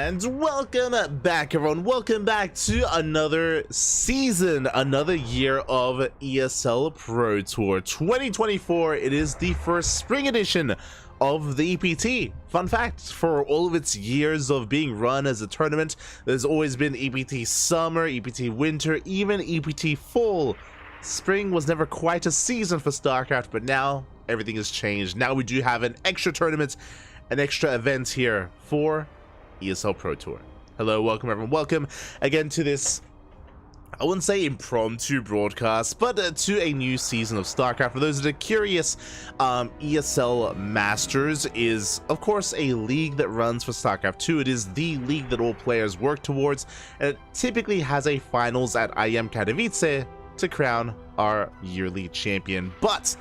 And welcome back, everyone. Welcome back to another season, another year of ESL Pro Tour 2024. It is the first spring edition of the EPT. Fun fact, for all of its years of being run as a tournament, there's always been EPT Summer, EPT Winter, even EPT Fall. Spring was never quite a season for StarCraft, but now everything has changed. Now we do have an extra tournament, an extra event here for ESL Pro Tour. Hello, welcome everyone. Welcome again to this, I wouldn't say impromptu broadcast, but to a new season of StarCraft. For those that are curious, ESL Masters is, of course, a league that runs for StarCraft 2. It is the league that all players work towards, and it typically has a finals at IEM Katowice to crown our yearly champion. But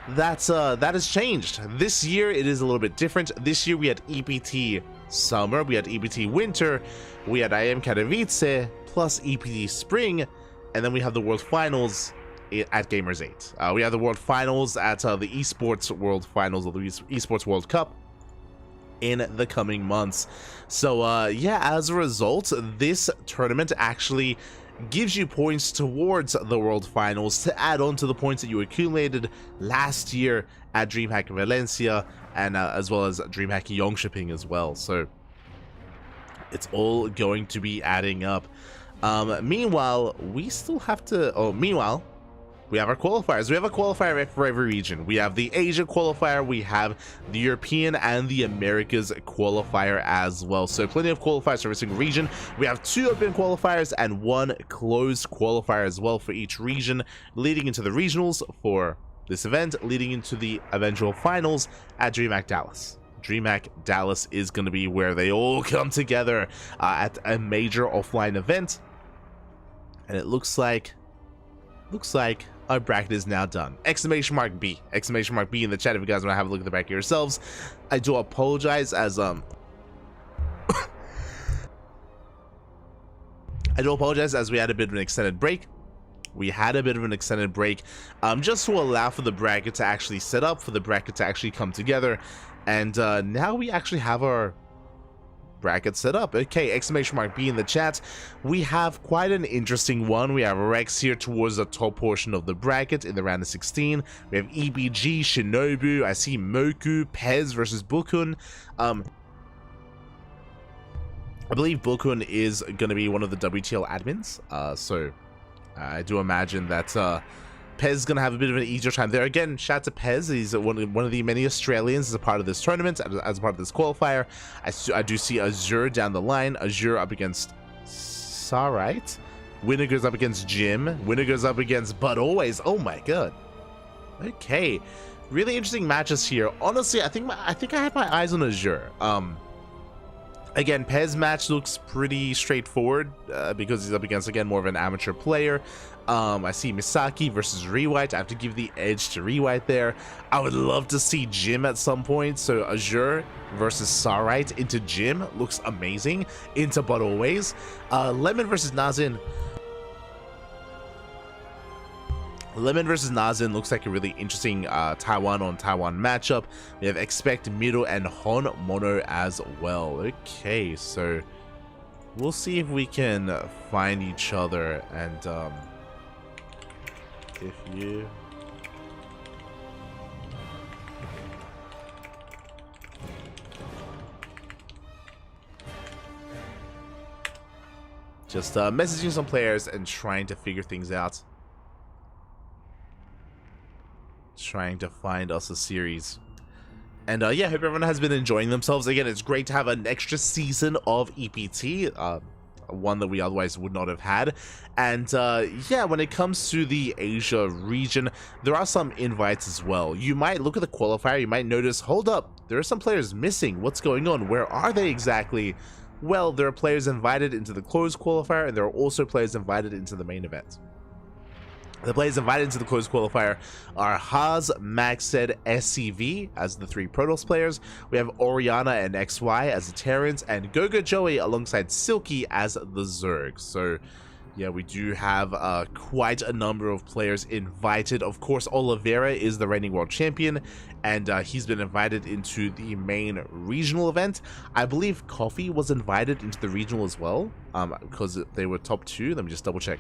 that has changed. This year it is a little bit different. This year we had EPT Summer, we had EPT Winter, we had IEM Katowice, plus EPT Spring, and then we have the World Finals at Gamers 8. We have the World Finals at the Esports World Finals of the Esports World Cup in the coming months. So yeah, as a result, this tournament actually gives you points towards the World Finals to add on to the points that you accumulated last year at DreamHack Valencia, and as well as DreamHack Jönköping as well. So it's all going to be adding up. Meanwhile, we still have to... meanwhile, we have our qualifiers. We have a qualifier for every region. We have the Asia qualifier, we have the European and the Americas qualifier as well. So plenty of qualifiers for every single region. We have 2 open qualifiers and 1 closed qualifier as well for each region, leading into the regionals for this event, leading into the eventual finals at DreamHack Dallas. DreamHack Dallas is going to be where they all come together at a major offline event. And it looks like our bracket is now done. Exclamation mark B. Exclamation mark B in the chat if you guys want to have a look at the bracket yourselves. I do apologize as I do apologize as we had a bit of an extended break. Just to allow for the bracket to actually set up, for the bracket to actually come together. And now we actually have our bracket set up. Okay, exclamation mark B in the chat. We have quite an interesting one. We have Rex here towards the top portion of the bracket in the round of 16. We have EBG, Shinobu, I see Moku, Pez versus Bukun. I believe Bukun is going to be one of the WTL admins, so I do imagine that Pez is going to have a bit of an easier time there. Again, shout out to Pez. He's one of the many Australians as a part of this tournament, as a part of this qualifier. I do see Azure down the line. Azure up against Sarite. Winner goes up against Jim. Winner goes up against But Always. Oh my god. Okay. Really interesting matches here. Honestly, I think I have my eyes on Azure. Again, Pez match looks pretty straightforward because he's up against, again, more of an amateur player. I see Misaki versus Rewhite. I have to give the edge to Rewhite there. I would love to see Jim at some point. So Azure versus Sarite into Jim looks amazing. Into But Always. Lemon versus Nazin. Lemon versus Nazin looks like a really interesting Taiwan on Taiwan matchup. We have Expect, Middle, and Hon Mono as well. Okay, so we'll see if we can find each other. And if you... just messaging some players and trying to figure things out. Trying to find us a series. And yeah, hope everyone has been enjoying themselves. Again, it's great to have an extra season of EPT, one that we otherwise would not have had. And yeah, when it comes to the Asia region, there are some invites as well. You might look at the qualifier, you might notice, hold up, there are some players missing. What's going on? Where are they exactly? Well, there are players invited into the closed qualifier, and there are also players invited into the main event. The players invited into the closed qualifier are Haas, Maxed, SCV as the 3 Protoss players. We have Oriana and XY as the Terrans, and Gogo Joey alongside Silky as the Zerg. So Yeah, we do have quite a number of players invited. Of course, Oliveira is the reigning world champion, and he's been invited into the main regional event. I believe Coffee was invited into the regional as well, because they were top 2. Let me just double check.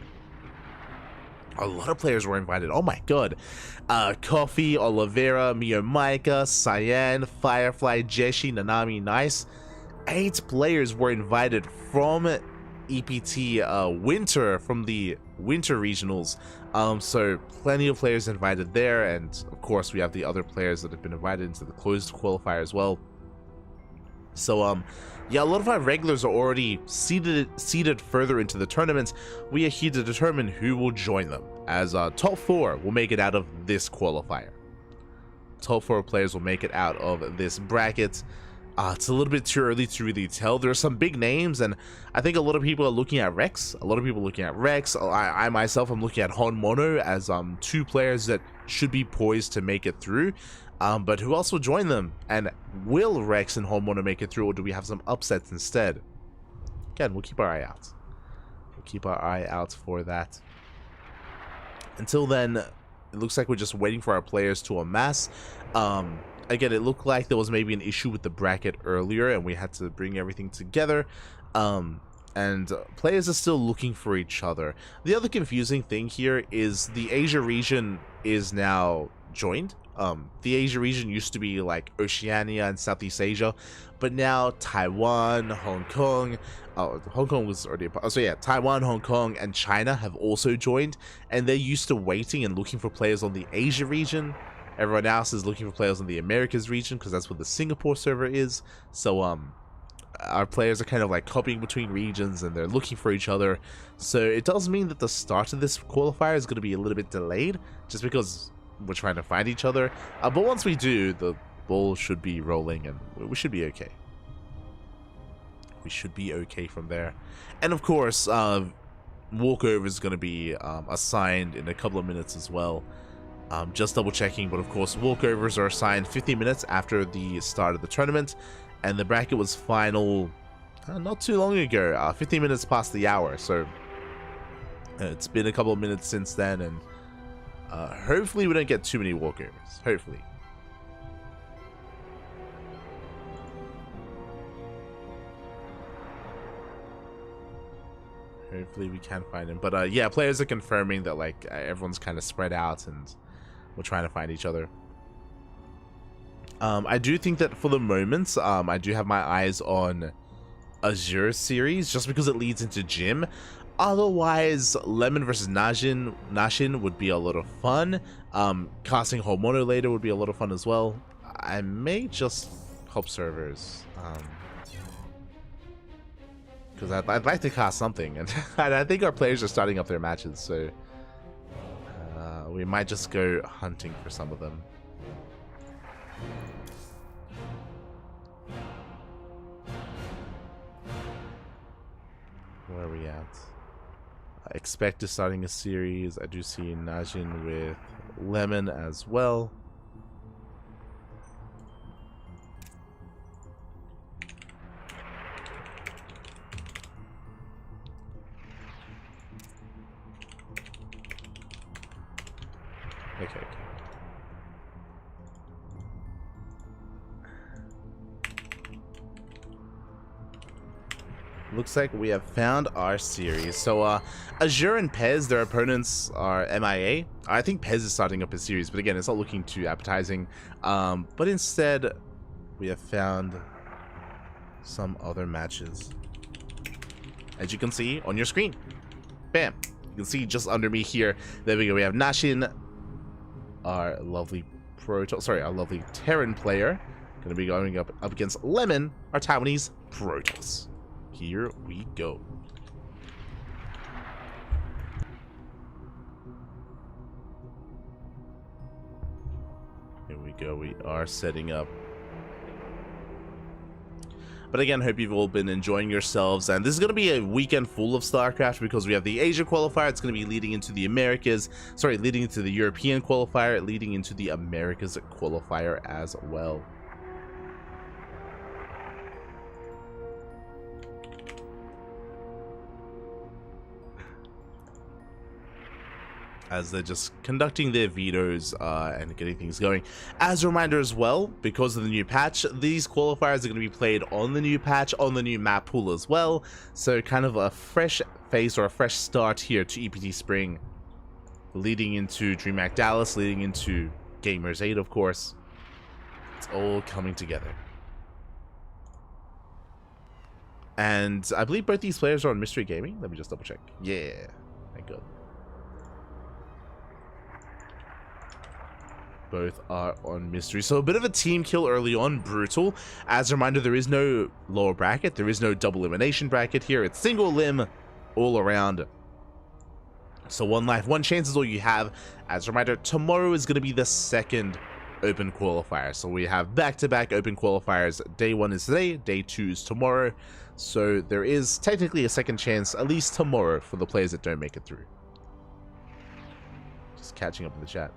A lot of players were invited. Oh my god. Coffee, Oliveira, Mio Maika, Cyan, Firefly, Jeshi, Nanami, Nice. 8 players were invited from EPT Winter, from the Winter Regionals. So plenty of players invited there, and of course we have the other players that have been invited into the closed qualifier as well. So yeah, a lot of our regulars are already seeded further into the tournament. We are here to determine who will join them, as top 4 will make it out of this qualifier. Top 4 players will make it out of this bracket. It's a little bit too early to really tell. There are some big names, and I think a lot of people are looking at Rex. I myself am looking at Honmono as 2 players that should be poised to make it through. But who else will join them? And will Rex and Honmono make it through, or do we have some upsets instead? Again, we'll keep our eye out. We'll keep our eye out for that. Until then, it looks like we're just waiting for our players to amass. Again, it looked like there was maybe an issue with the bracket earlier, and we had to bring everything together. And players are still looking for each other. The other confusing thing here is the Asia region is now joined. The Asia region used to be like Oceania and Southeast Asia, but now Taiwan, Hong Kong, Hong Kong was already a part. So yeah, Taiwan, Hong Kong, and China have also joined, and they're used to waiting and looking for players on the Asia region. Everyone else is looking for players in the Americas region because that's where the Singapore server is. So our players are kind of like hopping between regions, and they're looking for each other. So it does mean that the start of this qualifier is going to be a little bit delayed, just because we're trying to find each other. But once we do, the ball should be rolling, and we should be okay. We should be okay from there. And of course, walkover is going to be assigned in a couple of minutes as well. Just double checking, but of course walkovers are assigned 15 minutes after the start of the tournament, and the bracket was final not too long ago, 15 minutes past the hour, so it's been a couple of minutes since then, and hopefully we don't get too many walkovers. Hopefully. Hopefully we can find him, but yeah, players are confirming that like everyone's kind of spread out, and we're trying to find each other. I do think that for the moment, I do have my eyes on Azure series, just because it leads into Gym. Otherwise, Lemon versus Nashin would be a lot of fun. Casting Homono later would be a lot of fun as well. I may just hop servers, because I'd like to cast something, and I think our players are starting up their matches, so we might just go hunting for some of them. Where are we at? I expect is starting a series. I do see Najin with Lemon as well. Okay. Looks like we have found our series. So Azure and Pez, their opponents are MIA. I think Pez is starting up a series, but again, it's not looking too appetizing. But instead, we have found some other matches. As you can see on your screen. Bam. You can see just under me here. There we go. We have Nashin, our lovely our lovely Terran player, going to be going up against Lemon, our Taiwanese Protoss. Here we go. Here we go. We are setting up. But again, hope you've all been enjoying yourselves, and this is going to be a weekend full of StarCraft because we have the Asia qualifier. It's going to be leading into the Americas, leading into the European qualifier, leading into the Americas qualifier as well. as they're just conducting their vetoes and getting things going. As a reminder as well, because of the new patch, these qualifiers are going to be played on the new patch, on the new map pool as well. So kind of a fresh face or a fresh start here to EPT Spring, leading into DreamHack Dallas, leading into Gamers 8, of course. It's all coming together. And I believe both these players are on Mystery Gaming. Let me just double check. Yeah, thank God. Both are on Mystery. So a bit of a team kill early on, brutal. As a reminder, there is no lower bracket. There is no double elimination bracket here. It's single limb all around. So one life, one chance is all you have. As a reminder, tomorrow is going to be the second Open Qualifier. So we have back-to-back Open Qualifiers. Day 1 is today, Day 2 is tomorrow. So there is technically a second chance, at least tomorrow, for the players that don't make it through. Just catching up in the chat.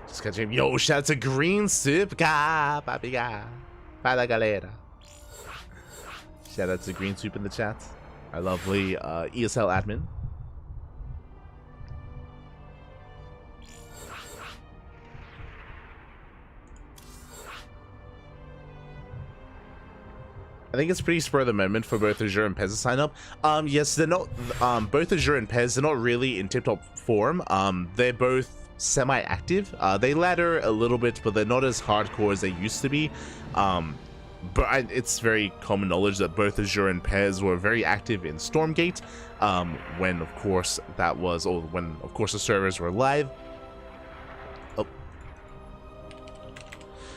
Just catching up. Yo, shout out to Green Soup. Papiga. Para galera. Shout out to Green Soup in the chat. Our lovely ESL admin. I think it's pretty spur of the moment for both Azure and Pez to sign up. Yes, they're not, both Azure and Pez, they're not really in tip-top form. They're both semi-active. They ladder a little bit, but they're not as hardcore as they used to be. But it's very common knowledge that both Azure and Pez were very active in Stormgate, when, of course, that was, or when, of course, the servers were live.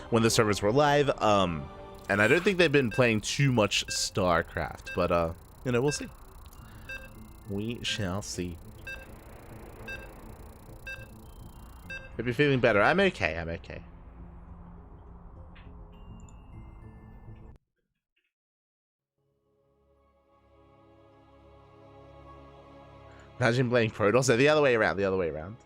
When the servers were live, and I don't think they've been playing too much StarCraft, but, you know, we'll see. We shall see. Hope you're feeling better. I'm okay, I'm okay. Imagine playing Protoss. So the other way around, the other way around.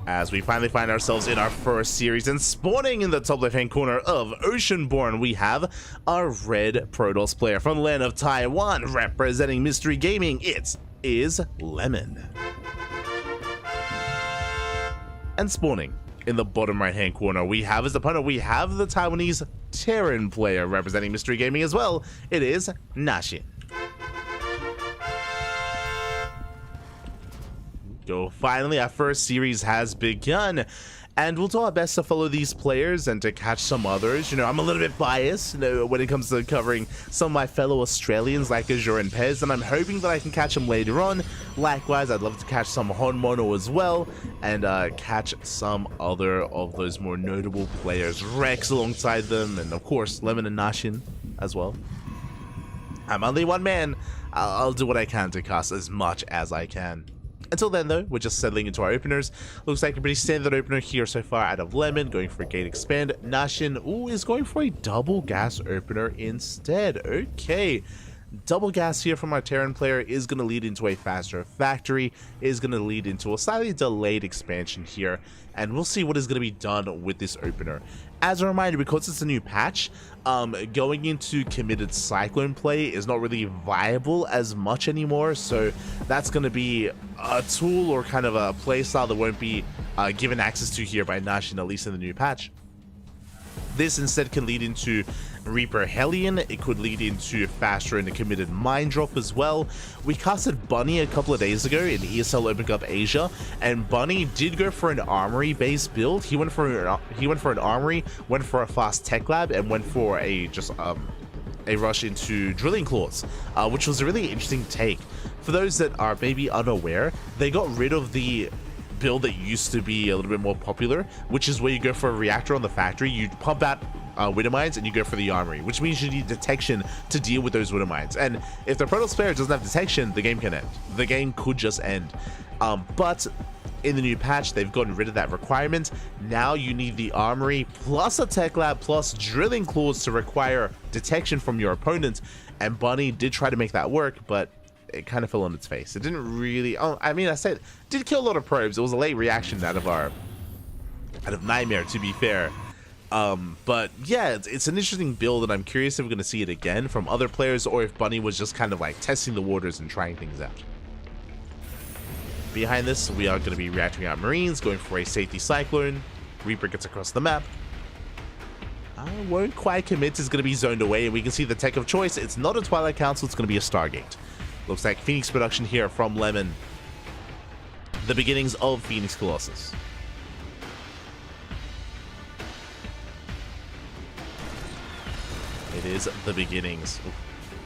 As we finally find ourselves in our first series, and spawning in the top left-hand corner of Oceanborn, we have a red Protoss player from the land of Taiwan, representing Mystery Gaming. It is Lemon. And spawning in the bottom right-hand corner, we have as opponent, we have the Taiwanese Terran player representing Mystery Gaming as well. It is Nashin. So finally, our first series has begun, and we'll do our best to follow these players and to catch some others. You know, I'm a little bit biased, you know, when it comes to covering some of my fellow Australians like Azure and Pez, and I'm hoping that I can catch them later on. Likewise, I'd love to catch some Honmono as well, and catch some other of those more notable players. Rex alongside them, and of course, Lemon and Nashin as well. I'm only one man. I'll do what I can to cast as much as I can. Until then, though, we're just settling into our openers. Looks like a pretty standard opener here so far out of Lemon, going for a Gate Expand. Nashin, ooh, is going for a double gas opener instead. Okay. Double gas here from our Terran player is going to lead into a faster factory, is going to lead into a slightly delayed expansion here, and we'll see what is going to be done with this opener. As a reminder, because it's a new patch, going into committed Cyclone play is not really viable as much anymore, so that's going to be a tool or kind of a play style that won't be given access to here by Nashin, at least in the new patch. This instead can lead into Reaper Hellion. It could lead into faster and a committed Mine Drop as well. We casted Bunny a couple of days ago in ESL Open Cup Asia, and Bunny did go for an armory based build. He went for an armory, went for a fast tech lab, and went for a rush into Drilling Claws, which was a really interesting take. For those that are maybe unaware, they got rid of the build that used to be a little bit more popular, which is where you go for a reactor on the factory, you pump out Widow Mines, and you go for the armory, which means you need detection to deal with those Widow Mines. And if the Protoss player doesn't have detection, the game can end. The game could just end. But in the new patch, they've gotten rid of that requirement. Now you need the armory plus a tech lab plus Drilling Claws to require detection from your opponent. And Bunny did try to make that work, but it kind of fell on its face. It didn't really. Oh, I mean, I said it did kill a lot of probes. It was a late reaction out of Nightmare, to be fair. But yeah, it's an interesting build, and I'm curious if we're going to see it again from other players, or if Bunny was just kind of like testing the waters and trying things out. Behind this, we are going to be reacting out Marines, going for a safety Cyclone. Reaper gets across the map. I won't quite commit, is going to be zoned away, and we can see the tech of choice. It's not a Twilight Council, it's going to be a Stargate. Looks like Phoenix production here from Lemon. The beginnings of Phoenix Colossus. It is the beginnings.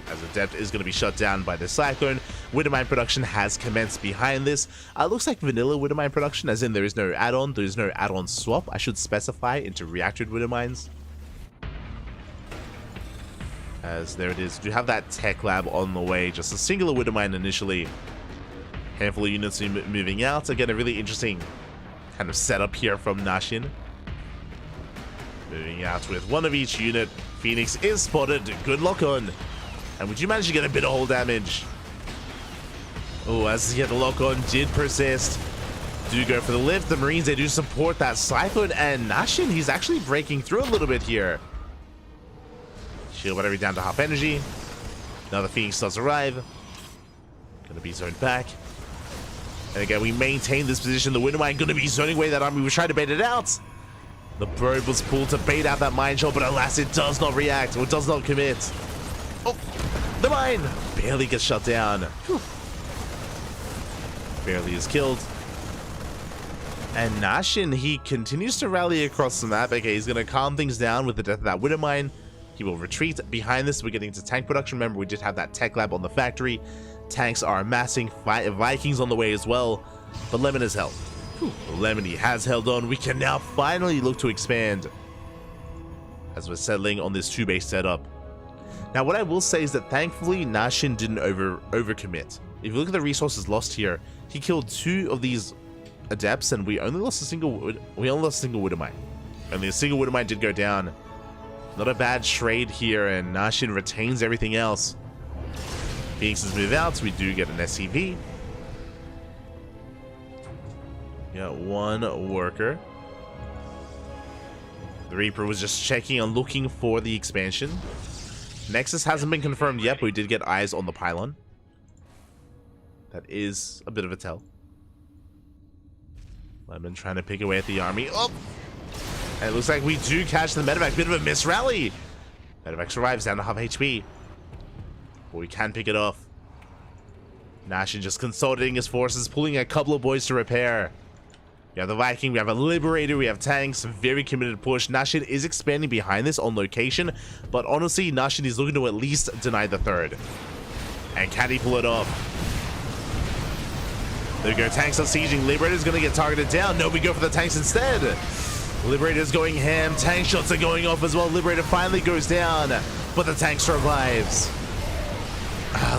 As Adept is going to be shut down by the Cyclone. Widowmine production has commenced behind this. Looks like vanilla Widowmine production, as in there is no add-on. There is no add-on swap. I should specify into reactored Widowmines. As there it is. Do have that tech lab on the way. Just a singular Widowmine initially. Handful of units moving out. Again, a really interesting kind of setup here from Nashin. Moving out with one of each unit. Phoenix is spotted. Good lock on. And would you manage to get a bit of hull damage? Oh, as the lock on did persist. Do go for the lift. The Marines, they do support that Cyclone. And Nashin, he's actually breaking through a little bit here. Shield battery down to half energy. Now the Phoenix does arrive. Gonna be zoned back. And again, we maintain this position. The Widowmine gonna be zoning away that army. We tried to bait it out. The probe was pulled to bait out that mine shot, but alas, it does not react, or does not commit. Oh, the mine barely gets shut down. Whew. Barely is killed. And Nashin, he continues to rally across the map. Okay, he's going to calm things down with the death of that Widowmine. He will retreat. Behind this, we're getting to tank production. Remember, we did have that tech lab on the factory. Tanks are amassing. Vikings on the way as well. But Lemon is held. Lemon, he has held on. We can now finally look to expand as we're settling on this 2-base setup. Now, what I will say is that thankfully Nashin didn't overcommit. If you look at the resources lost here, he killed 2 of these adepts, and we only lost a single Widowmine. Only a single Widowmine did go down. Not a bad trade here, and Nashin retains everything else. Phoenixes move out, so we do get an SCV. Got 1 worker. The Reaper was just checking and looking for the expansion. Nexus hasn't been confirmed yet, but we did get eyes on the pylon. That is a bit of a tell. Lemon trying to pick away at the army. Oh! And it looks like we do catch the medevac. Bit of a miss rally. Medevac survives down to half HP. But we can pick it off. Nashin just consolidating his forces, pulling a couple of boys to repair. We have the Viking, we have a Liberator, we have tanks, very committed push. Nashin is expanding behind this on location, but honestly, Nashin is looking to at least deny the third. And can he pull it off? There we go, tanks are sieging. Liberator's gonna get targeted down. No, we go for the tanks instead. Liberator's going ham, tank shots are going off as well. Liberator finally goes down, but the tank survives.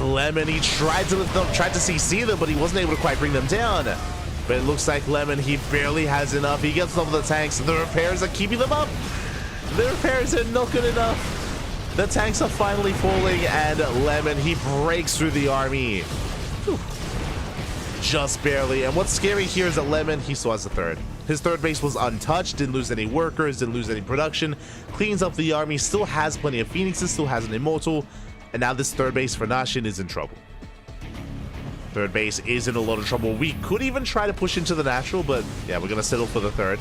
Lemon, he tried to lift them, tried to CC them, but he wasn't able to quite bring them down. But it looks like Lemon, he barely has enough. He gets over the tanks. The repairs are keeping them up. The repairs are not good enough. The tanks are finally falling, and Lemon, he breaks through the army. Whew. Just barely. And what's scary here is that Lemon, he still has the third. His third base was untouched, didn't lose any workers, didn't lose any production. Cleans up the army, still has plenty of Phoenixes, still has an Immortal. And now this third base for Nashin is in trouble. Third base is in a lot of trouble. We could even try to push into the natural, but yeah, we're going to settle for the third.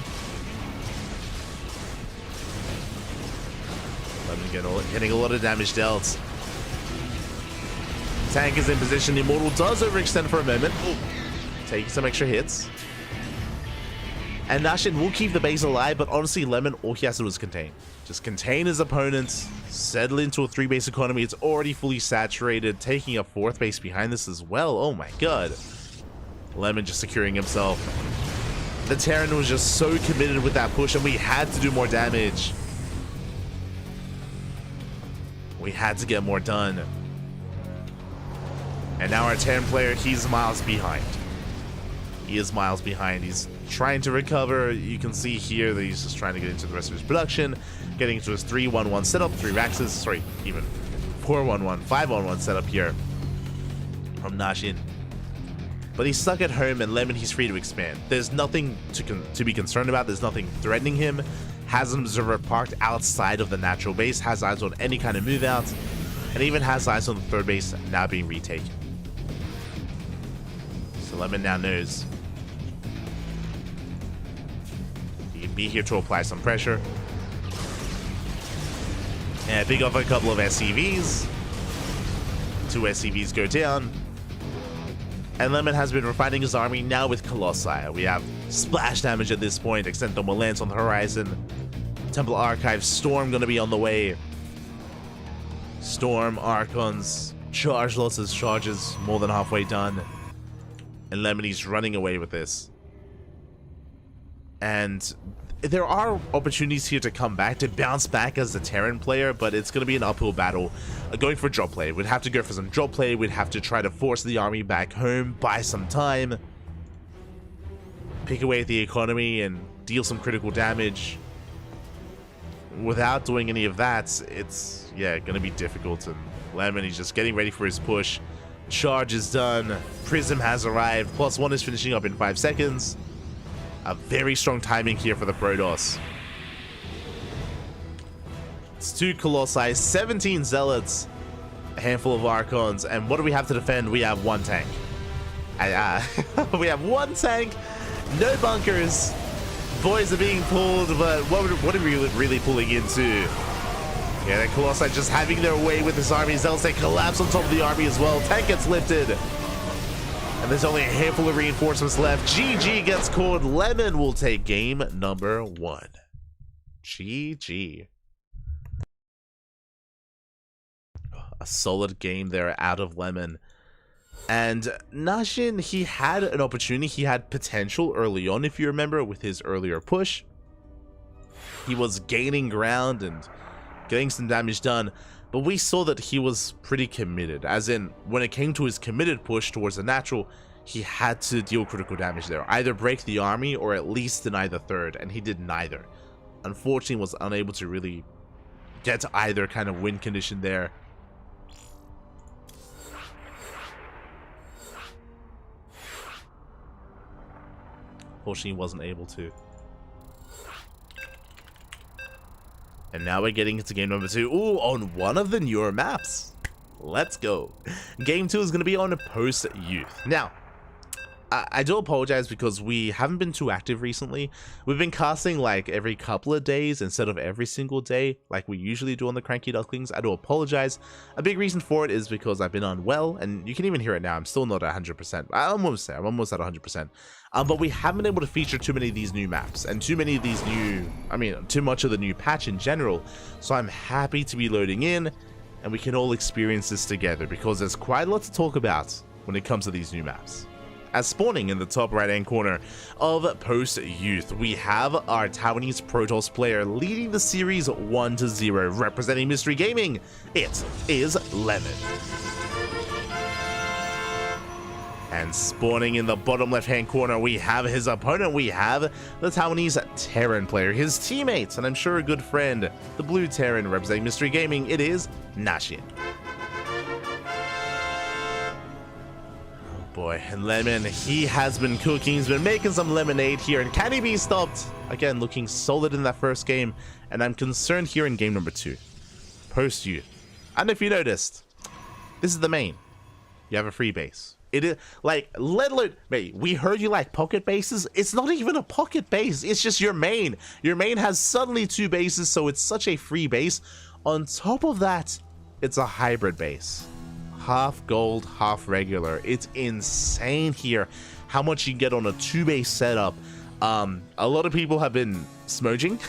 Getting a lot of damage dealt. Tank is in position. The Immortal does overextend for a moment. Ooh, taking some extra hits. And Nashin will keep the base alive, but honestly, Lemon, all he has to do is contain. Just contain his opponents, settle into a 3-base economy. It's already fully saturated, taking a 4th base behind this as well. Oh my god. Lemon just securing himself. The Terran was just so committed with that push, and we had to do more damage. We had to get more done. And now our Terran player, he's miles behind. He is miles behind. He's trying to recover. You can see here that he's just trying to get into the rest of his production, getting into his 3-1-1 setup, 3 Raxes, sorry, even 4-1-1, 5-1-1 setup here from Nashin. But he's stuck at home, and Lemon, he's free to expand. There's nothing to be concerned about. There's nothing threatening him. has an observer parked outside of the natural base, has eyes on any kind of move out, and even has eyes on the third base now being retaken. So Lemon now knows he can be here to apply some pressure. And pick off a couple of SCVs. 2 SCVs go down. And Lemon has been refining his army now with Colossi. We have splash damage at this point, Extend Thermal Lance on the horizon. Temple Archive, Storm gonna be on the way. Storm, Archons, charge, lots of charges, more than halfway done. And Lemony's running away with this. And there are opportunities here to come back, to bounce back as a Terran player, but it's going to be an uphill battle. Going for drop play. We'd have to go for some drop play. We'd have to try to force the army back home, buy some time, pick away at the economy, and deal some critical damage. Without doing any of that, it's, yeah, going to be difficult. And Lemon, he's just getting ready for his push. Charge is done. Prism has arrived. +1 is finishing up in 5 seconds. A very strong timing here for the Protoss. It's 2 Colossi, 17 Zealots, a handful of Archons, and what do we have to defend? We have 1 tank. We have 1 tank, no bunkers. Boys are being pulled, but what are we really pulling into? Yeah, the Colossi just having their way with this army. Zealots, they collapse on top of the army as well. Tank gets lifted. And there's only a handful of reinforcements left. GG gets called. Lemon will take game number 1. GG. A solid game there out of Lemon. And Nashin, he had an opportunity. He had potential early on, if you remember, with his earlier push. He was gaining ground and getting some damage done. But we saw that he was pretty committed, as in, when it came to his committed push towards the natural, he had to deal critical damage there. Either break the army, or at least deny the third, and he did neither. Unfortunately, was unable to really get to either kind of win condition there. Unfortunately, he wasn't able to. And now we're getting into game number 2. Ooh, on one of the newer maps. Let's go. Game 2 is going to be on Post-Youth. Now, I do apologize because we haven't been too active recently. We've been casting like every couple of days instead of every single day like we usually do on the CranKy Ducklings. I do apologize. A big reason for it is because I've been unwell, and you can even hear it now. I'm still not 100%. I'm almost there. I'm almost at 100%. But we haven't been able to feature too many of these new maps and too many of these new, too much of the new patch in general. So I'm happy to be loading in, and we can all experience this together because there's quite a lot to talk about when it comes to these new maps. As spawning in the top right hand corner of Post-Youth, we have our Taiwanese Protoss player leading the series 1-0, representing Mystery Gaming. It is Lemon. And spawning in the bottom left hand corner, we have his opponent. We have the Taiwanese Terran player, his teammates, and I'm sure a good friend, the blue Terran representing Mystery Gaming. It is Nashin. Boy, and Lemon, he has been cooking. He's been making some lemonade here, and can he be stopped? Again, looking solid in that first game, and I'm concerned here in game number 2. Post-Youth. And if you noticed, this is the main. You have a free base. It is like, let alone, mate, we heard you like pocket bases. It's not even a pocket base. It's just your main. Your main has suddenly 2 bases, so it's such a free base. On top of that, it's a hybrid base. Half gold, half regular. It's insane here how much you can get on a 2-base setup. A lot of people have been smudging.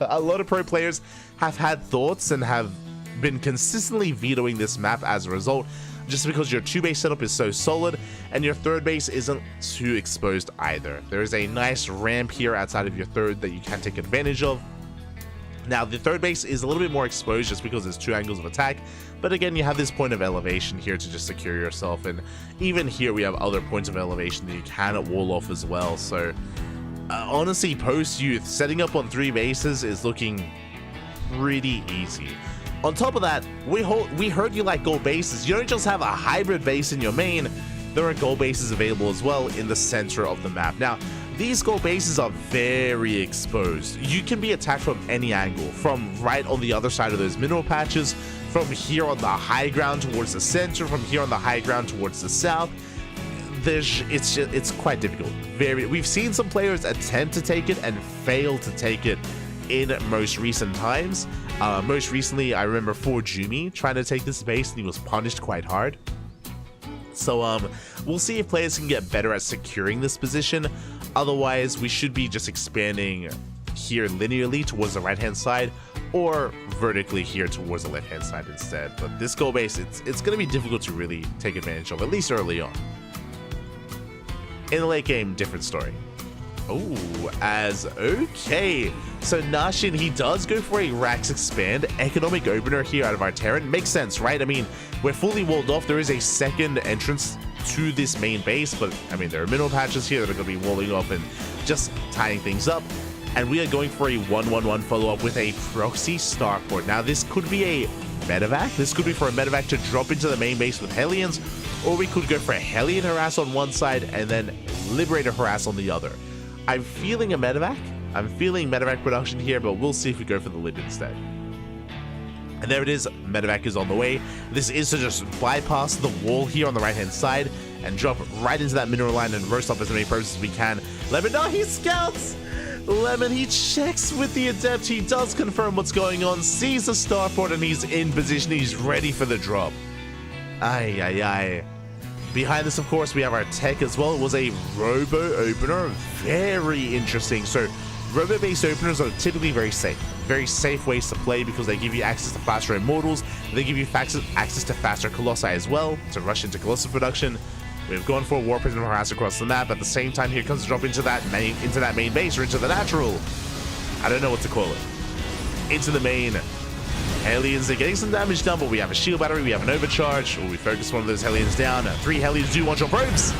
A lot of pro players have had thoughts and have been consistently vetoing this map as a result, just because your 2-base setup is so solid and your 3rd base isn't too exposed either. There is a nice ramp here outside of your 3rd that you can take advantage of. Now, the 3rd base is a little bit more exposed just because there's 2 angles of attack, but again, you have this point of elevation here to just secure yourself, and even here we have other points of elevation that you can wall off as well. So honestly, Post-Youth setting up on 3 bases is looking pretty easy. On top of that, we heard you like gold bases. You don't just have a hybrid base in your main, there are gold bases available as well in the center of the map. Now, these gold bases are very exposed. You can be attacked from any angle, from right on the other side of those mineral patches, from here on the high ground towards the center, from here on the high ground towards the south. It's quite difficult. We've seen some players attempt to take it and fail to take it in most recent times. Most recently, I remember Jumi trying to take this base and he was punished quite hard. So we'll see if players can get better at securing this position. Otherwise, we should be just expanding here linearly towards the right hand side, or vertically here towards the left hand side instead. But this goal base, it's going to be difficult to really take advantage of, at least early on. In the late game, different story. Oh, okay. So Nashin, he does go for a Rax Expand. Economic opener here out of our Terran. Makes sense, right? I mean, we're fully walled off. There is a second entrance to this main base, but I mean, there are mineral patches here that are going to be walling off and just tying things up. And we are going for a 1-1-1 follow-up with a proxy starport. Now, this could be a medevac. This could be for a medevac to drop into the main base with Hellions, or we could go for a Hellion harass on one side and then Liberator harass on the other. I'm feeling a medevac. I'm feeling medevac production here, but we'll see if we go for the lid instead. And there it is. Medevac is on the way. This is to just bypass the wall here on the right-hand side and drop right into that mineral line and roast off as many probes as we can. Lemon, no, he scouts! Lemon, he checks with the Adept. He does confirm what's going on, sees the starport, and he's in position. He's ready for the drop. Ay, ay, ay. Behind this, of course, we have our tech as well. It was a robo opener. Very interesting. So robo-based openers are typically very safe ways to play because they give you access to faster immortals. They give you access to faster colossi as well to rush into colossus production. We've gone for a war prism harass across the map. At the same time, here comes a drop into that main base, or into the natural. I don't know what to call it. Into the main. Hellions are getting some damage done, but we have a shield battery, we have an overcharge. Oh, we focus one of those Hellions down. 3 Hellions do want your probes.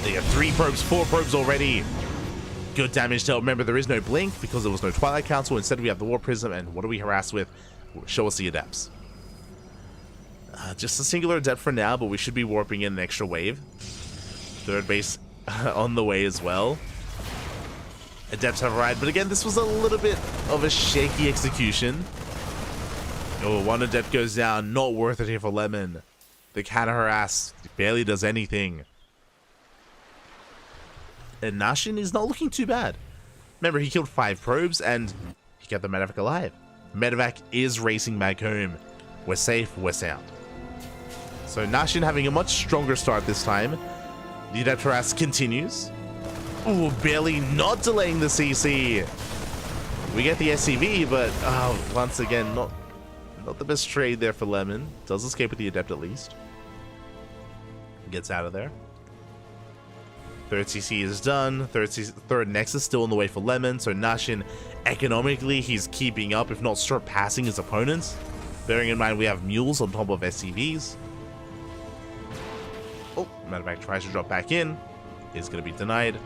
They have 3 probes, 4 probes already. Good damage dealt. Remember, there is no blink because there was no Twilight Council. Instead, we have the War Prism, and what do we harass with? Show us the Adepts. Just a singular Adept for now, but we should be warping in an extra wave. Third base on the way as well. Adepts have arrived, but again, this was a little bit of a shaky execution. Oh, one Adept goes down. Not worth it here for Lemon. The counter harass barely does anything. And Nashin is not looking too bad. Remember, he killed 5 probes and he kept the medevac alive. Medevac is racing back home. We're safe, we're sound. So Nashin having a much stronger start this time. The Adept harass continues. Ooh, barely not delaying the CC. We get the SCV, but once again, not the best trade there for Lemon. Does escape with the Adept at least. Gets out of there. Third CC is done. Third Nexus still on the way for Lemon. So Nashin, economically, he's keeping up, if not surpassing his opponents. Bearing in mind we have mules on top of SCVs. Oh, medevac tries to drop back in. Is going to be denied.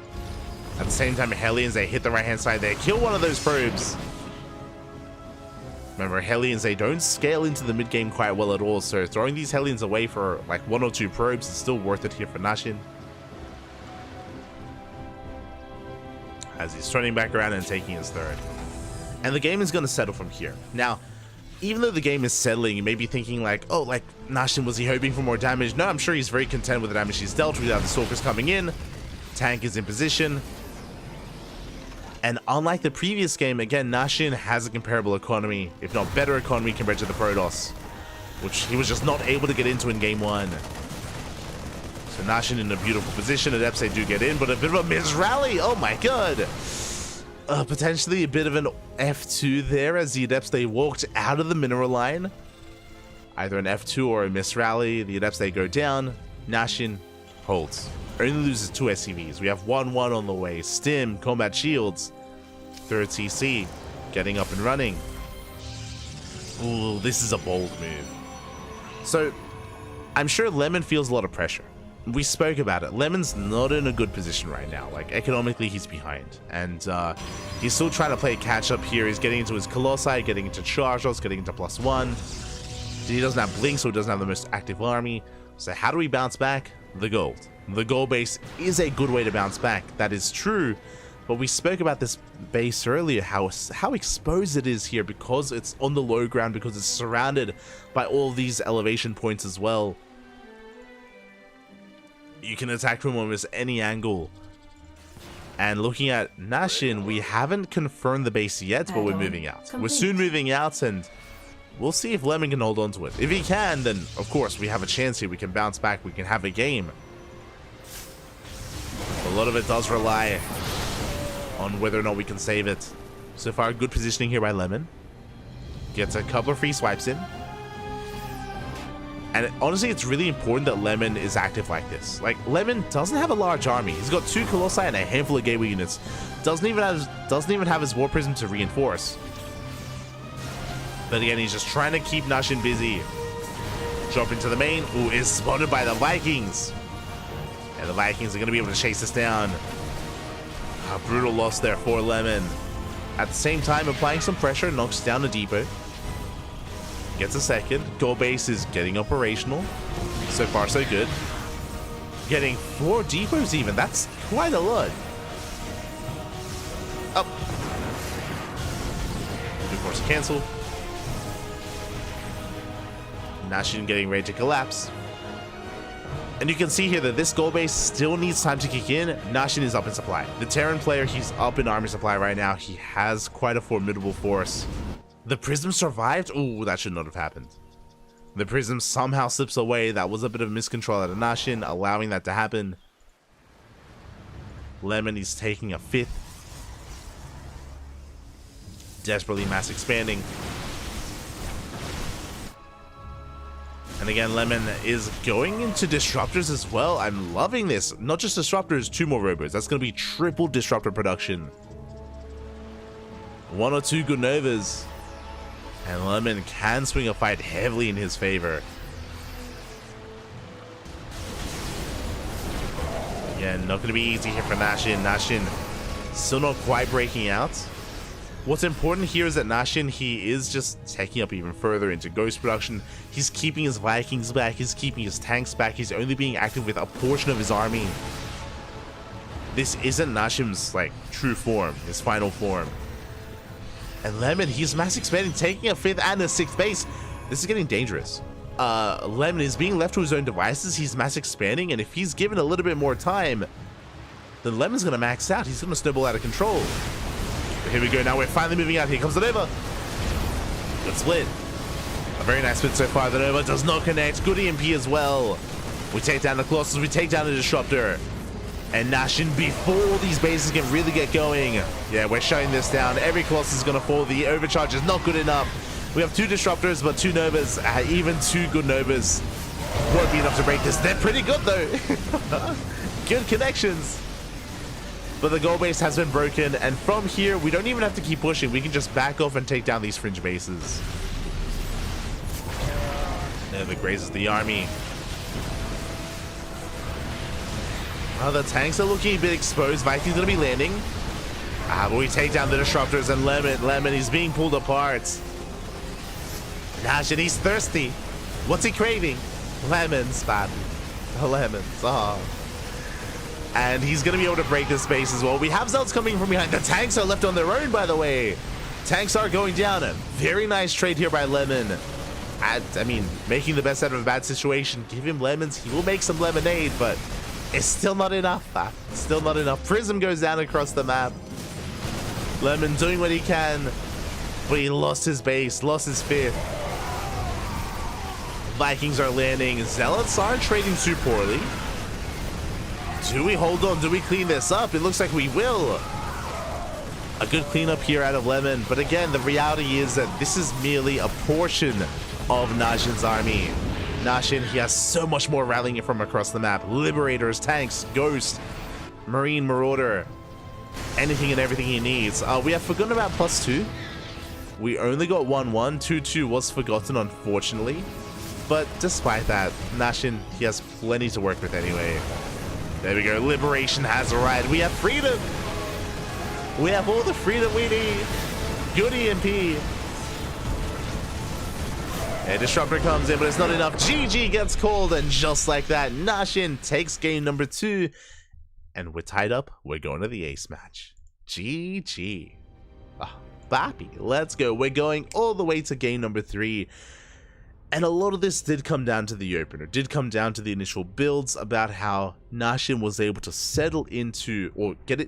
At the same time, Hellions, they hit the right-hand side there. Kill one of those probes. Remember, Hellions, they don't scale into the mid-game quite well at all, so throwing these Hellions away for like 1 or 2 probes is still worth it here for Nashin. As he's turning back around and taking his third. And the game is going to settle from here. Now, even though the game is settling, you may be thinking like, oh, like, Nashin, was he hoping for more damage? No, I'm sure he's very content with the damage he's dealt. We have the Stalkers coming in. Tank is in position. And unlike the previous game, again, Nashin has a comparable economy, if not better economy compared to the Protoss, which he was just not able to get into in game 1. So Nashin in a beautiful position. Adepts, they do get in, but a bit of a misrally. Oh my god. Potentially a bit of an F2 there as the Adepts, they walked out of the mineral line. Either an F2 or a misrally. The Adepts, they go down. Nashin holds. Only loses 2 SCVs. We have 1-1 on the way. Stim, combat shields. Third CC, getting up and running. Ooh, this is a bold move. So, I'm sure Lemon feels a lot of pressure. We spoke about it. Lemon's not in a good position right now. Like, economically, he's behind. And he's still trying to play catch up here. He's getting into his Colossi, getting into Chargers, getting into +1. He doesn't have Blink, so he doesn't have the most active army. So how do we bounce back? the gold. The gold base is a good way to bounce back. That is true. But we spoke about this base earlier, how exposed it is here because it's on the low ground, because it's surrounded by all these elevation points as well. You can attack from almost any angle. And looking at Nashin, we haven't confirmed the base yet, but we're moving out. We're soon moving out, and we'll see if Lemon can hold on to it. If he can, then of course we have a chance here. We can bounce back, we can have a game. A lot of it does rely on whether or not we can save it. So far, good positioning here by Lemon. Gets a couple of free swipes in. And honestly, it's really important that Lemon is active like this. Like, Lemon doesn't have a large army. He's got 2 Colossi and a handful of gateway units. Doesn't even have his War Prism to reinforce. But again, he's just trying to keep Nashin busy. Drop into the main. Ooh, is spotted by the Vikings. And the Vikings are going to be able to chase this down. A brutal loss there for Lemon. At the same time, applying some pressure, knocks down the depot. Gets a second. Gold base is getting operational. So far, so good. Getting 4 depots even. That's quite a lot. Up. Of course, cancel. Nashin getting ready to collapse. And you can see here that this gold base still needs time to kick in. Nashin is up in supply. The Terran player, he's up in army supply right now. He has quite a formidable force. The Prism survived? Ooh, that should not have happened. The Prism somehow slips away. That was a bit of miscontrol out of Nashin, allowing that to happen. Lemon is taking a 5th. Desperately mass expanding. And again, Lemon is going into Disruptors as well. I'm loving this. Not just Disruptors, 2 more robots. That's going to be triple Disruptor production. 1 or 2 good Novas. And Lemon can swing a fight heavily in his favor. Again, not going to be easy here for Nashin. Nashin still not quite breaking out. What's important here is that Nashin, he is just taking up even further into Ghost production. He's keeping his Vikings back. He's keeping his tanks back. He's only being active with a portion of his army. This isn't Nashin's, like, true form, his final form. And Lemon, he's mass expanding, taking a 5th and a 6th base. This is getting dangerous. Lemon is being left to his own devices. He's mass expanding, and if he's given a little bit more time, then Lemon's going to max out. He's going to snowball out of control. But here we go. Now we're finally moving out. Here comes the Nova. Good split. A very nice split so far. The Nova does not connect. Good EMP as well. We take down the Colossus. We take down the Disruptor. And Nashin, before these bases can really get going, yeah, we're shutting this down. Every Colossus is going to fall. The overcharge is not good enough. We have 2 Disruptors, but 2 Novas. Even 2 good Novas won't be enough to break this. They're pretty good, though. Good connections. But the gold base has been broken, and from here, we don't even have to keep pushing. We can just back off and take down these fringe bases. Nova grazes the army. The tanks are looking a bit exposed. Vikings going to be landing. But we take down the Disruptors, and Lemon, he's being pulled apart. Nashin, he's thirsty. What's he craving? Lemons, man. Lemons. Oh. And he's going to be able to break this base as well. We have Zelds coming from behind. The tanks are left on their own, by the way. Tanks are going down. A very nice trade here by Lemon. I mean, making the best out of a bad situation. Give him lemons. He will make some lemonade, but it's still not enough. Still not enough. Prism goes down across the map. Lemon doing what he can, but he lost his base, lost his 5th. Vikings are landing. Zealots aren't trading too poorly. Do we hold on? Do we clean this up? It looks like we will. A good cleanup here out of Lemon, but again, the reality is that this is merely a portion of Nashin's army. Nashin, he has so much more rallying from across the map. Liberators, tanks, Ghost, Marine, Marauder, anything and everything he needs. We have forgotten about +2. We only got 1-1. 2-2 was forgotten, unfortunately. But despite that, Nashin, he has plenty to work with anyway. There we go. Liberation has arrived. We have freedom. We have all the freedom we need. Good EMP. A disruptor comes in, but it's not enough. GG gets called, and just like that, Nashin takes game number 2. And we're tied up. We're going to the ace match. GG. Bappy, let's go. We're going all the way to game number 3. And a lot of this did come down to the opener, did come down to the initial builds about how Nashin was able to settle into, or get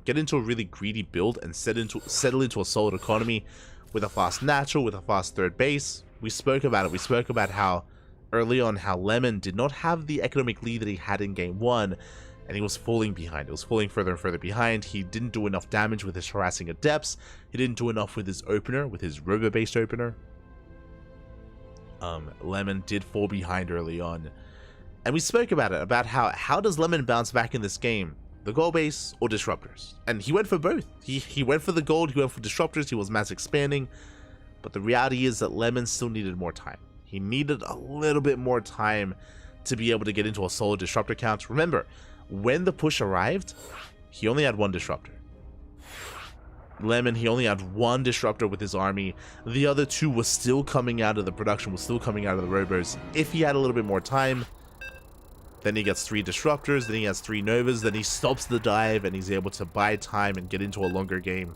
into a really greedy build and settle into a solid economy with a fast natural, with a fast third base. We spoke about it. We spoke about how early on how Lemon did not have the economic lead that he had in game 1, and he was falling behind. It was falling further and further behind. He didn't do enough damage with his harassing adepts. He didn't do enough with his opener, with his robo-based opener. Lemon did fall behind early on. And we spoke about it, about how does Lemon bounce back in this game? The gold base or disruptors? And he went for both. He went for the gold, he went for disruptors, he was mass expanding. But the reality is that Lemon still needed more time. He needed a little bit more time to be able to get into a solid disruptor count. Remember, when the push arrived, he only had 1 disruptor. Lemon, he only had 1 disruptor with his army. The other 2 was still coming out of the production, was still coming out of the robos. If he had a little bit more time, then he gets 3 disruptors, then he has 3 novas, then he stops the dive and he's able to buy time and get into a longer game.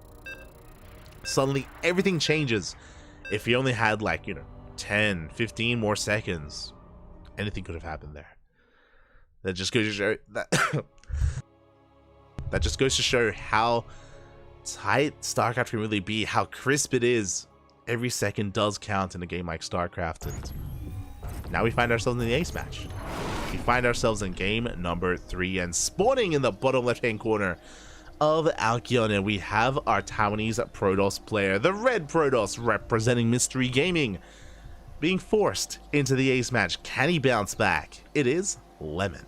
Suddenly, everything changes. If he only had, like, 10, 15 more seconds, anything could have happened there. That just goes to show that just goes to show how tight StarCraft can really be, how crisp it is. Every second does count in a game like StarCraft, and now we find ourselves in the ace match. We find ourselves in game number 3, and spawning in the bottom left-hand corner of Alkion, and we have our Taiwanese Protoss player, the Red Protoss, representing Mystery Gaming, being forced into the ace match. Can he bounce back? It is Lemon.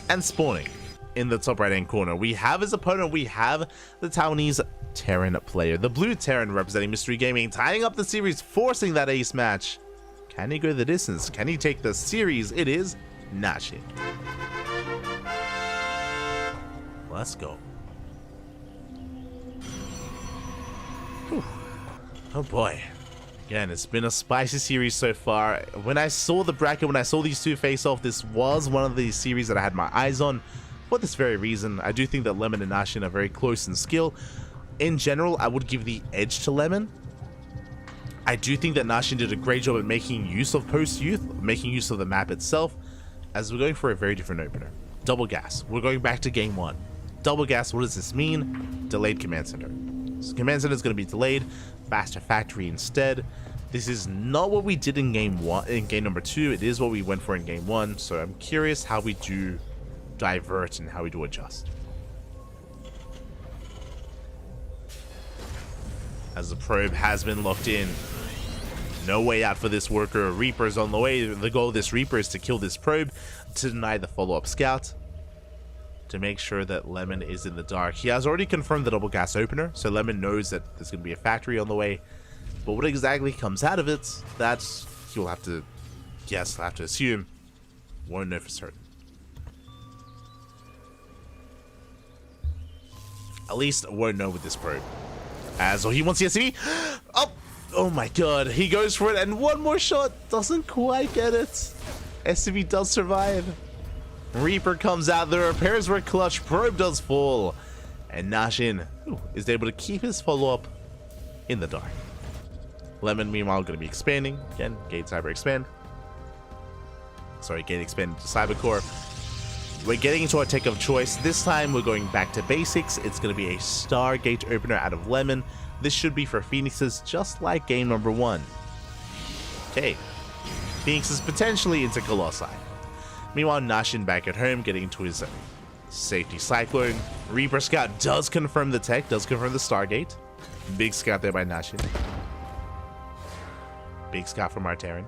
And spawning in the top right-hand corner, we have his opponent. We have the Taiwanese Terran player, the blue Terran representing Mystery Gaming, tying up the series, forcing that ace match. Can he go the distance? Can he take the series? It is Nashin. Let's go. Whew. Oh boy. Again, it's been a spicy series so far. When I saw the bracket, when I saw these 2 face off, this was one of the series that I had my eyes on. For this very reason, I do think that Lemon and Nashin are very close in skill. In general, I would give the edge to Lemon. I do think that Nashin did a great job at making use of post-youth, making use of the map itself, as we're going for a very different opener. Double gas. We're going back to game 1. Double gas, what does this mean? Delayed command center. So command center is going to be delayed. Faster factory instead. This is not what we did in game 1, in game number 2. It is what we went for in game 1. So I'm curious how we do divert and how we do adjust. As the probe has been locked in. No way out for this worker. Reaper's on the way. The goal of this Reaper is to kill this probe, to deny the follow-up scout, to make sure that Lemon is in the dark. He has already confirmed the double gas opener, so Lemon knows that there's going to be a factory on the way. But what exactly comes out of it, that's he'll have to guess, have to assume. Won't know for certain. At least won't know with this probe. As he wants the SCV. Oh my god, he goes for it, and one more shot doesn't quite get it. SCV does survive. Reaper comes out, the repairs were clutch, probe does fall, and Nashin is able to keep his follow-up in the dark. Lemon, meanwhile, going to be expanding. Again, Gate Cyber Expand. Sorry, Gate Expand to Cybercore. We're getting into our tech of choice. This time, we're going back to basics. It's going to be a Stargate opener out of Lemon. This should be for Phoenixes, just like game number 1. Okay. Phoenixes potentially into Colossi. Meanwhile, Nashin back at home, getting into his safety Cyclone. Reaper Scout does confirm the tech, does confirm the Stargate. Big scout there by Nashin. Big scout from our Terran.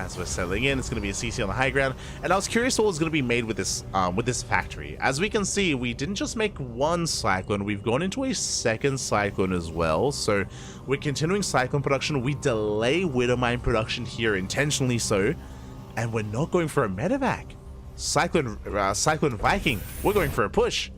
As we're settling in, it's going to be a CC on the high ground, and I was curious what was going to be made with this factory. As we can see, we didn't just make one cyclone, we've gone into a second cyclone as well. So we're continuing cyclone production. We delay Widowmine production here intentionally so, and we're not going for a medevac. Cyclone Viking, we're going for a push.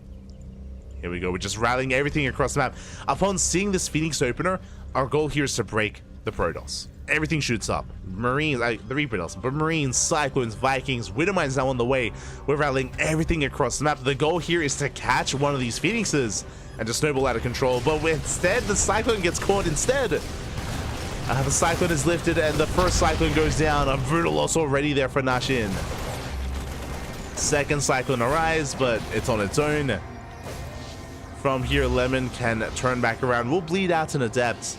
Here we go, we're just rallying everything across the map. Upon seeing this Phoenix opener, our goal here is to break the Protoss. Everything shoots up. Marines, the Reaper doesn't, but Marines, Cyclones, Vikings, Widowmine's now on the way. We're rallying everything across the map. The goal here is to catch one of these Phoenixes and to snowball out of control, but instead, the Cyclone gets caught instead. The Cyclone is lifted and the first Cyclone goes down. A brutal loss already there for Nashin. Second Cyclone arrives, but it's on its own. From here, Lemon can turn back around. We'll bleed out an Adept,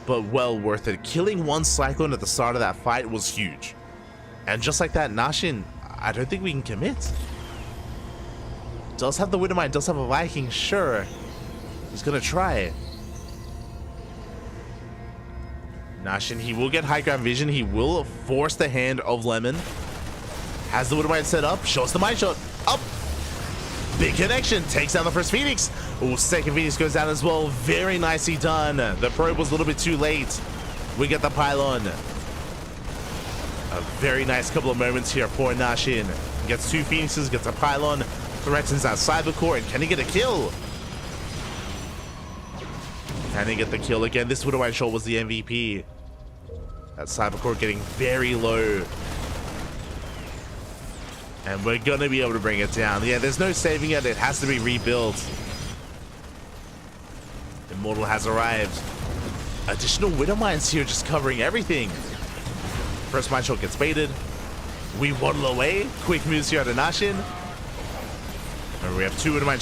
but well worth it. Killing one Cyclone at the start of that fight was huge. And just like that, Nashin, I don't think we can commit. Does have the Widowmine, does have a Viking, sure. He's gonna try it. Nashin, he will get high ground vision. He will force the hand of Lemon. Has the Widowmine set up, shows the mine shot. Up! Big connection, takes down the first Phoenix. Oh, second Phoenix goes down as well. Very nicely done. The probe was a little bit too late. We get the pylon. A very nice couple of moments here for Nashin. Gets two Phoenixes, gets a pylon, threatens that Cybercore, and can he get a kill? Can he get the kill again? This Widowmine shot was the MVP. That Cybercore getting very low. And we're gonna be able to bring it down. Yeah, there's no saving it. It has to be rebuilt. Immortal has arrived. Additional Widowmines here just covering everything. First mine shot gets baited. We waddle away. Quick moves here to Nashin. And we have two Widowmine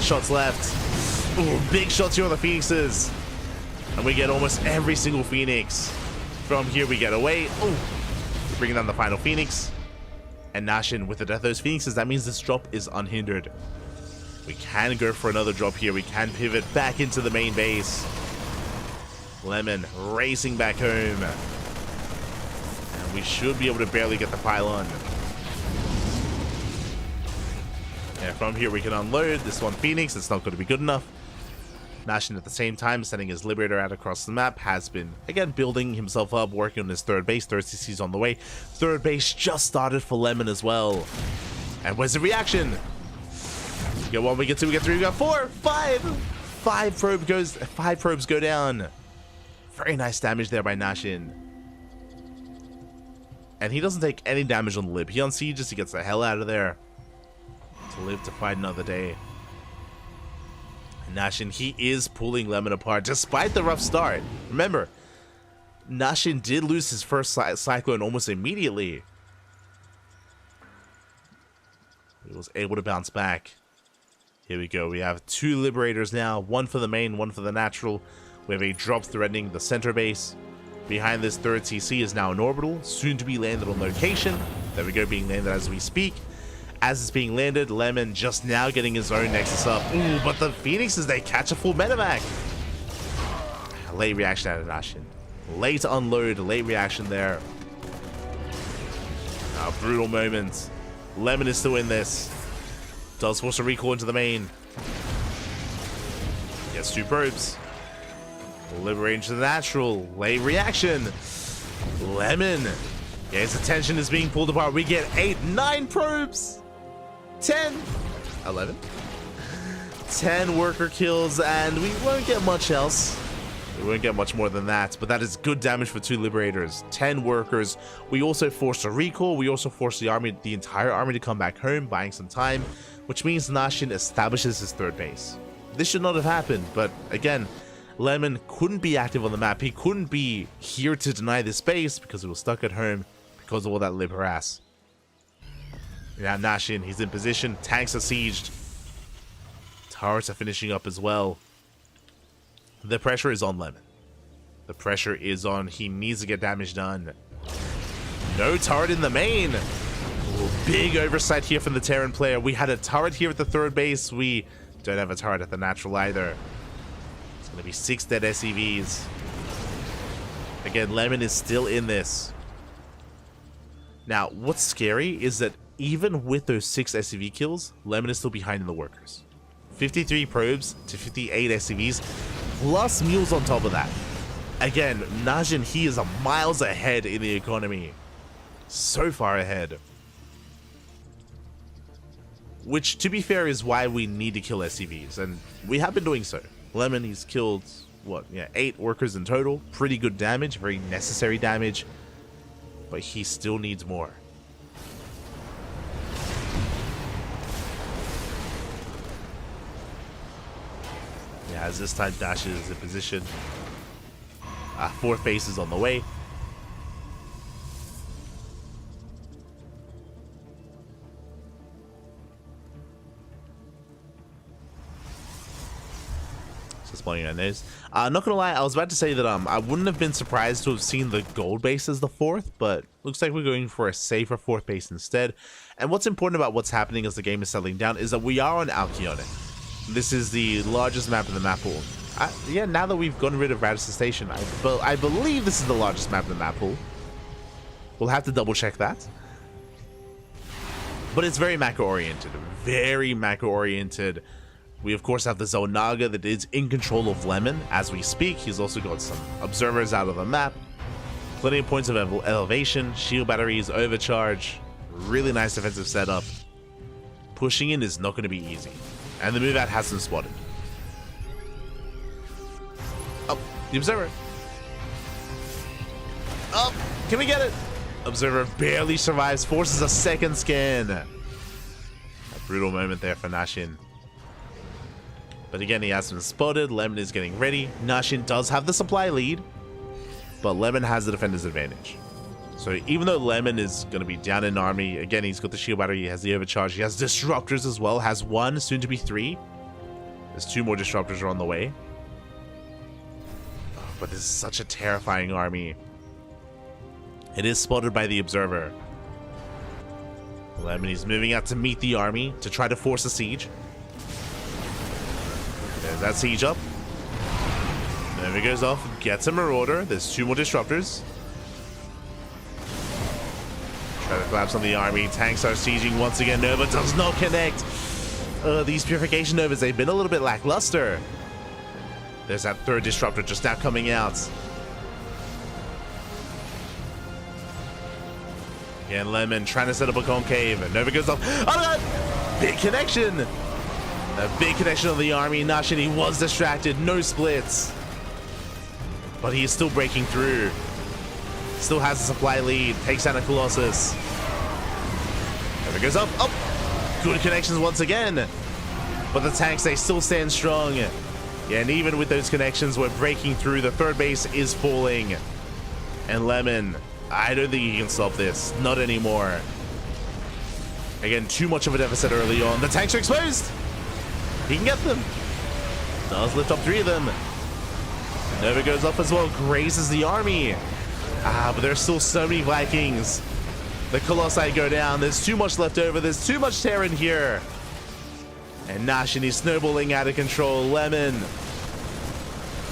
shots left. Ooh, big shots here on the Phoenixes. And we get almost every single Phoenix. From here we get away. Ooh, bringing down the final Phoenix. And Nashin, with the death of those Phoenixes, that means this drop is unhindered. We can go for another drop here. We can pivot back into the main base. Lemon racing back home. And we should be able to barely get the pylon. Yeah, from here we can unload this one Phoenix. It's not going to be good enough. Nashin at the same time, sending his Liberator out across the map, has been, again, building himself up, working on his third base. Third CC's on the way. Third base just started for Lemon as well. And where's the reaction? We get one, we get two, we get three, we got four, five. Five probes go down. Very nice damage there by Nashin. And he doesn't take any damage on the lib. He unsieges, he gets the hell out of there. To live to fight another day. Nashin, he is pulling Lemon apart despite the rough start. Remember, Nashin did lose his first Cyclone almost immediately. He was able to bounce back. Here we go. We have two Liberators now. One for the main, one for the natural. We have a drop threatening the center base. Behind this third CC is now an orbital, soon to be landed on location. There we go, being landed as we speak. As it's being landed, Lemon just now getting his own Nexus up. Ooh, but the Phoenixes, they catch a full medevac. Late reaction out of Nashin. Late unload, late reaction there. A brutal moment. Lemon is still in this. Does force a recall into the main. Gets two probes. Liberating to the natural. Late reaction. Lemon. Yeah, his attention is being pulled apart. We get 8, 9 probes. 10, 11, 10 worker kills, and we won't get much else. We won't get much more than that, but that is good damage for two Liberators. 10 workers. We also forced a recall. We also forced the army, the entire army, to come back home, buying some time, which means Nashin establishes his third base. This should not have happened, but again, Lemon couldn't be active on the map. He couldn't be here to deny this base because he was stuck at home because of all that Lib harass. Now Nashin, he's in position. Tanks are sieged. Turrets are finishing up as well. The pressure is on Lemon. The pressure is on. He needs to get damage done. No turret in the main. Ooh, big oversight here from the Terran player. We had a turret here at the third base. We don't have a turret at the natural either. It's going to be 6 dead SCVs. Again, Lemon is still in this. Now, what's scary is that even with those 6 SCV kills, Lemon is still behind in the workers. 53 probes to 58 SCVs, plus mules on top of that. Again, Najin, he is miles ahead in the economy. So far ahead. Which, to be fair, is why we need to kill SCVs, and we have been doing so. Lemon, he's killed, what, yeah, 8 workers in total. Pretty good damage, very necessary damage. But he still needs more. Yeah, as this time dashes in position. 4th base is on the way. Spawning on those. Not gonna lie, I was about to say that I wouldn't have been surprised to have seen the gold base as the 4th, but looks like we're going for a safer 4th base instead. And what's important about what's happening as the game is settling down is that we are on Alcyone. This is the largest map in the map pool. Yeah, now that we've gotten rid of Radisson Station, I believe this is the largest map in the map pool. We'll have to double check that. But it's very macro oriented. Very macro oriented. We of course have the Zonaga that is in control of Lemon as we speak. He's also got some observers out of the map. Plenty of points of elevation, shield batteries, overcharge. Really nice defensive setup. Pushing in is not going to be easy. And the move out has them spotted. Oh, the observer. Oh, can we get it? Observer barely survives, forces a second scan. A brutal moment there for Nashin. But again, he has been spotted. Lemon is getting ready. Nashin does have the supply lead, but Lemon has the defender's advantage. So even though Lemon is going to be down in army, again, he's got the shield battery, he has the overcharge, he has disruptors as well, has 1, soon to be 3. There's 2 more disruptors are on the way. Oh, but this is such a terrifying army. It is spotted by the observer. Lemon is moving out to meet the army to try to force a siege. There's that siege up. Then he goes off, gets a marauder. There's 2 more disruptors. Try to collapse on the army. Tanks are sieging once again. Nova does not connect. These purification Novas, they've been a little bit lackluster. There's that 3rd disruptor just now coming out. Again, Lemon trying to set up a concave. Nova goes off. Oh god! Big connection! A big connection on the army. Nashin, he was distracted. No splits. But he is still breaking through. Still has a supply lead. Takes down a Colossus. There it goes up. Up. Good connections once again. But the tanks, they still stand strong. Yeah, and even with those connections, we're breaking through. The 3rd base is falling. And Lemon, I don't think he can stop this. Not anymore. Again, too much of a deficit early on. The tanks are exposed. He can get them. Does lift up 3 of them. Nova goes up as well. Grazes the army. But there's still so many Vikings. The Colossi go down. There's too much left over. There's too much Terran here. And Nashin is snowballing out of control. Lemon.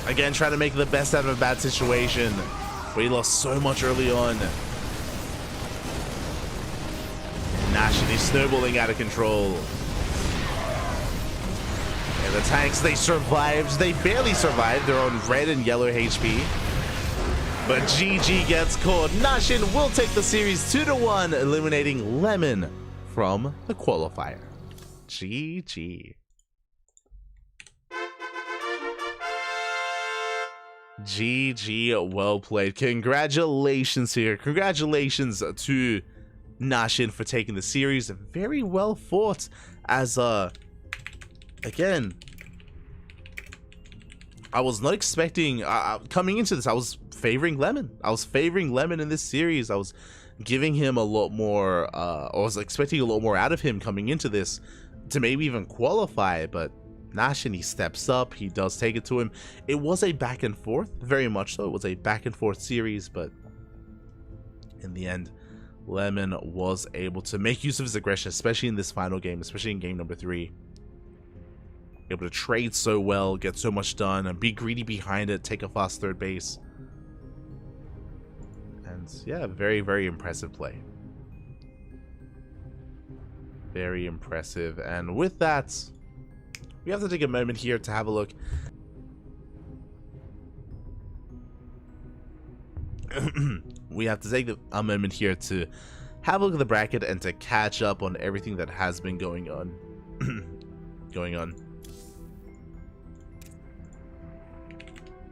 Again, trying to make the best out of a bad situation. But he lost so much early on. And Nashin is snowballing out of control. And the tanks, they survived. They barely survived. They're on red and yellow HP. But GG gets caught. Nashin will take the series 2-1, eliminating Lemon from the qualifier. GG. GG, well played. Congratulations here. Congratulations to Nashin for taking the series. Very well fought as again, I was not expecting, coming into this, I was favoring Lemon. I was favoring Lemon in this series. I was giving him a lot more, I was expecting a lot more out of him coming into this to maybe even qualify, but Nashin, he steps up, he does take it to him. It was a back and forth, very much so. It was a back and forth series, but in the end, Lemon was able to make use of his aggression, especially in this final game, especially in game number 3. Able to trade so well, get so much done, and be greedy behind it, take a fast 3rd base. And yeah, very, very impressive play. Very impressive. And with that, we have to take a moment here to have a look. We have to take a moment here to have a look at the bracket and to catch up on everything that has been going on.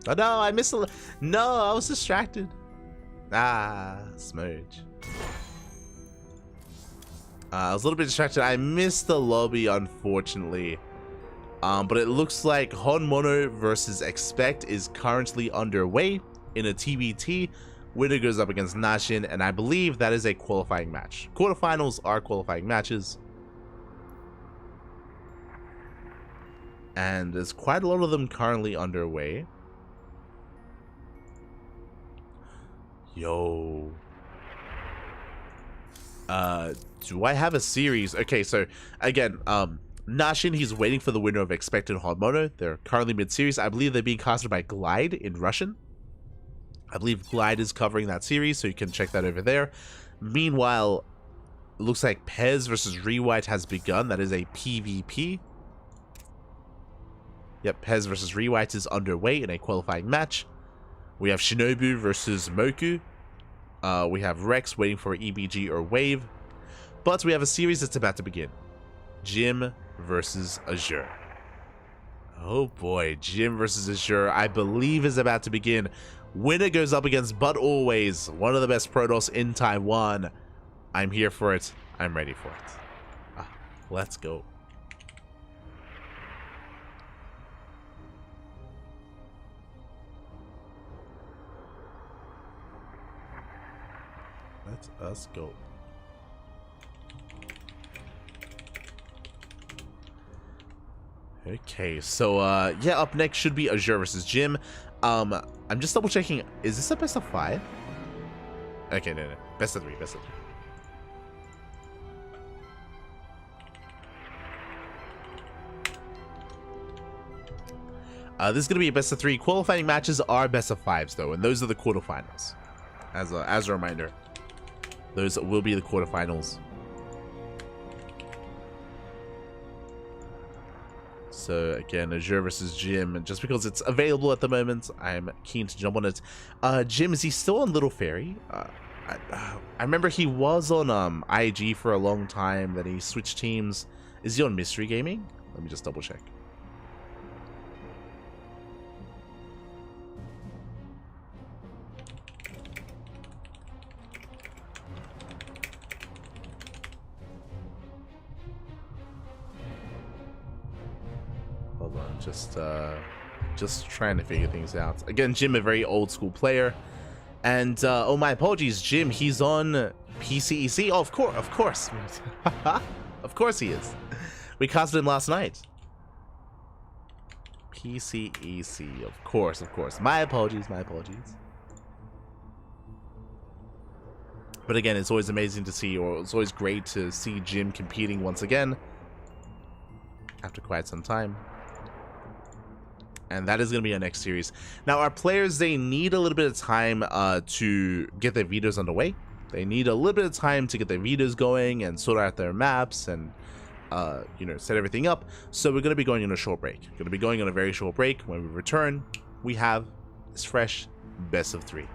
Oh no, I missed a... No, I was distracted. Ah, smudge. I was a little bit distracted. I missed the lobby, unfortunately. But it looks like Honmono versus Expect is currently underway in a TBT. Winner goes up against Nashin, and I believe that is a qualifying match. Quarterfinals are qualifying matches. And there's quite a lot of them currently underway. Yo. Do I have a series? Okay, so again, Nashin, he's waiting for the winner of Expect and Honmono. They're currently mid-series. I believe they're being casted by Glide in Russian. I believe Glide is covering that series, so you can check that over there. Meanwhile, it looks like Pez versus Rewhite has begun. That is a PvP. Yep, Pez versus Rewhite is underway in a qualifying match. We have Shinobu versus Moku. We have Rex waiting for EBG or Wave. But we have a series that's about to begin. Jim versus Azure. Oh boy, Jim versus Azure, I believe, is about to begin. Winner goes up against But Always, one of the best Protoss in Taiwan. I'm here for it. I'm ready for it. Let's go. Let us go. Okay, so yeah, up next should be Azure versus Jim. I'm just double checking. Is this a best of 5? Okay, no, best of 3, best of 3. This is gonna be a best of 3. Qualifying matches are best of 5s though, and those are the quarterfinals. As a reminder, those will be the quarterfinals. So again, Azure versus Jim, and just because it's available at the moment, I'm keen to jump on it. Jim, is he still on Little Fairy? I remember he was on IG for a long time, then he switched teams. Is he on Mystery Gaming? Let me just double check. Hold on, just trying to figure things out. Again, Jim, a very old school player. And oh, my apologies, Jim, he's on PCEC. Oh, of course. Of course he is. We casted him last night. PCEC, of course. My apologies. But again, it's always amazing to see, or it's always great to see Jim competing once again after quite some time. And that is going to be our next series. Now, our players, they need a little bit of time to get their videos underway. They need a little bit of time to get their videos going and sort out their maps and, you know, set everything up. So we're going to be going on a short break. Going to be going on a very short break. When we return, we have this fresh best of 3.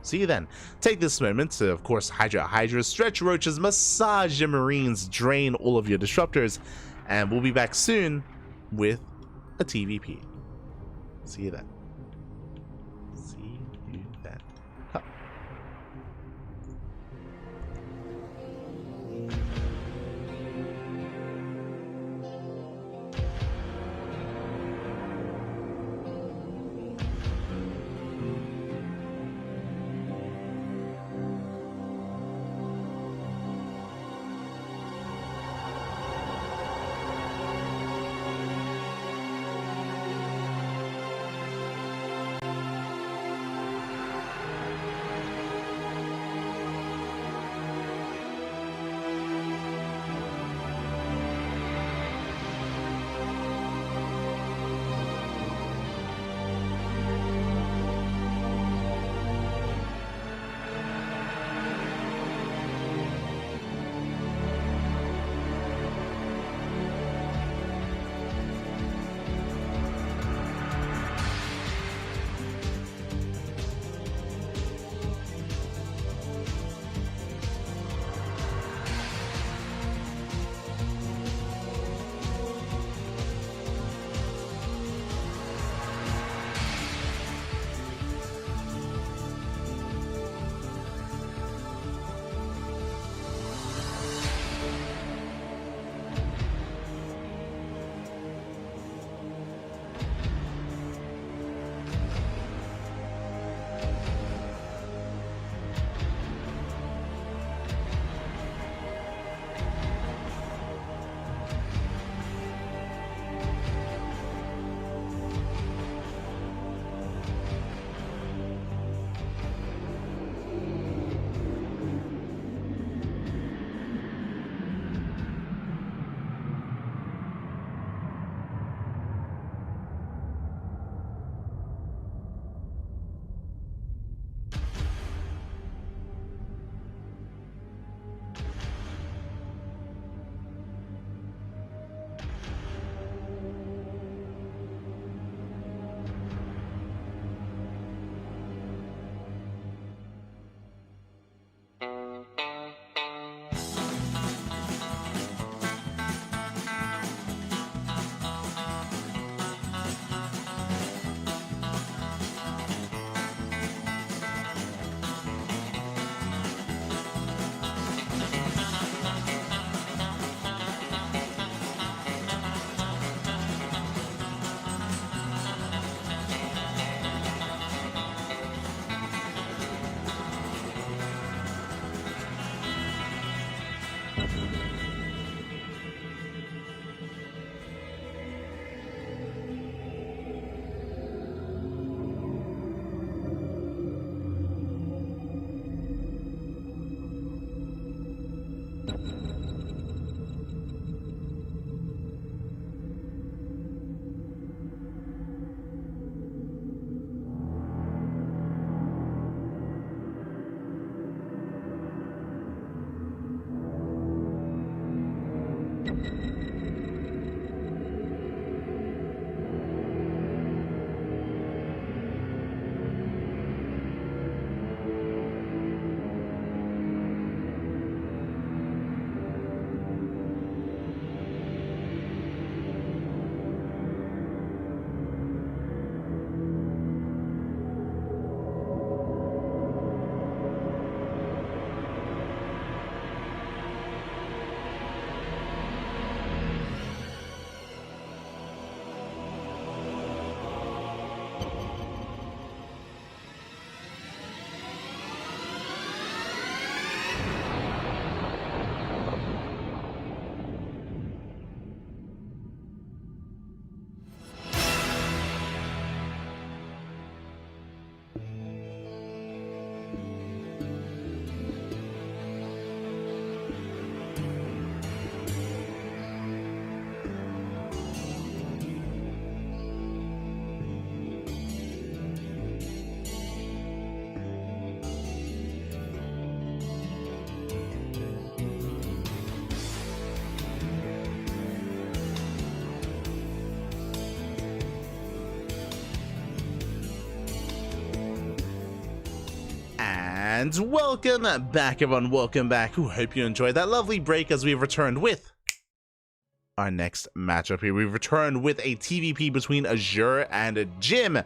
See you then. Take this moment to, of course, Hydra, stretch roaches, massage your marines, drain all of your disruptors, and we'll be back soon with a TVP. See you then. Huh. And welcome back, everyone. Welcome back. Ooh, hope you enjoyed that lovely break as we've returned with our next matchup here. We've returned with a TVP between Azure and Jim.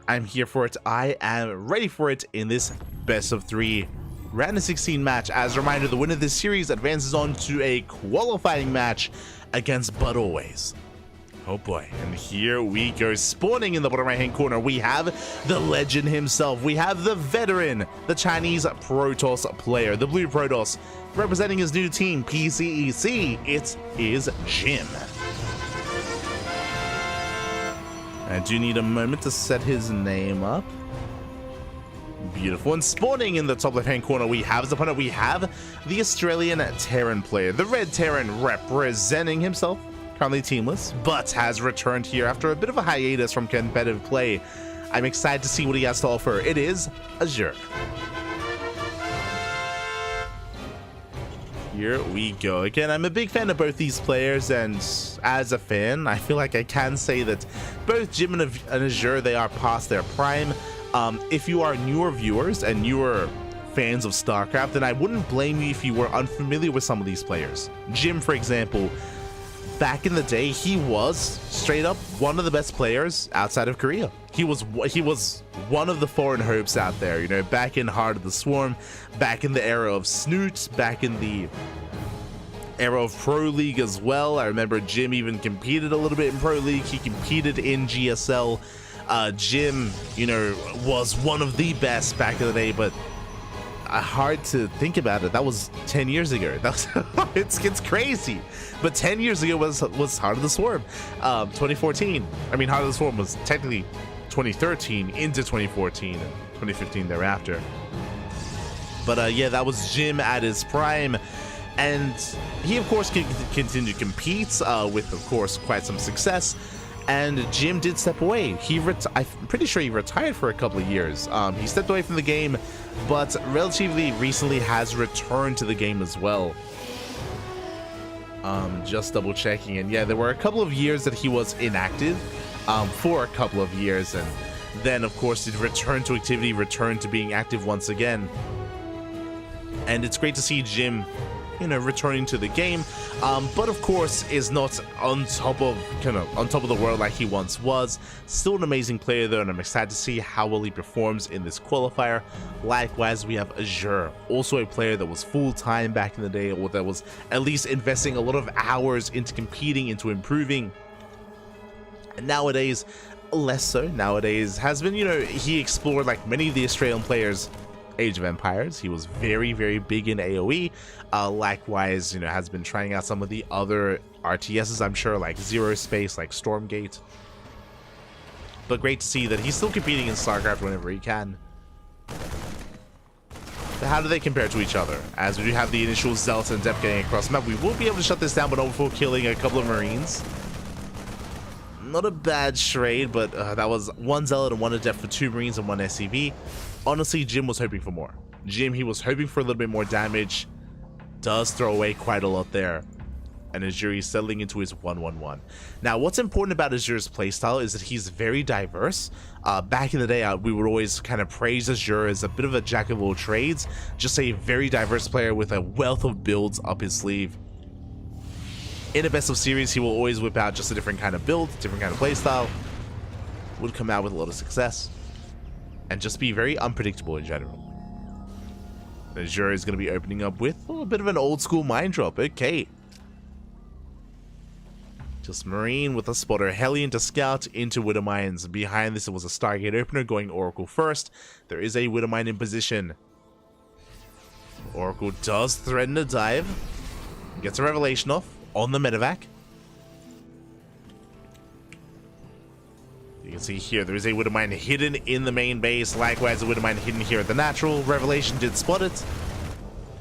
I'm here for it. I am ready for it in this best of 3 round of 16 match. As a reminder, the winner of this series advances on to a qualifying match against Bud Always. Oh boy, and here we go. Spawning in the bottom right hand corner, we have the legend himself. We have the veteran, the Chinese Protoss player, the blue Protoss, representing his new team, PCEC. It is Jim. I do need a moment to set his name up. Beautiful. And spawning in the top left hand corner, we have his opponent. We have the Australian Terran player, the red Terran, representing himself. Currently teamless, but has returned here after a bit of a hiatus from competitive play. I'm excited to see what he has to offer. It is Azure. Here we go. Again, I'm a big fan of both these players, and as a fan, I feel like I can say that both Jim and Azure, they are past their prime. If you are newer viewers and newer fans of StarCraft, then I wouldn't blame you if you were unfamiliar with some of these players. Jim, for example, back in the day, he was straight up one of the best players outside of Korea. He was one of the foreign hopes out there, you know, back in Heart of the Swarm, back in the era of Snoot, back in the era of Pro League as well. I remember Jim even competed a little bit in Pro League. He competed in GSL. Jim, you know, was one of the best back in the day, but hard to think about it. That was 10 years ago. That was it's crazy. But 10 years ago was Heart of the Swarm. 2014. I mean, Heart of the Swarm was technically 2013 into 2014 and 2015 thereafter. But yeah, that was Jim at his prime, and he of course continued to compete with, of course, quite some success. And Jim did step away. I'm pretty sure he retired for a couple of years. He stepped away from the game, but relatively recently has returned to the game as well. Just double checking, and yeah, there were a couple of years that he was inactive, for a couple of years, and then of course did return to activity, return to being active once again. And it's great to see Jim, you know, returning to the game, but of course is not on top of the world like he once was. Still an amazing player though, and I'm excited to see how well he performs in this qualifier. Likewise, we have Azure, also a player that was full-time back in the day, or that was at least investing a lot of hours into competing, into improving. And nowadays, less so. Nowadays has been, you know, he explored, like many of the Australian players, Age of Empires. He was very, very big in AoE. Likewise, you know, has been trying out some of the other RTSs, I'm sure, like Zero Space, like Stormgate. But great to see that he's still competing in StarCraft whenever he can. So how do they compare to each other? As we do have the initial Zealot and Depth getting across the map, we will be able to shut this down, but not before killing a couple of Marines. Not a bad trade, but that was 1 Zealot and 1 Adept for 2 Marines and 1 SCV. Honestly, Jim was hoping for more. Jim, he was hoping for a little bit more damage. Does throw away quite a lot there. And Azure is settling into his 1-1-1. Now, what's important about Azure's playstyle is that he's very diverse. Back in the day, we would always kind of praise Azure as a bit of a jack of all trades. Just a very diverse player with a wealth of builds up his sleeve. In a best of series, he will always whip out just a different kind of build, different kind of playstyle. Would come out with a lot of success. And just be very unpredictable in general. Azure is going to be opening up with a bit of an old school mine drop. Okay. Just Marine with a spotter. Hellion to scout into Widow Mines. Behind this, it was a Stargate opener going Oracle first. There is a Widow Mine in position. Oracle does threaten to dive. Gets a revelation off on the medevac. You can see here, there is a Widow Mine hidden in the main base. Likewise, a Widow Mine hidden here at the natural. Revelation did spot it.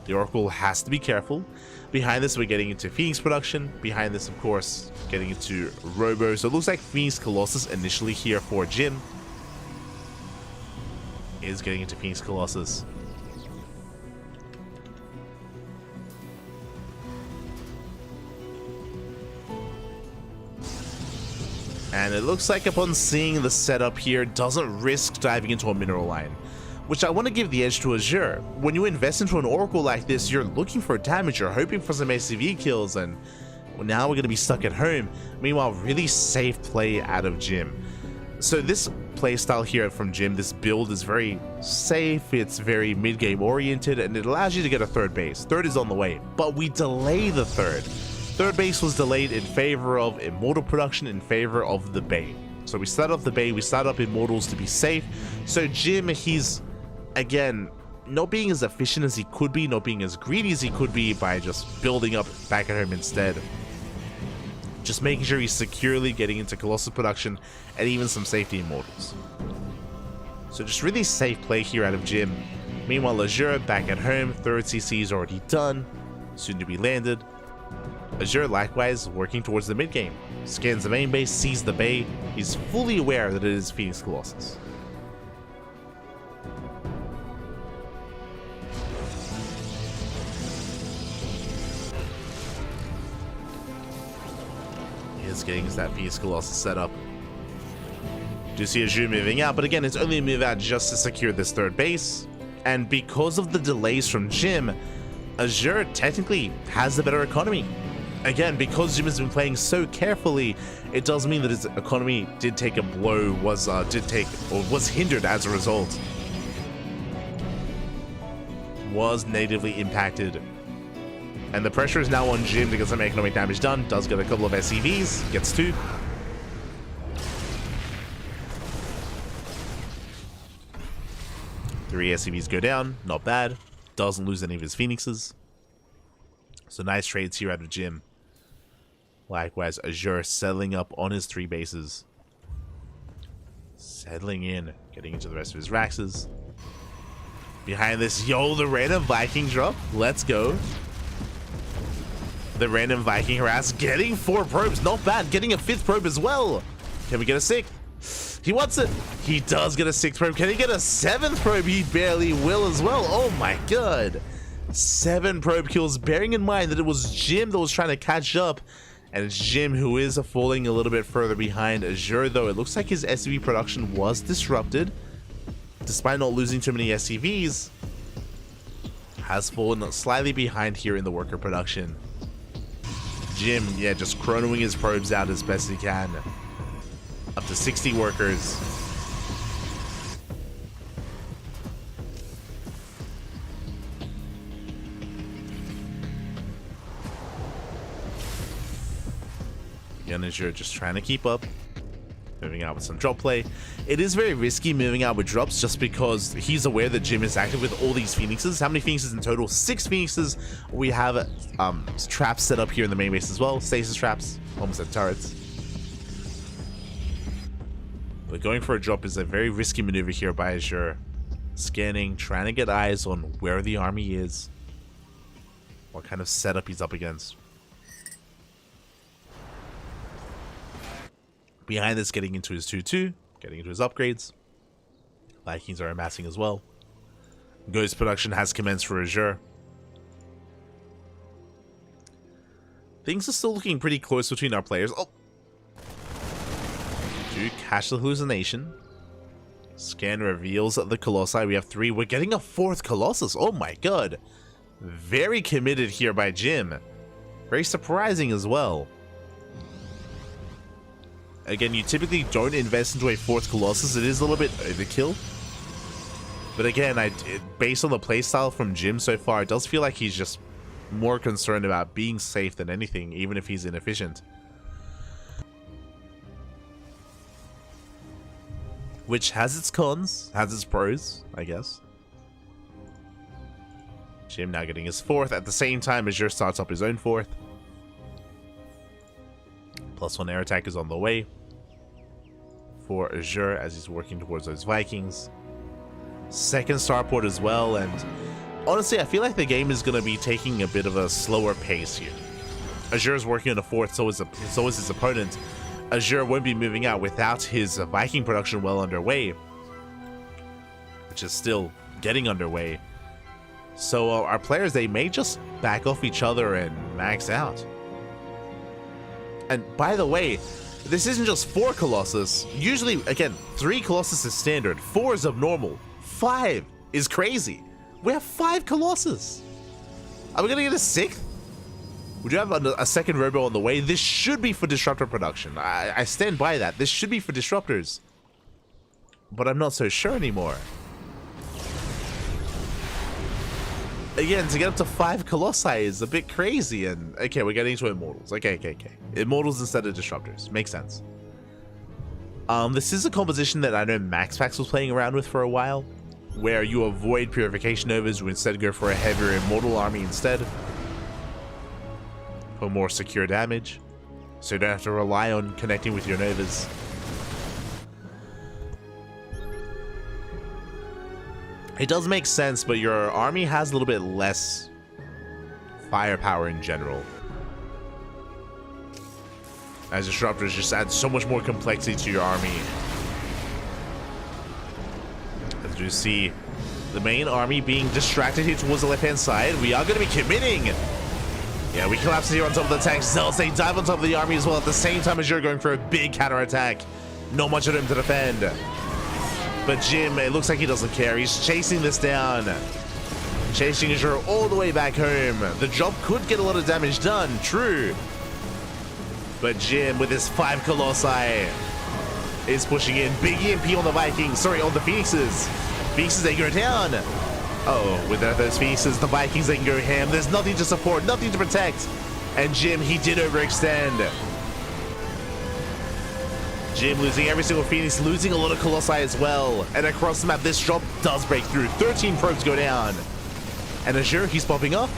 The Oracle has to be careful. Behind this, we're getting into Phoenix production. Behind this, of course, getting into Robo. So it looks like Phoenix Colossus initially here for Jim. Is getting into Phoenix Colossus. And it looks like upon seeing the setup here, doesn't risk diving into a mineral line. which I want to give the edge to Azure. When you invest into an Oracle like this, you're looking for damage, you're hoping for some SCV kills, and now we're going to be stuck at home. Meanwhile, really safe play out of Jim. So this playstyle here from Jim, this build is very safe, it's very mid-game oriented, and it allows you to get a third base. Third is on the way, but we delay the third. Third base was delayed in favor of Immortal production, in favor of the Bay. So we start off the Bay, we start up Immortals to be safe. So Jim, he's, again, not being as efficient as he could be, not being as greedy as he could be by just building up back at home instead. Just making sure he's securely getting into Colossus production and even some safety Immortals. So just really safe play here out of Jim. Meanwhile, Azure back at home, third CC is already done, soon to be landed. Azure likewise working towards the mid game. Scans the main base, sees the Bay. He's fully aware that it is Phoenix Colossus. He's getting that Phoenix Colossus set up. Do see Azure moving out, but again, it's only a move out just to secure this third base. And because of the delays from Jim, Azure technically has the better economy. Again, because Jim has been playing so carefully, it does mean that his economy did take a blow, was hindered as a result. Was negatively impacted. And the pressure is now on Jim to get some economic damage done. Does get a couple of SCVs, gets 2. Three SCVs go down, not bad. Doesn't lose any of his Phoenixes. So nice trades here out of Jim. Likewise, Azure settling up on his 3 bases. Settling in, getting into the rest of his Raxes. Behind this, yo, the random Viking drop. Let's go. The random Viking harass, getting 4 probes, not bad. Getting a 5th probe as well. Can we get a 6th? He wants it. He does get a 6th probe. Can he get a 7th probe? He barely will as well. Oh my god. 7 probe kills, bearing in mind that it was Jim that was trying to catch up. And it's Jim who is falling a little bit further behind. Azure, though, it looks like his SCV production was disrupted. Despite not losing too many SCVs, has fallen slightly behind here in the worker production. Jim, yeah, just chronoing his probes out as best he can. Up to 60 workers. Azure just trying to keep up. Moving out with some drop play. It is very risky moving out with drops just because he's aware that Jim is active with all these Phoenixes. How many Phoenixes in total? 6 Phoenixes. We have traps set up here in the main base as well. Stasis traps. Almost at turrets. But going for a drop is a very risky maneuver here by Azure. Scanning, trying to get eyes on where the army is. What kind of setup he's up against. Behind this, getting into his 2-2, getting into his upgrades. Vikings are amassing as well. Ghost production has commenced for Azure. Things are still looking pretty close between our players. Oh! Do catch the hallucination. Scan reveals the Colossi. We have 3. We're getting a 4th Colossus. Oh my god. Very committed here by Jim. Very surprising as well. Again, you typically don't invest into a 4th Colossus. It is a little bit overkill. But again, based on the playstyle from Jim so far, it does feel like he's just more concerned about being safe than anything, even if he's inefficient. Which has its cons, has its pros, I guess. Jim now getting his 4th at the same time as Azure starts up his own 4th. +1 air attack is on the way for Azure as he's working towards those Vikings. 2nd starport as well, and honestly, I feel like the game is going to be taking a bit of a slower pace here. Azure is working on a 4th, so is his opponent. Azure won't be moving out without his Viking production well underway, which is still getting underway. So our players, they may just back off each other and max out. And by the way, this isn't just 4 Colossus. Usually, again, 3 Colossus is standard, 4 is abnormal, 5 is crazy. We have 5 Colossus. Are we gonna get a 6th? We do have a second Robo on the way. This should be for Disruptor production. I stand by that. This should be for Disruptors. But I'm not so sure anymore. Again, to get up to 5 Colossi is a bit crazy. And okay, we're getting to Immortals. Okay. Immortals instead of Disruptors. Makes sense. This is a composition that I know MaxPax was playing around with for a while, where you avoid Purification Novas, you instead go for a heavier Immortal army instead, for more secure damage, so you don't have to rely on connecting with your Novas. It does make sense, but your army has a little bit less firepower in general, as Disruptors just add so much more complexity to your army. As you see, the main army being distracted here towards the left-hand side. We are going to be committing. Yeah, we collapse here on top of the tanks. Zealots, they dive on top of the army as well at the same time as you're going for a big counterattack. Not much of them to defend. But Jim, it looks like he doesn't care. He's chasing this down. Chasing Azure all the way back home. The job could get a lot of damage done, true. But Jim, with his 5 Colossi, is pushing in. Big EMP on the Vikings. Sorry, on the Phoenixes. Phoenixes, they go down. Oh, without those Phoenixes, the Vikings, they can go ham. There's nothing to support, nothing to protect. And Jim, he did overextend. Jim losing every single Phoenix, losing a lot of Colossi as well. And across the map, this drop does break through. 13 probes go down. And Azure, he's popping up.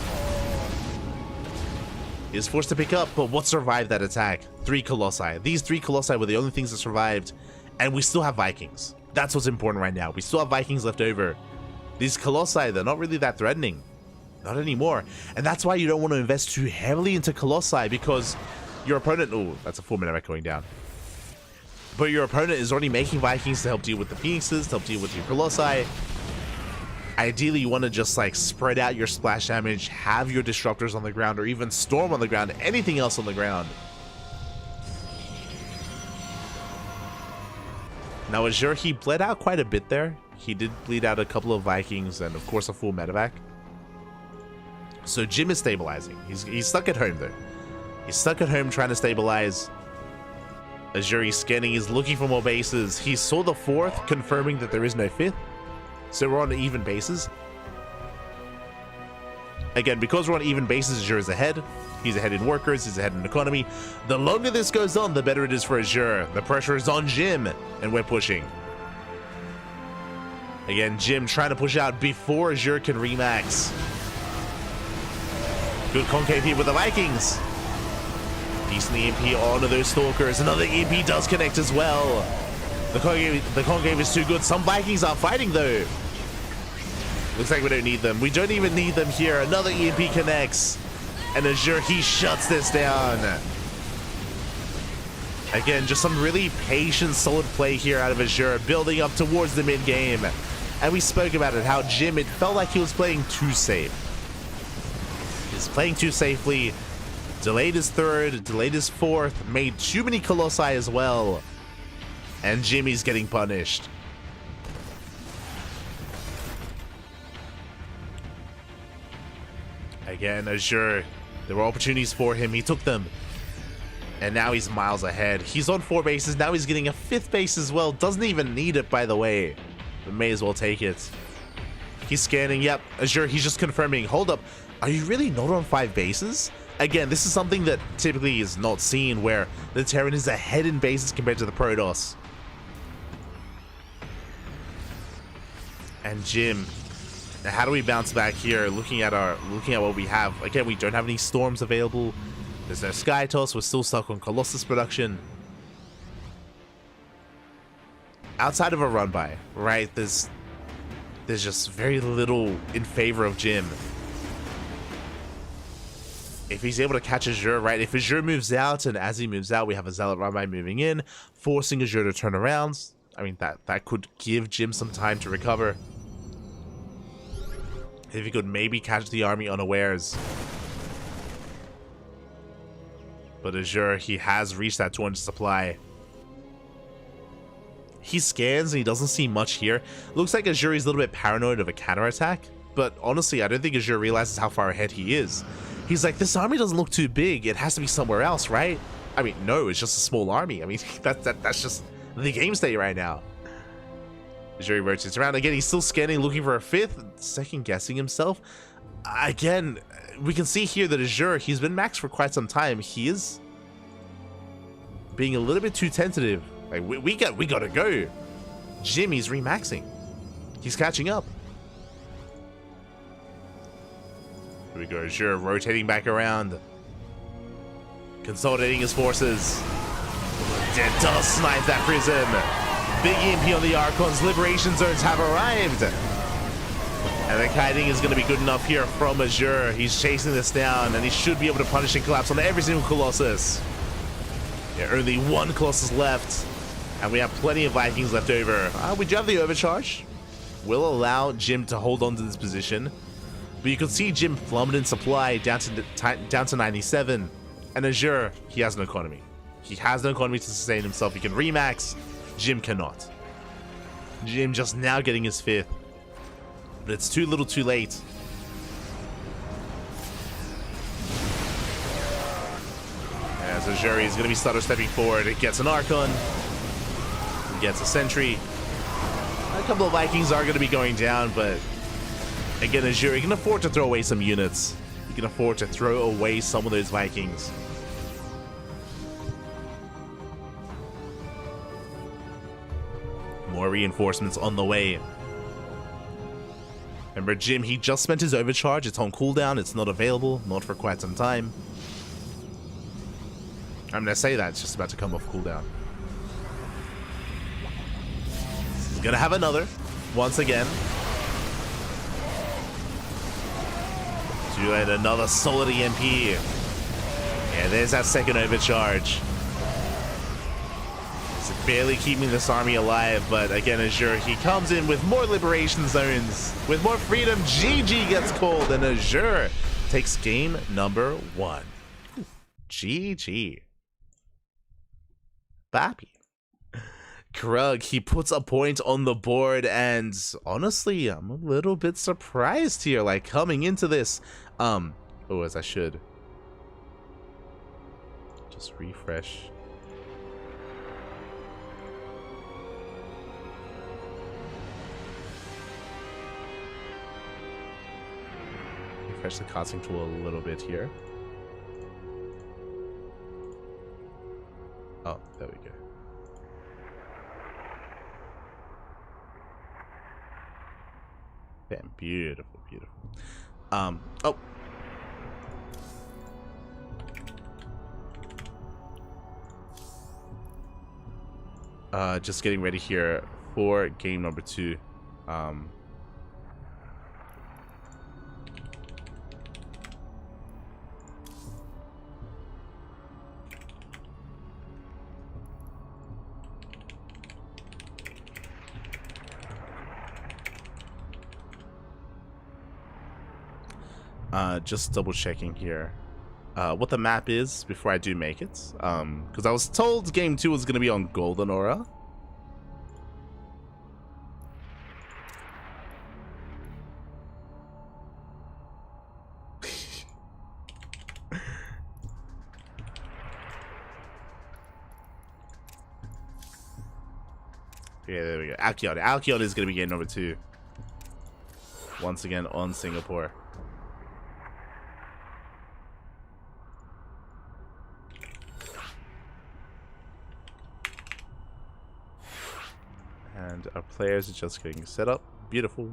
Is forced to pick up, but what survived that attack? 3 Colossi. These 3 Colossi were the only things that survived, and we still have Vikings. That's what's important right now. We still have Vikings left over. These Colossi, they're not really that threatening. Not anymore. And that's why you don't want to invest too heavily into Colossi, because your opponent... Oh, that's a 4-minute rack going down. But your opponent is already making Vikings to help deal with the Phoenixes, to help deal with your Colossi. Ideally, you want to just like spread out your splash damage, have your Disruptors on the ground, or even Storm on the ground, anything else on the ground. Now Azure, he bled out quite a bit there. He did bleed out a couple of Vikings and of course a full medevac. So Jim is stabilizing. He's stuck at home though. He's stuck at home trying to stabilize. Azure, he's scanning, he's looking for more bases. He saw the 4th, confirming that there is no 5th. So we're on even bases. Again, because we're on even bases, Azure is ahead. He's ahead in workers, he's ahead in economy. The longer this goes on, the better it is for Azure. The pressure is on Jim, and we're pushing. Again, Jim trying to push out before Azure can remax. Good concave here with the Vikings. Decent EMP onto those Stalkers. Another EMP does connect as well. The concave is too good. Some Vikings are fighting though. Looks like we don't need them. We don't even need them here. Another EMP connects. And Azure, he shuts this down. Again, just some really patient, solid play here out of Azure, building up towards the mid-game. And we spoke about it, how Jim, it felt like he was playing too safe. He's playing too safely. Delayed his 3rd, delayed his 4th, made too many Colossi as well. And Jimmy's getting punished. Again, Azure, there were opportunities for him. He took them. And now he's miles ahead. He's on 4 bases. Now he's getting a 5th base as well. Doesn't even need it, by the way. But may as well take it. He's scanning. Yep, Azure, he's just confirming. Hold up. Are you really not on 5 bases? Again, this is something that typically is not seen, where the Terran is ahead in bases compared to the Protoss. And Jim, how do we bounce back here? Looking at what we have. Again, we don't have any Storms available. There's no Sky Toss. We're still stuck on Colossus production. Outside of a run by, right? There's just very little in favor of Jim. If he's able to catch Azure, right? If Azure moves out, and as he moves out, we have a Zealot run by moving in, forcing Azure to turn around. I mean, that could give Jim some time to recover. If he could maybe catch the army unawares. But Azure, he has reached that 200 supply. he scans and he doesn't see much here. Looks like Azure is a little bit paranoid of a counterattack, but honestly, I don't think Azure realizes how far ahead he is. He's like, this army doesn't look too big. It has to be somewhere else, right? I mean, no, it's just a small army. I mean, that's just the game state right now. Azure rotates around. Again, he's still scanning, looking for a fifth, second guessing himself. Again, we can see here that Azure, he's been maxed for quite some time. He is being a little bit too tentative. Like, we gotta go. Jim, he's remaxing. He's catching up. Here we go, Azure rotating back around. Consolidating his forces. Dead does snipe that prism. Big EMP on the Archons. Liberation zones have arrived. And the kiting is going to be good enough here from Azure. He's chasing this down, and he should be able to punish and collapse on every single Colossus. Yeah, only one Colossus left, and we have plenty of Vikings left over. We do have the overcharge. Will allow Jim to hold on to this position. But you can see Jim plummet in supply down to 97. And Azure, he has no economy. He has no economy to sustain himself. He can remax. Jim cannot. Jim just now getting his fifth. But it's too little too late. As Azure is going to be stutter stepping forward. It gets an Archon. It gets a Sentry. A couple of Vikings are going to be going down, but again, Azure, you can afford to throw away some units. You can afford to throw away some of those Vikings. More reinforcements on the way. Remember, Jim, he just spent his overcharge. It's on cooldown. It's not available. Not for quite some time. I'm going to say that. It's just about to come off cooldown. He's going to have another. Once again. Too late. Another solid EMP. Yeah, there's that second overcharge. Barely keeping this army alive, but again, Azure, he comes in with more liberation zones, with more freedom. GG gets called, and Azure takes game number 1. GG. Bappy. Krug, he puts a point on the board, and honestly, I'm a little bit surprised here, like, coming into this. As I should. Just refresh. Refresh the casting tool a little bit here. Oh, there we go. Damn, beautiful, beautiful. Oh. Just getting ready here for game number 2. Just double checking here what the map is before I do make it, because I was told game 2 was going to be on Golden Aura. Yeah, there we go. Alkion. Alkion is going to be game number 2 once again on Singapore. And our players are just getting set up. Beautiful.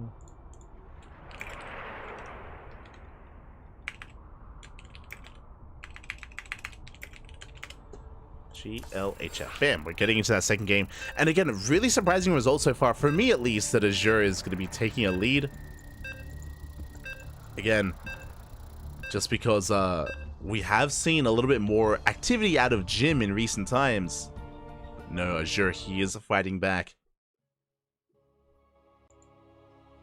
GLHF. Bam, we're getting into that second game. And again, really surprising result so far, for me at least, that Azure is going to be taking a lead. Again, just because we have seen a little bit more activity out of Jim in recent times. But no, Azure, he is fighting back.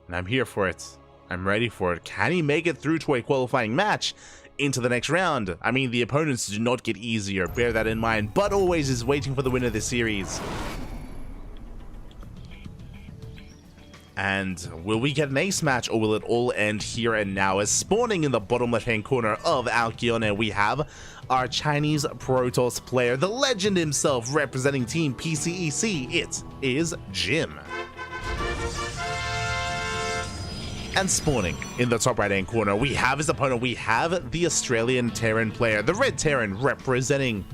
And I'm here for it. I'm ready for it. Can he make it through to a qualifying match into the next round? I mean, the opponents do not get easier. Bear that in mind. But always is waiting for the winner of this series. And will we get an ace match, or will it all end here and now? As spawning in the bottom left-hand corner of Alkione, we have our Chinese Protoss player, the legend himself, representing Team PCEC. It is Jim. And spawning in the top right-hand corner, we have his opponent. We have the Australian Terran player, the Red Terran, representing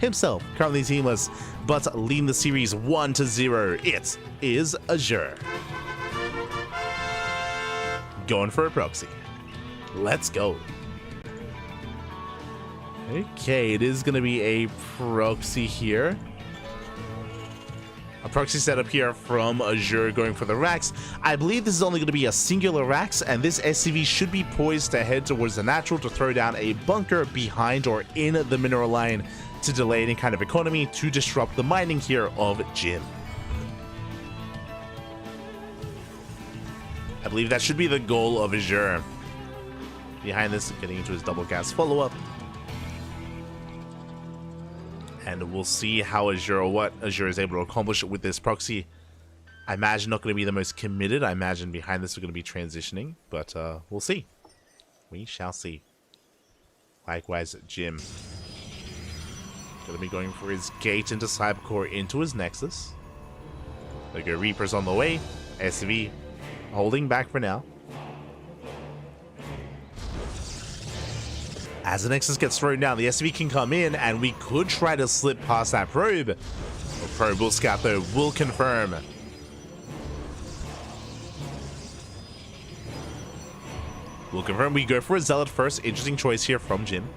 himself, currently teamless, but leading the series 1-0. It is Azure. Going for a proxy. Let's go. Okay, it is going to be a proxy here. A proxy setup here from Azure, going for the racks. I believe this is only going to be a singular racks, and this SCV should be poised to head towards the natural to throw down a bunker behind or in the mineral line to delay any kind of economy to disrupt the mining here of Jim. I believe that should be the goal of Azure. Behind this, getting into his double cast follow-up. And we'll see how Azure, or what Azure is able to accomplish with this proxy. I imagine not going to be the most committed. I imagine behind this we're going to be transitioning, but we'll see. We shall see. Likewise, Jim. Going to be going for his gate into Cybercore, into his Nexus. There go Reapers on the way. SV holding back for now. As the Nexus gets thrown down, the SV can come in, and we could try to slip past that probe. The probe will scout, though, will confirm. We'll confirm. We go for a Zealot first. Interesting choice here from Jim.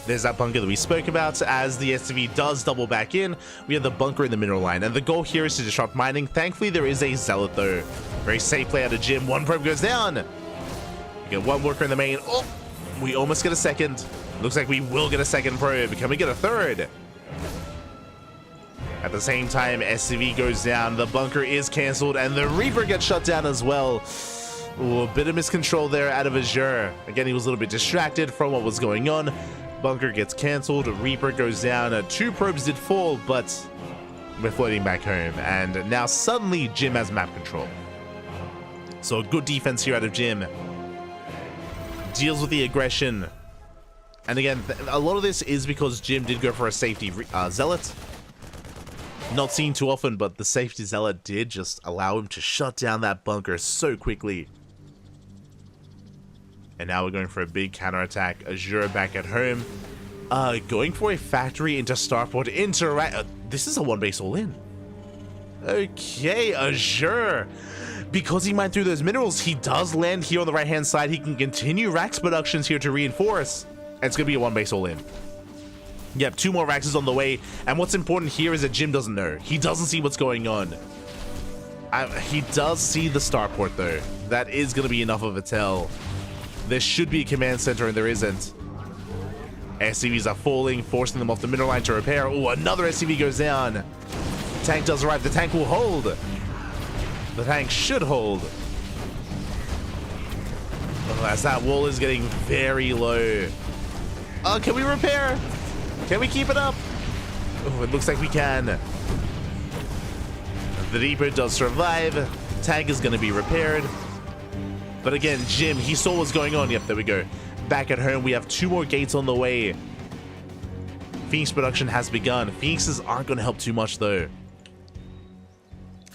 There's that bunker that we spoke about. As the SCV does double back in, we have the bunker in the mineral line, and the goal here is to disrupt mining. Thankfully, there is a Zealot, though. Very safe play out of Jim. One probe goes down. We get one worker in the main. Oh, we almost get a second. Looks like we will get a second probe. Can we get a third? At the same time, SCV goes down. The bunker is cancelled, and the Reaper gets shut down as well. Ooh, a bit of miscontrol there out of Azure. Again, he was a little bit distracted from what was going on. Bunker gets cancelled, Reaper goes down, 2 probes did fall, but we're floating back home, and now suddenly Jim has map control. So good defense here out of Jim. Deals with the aggression. And again, a lot of this is because Jim did go for a safety Zealot. Not seen too often, but the safety Zealot did just allow him to shut down that bunker so quickly. And now we're going for a big counterattack. Azure back at home. Going for a factory into Starport, into this is a one base all in. Okay, Azure. Because he mined through those minerals, he does land here on the right-hand side. He can continue Rax productions here to reinforce. And it's going to be a one base all in. Yep, 2 more Raxes on the way. And what's important here is that Jim doesn't know. He doesn't see what's going on. He does see the Starport, though. That is going to be enough of a tell. There should be a command center, and there isn't. SCVs are falling, forcing them off the mineral line to repair. Oh, another SCV goes down. The tank does arrive. The tank will hold. The tank should hold. Oh, as that wall is getting very low. Oh, can we repair? Can we keep it up? Oh, it looks like we can. The Reaper does survive. Tank is going to be repaired. But again, Jim, he saw what's going on. Yep, there we go. Back at home, we have 2 more gates on the way. Phoenix production has begun. Phoenixes aren't going to help too much, though.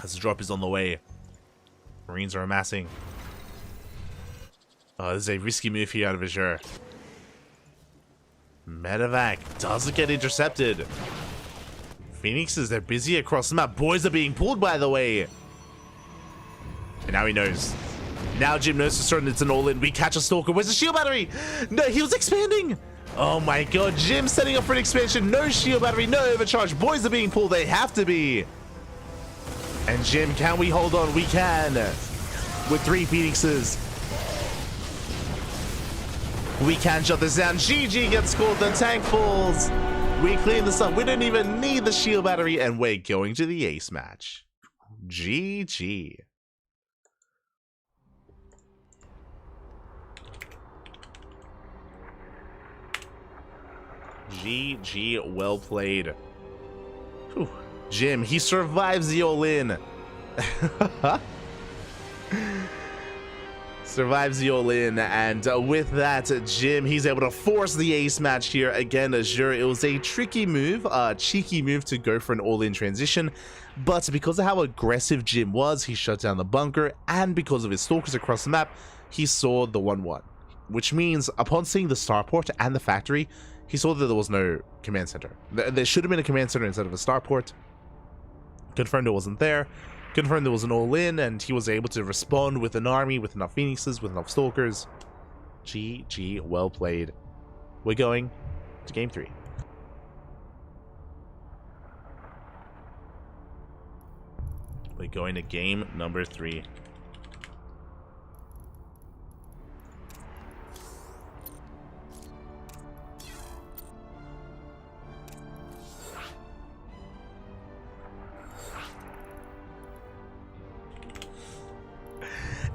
As the drop is on the way. Marines are amassing. Oh, this is a risky move here out of Azure. Medevac doesn't get intercepted. Phoenixes, they're busy across the map. Boys are being pulled, by the way. And now he knows. Now Jim knows for certain it's an all-in. We catch a Stalker. Where's the shield battery? No, he was expanding. Oh my god, Jim setting up for an expansion. No shield battery, no overcharge. Boys are being pulled. They have to be. And Jim, can we hold on? We can. With 3 Phoenixes. We can shut this down. GG gets called. The tank falls. We clean this up. We don't even need the shield battery. And we're going to the ace match. GG. GG, well played. Whew. Jim, he survives the all-in. Survives the all-in, and with that, Jim, he's able to force the ace match here. Again, Azure, it was a tricky move, cheeky move to go for an all-in transition, but because of how aggressive Jim was, he shut down the bunker, and because of his stalkers across the map, he saw the 1-1, which means upon seeing the starport and the factory, he saw that there was no command center. There should have been a command center instead of a starport. Confirmed it wasn't there. Confirmed there was an all-in, and he was able to respond with an army, with enough phoenixes, with enough stalkers. GG, well played. We're going to game 3. We're going to game number 3.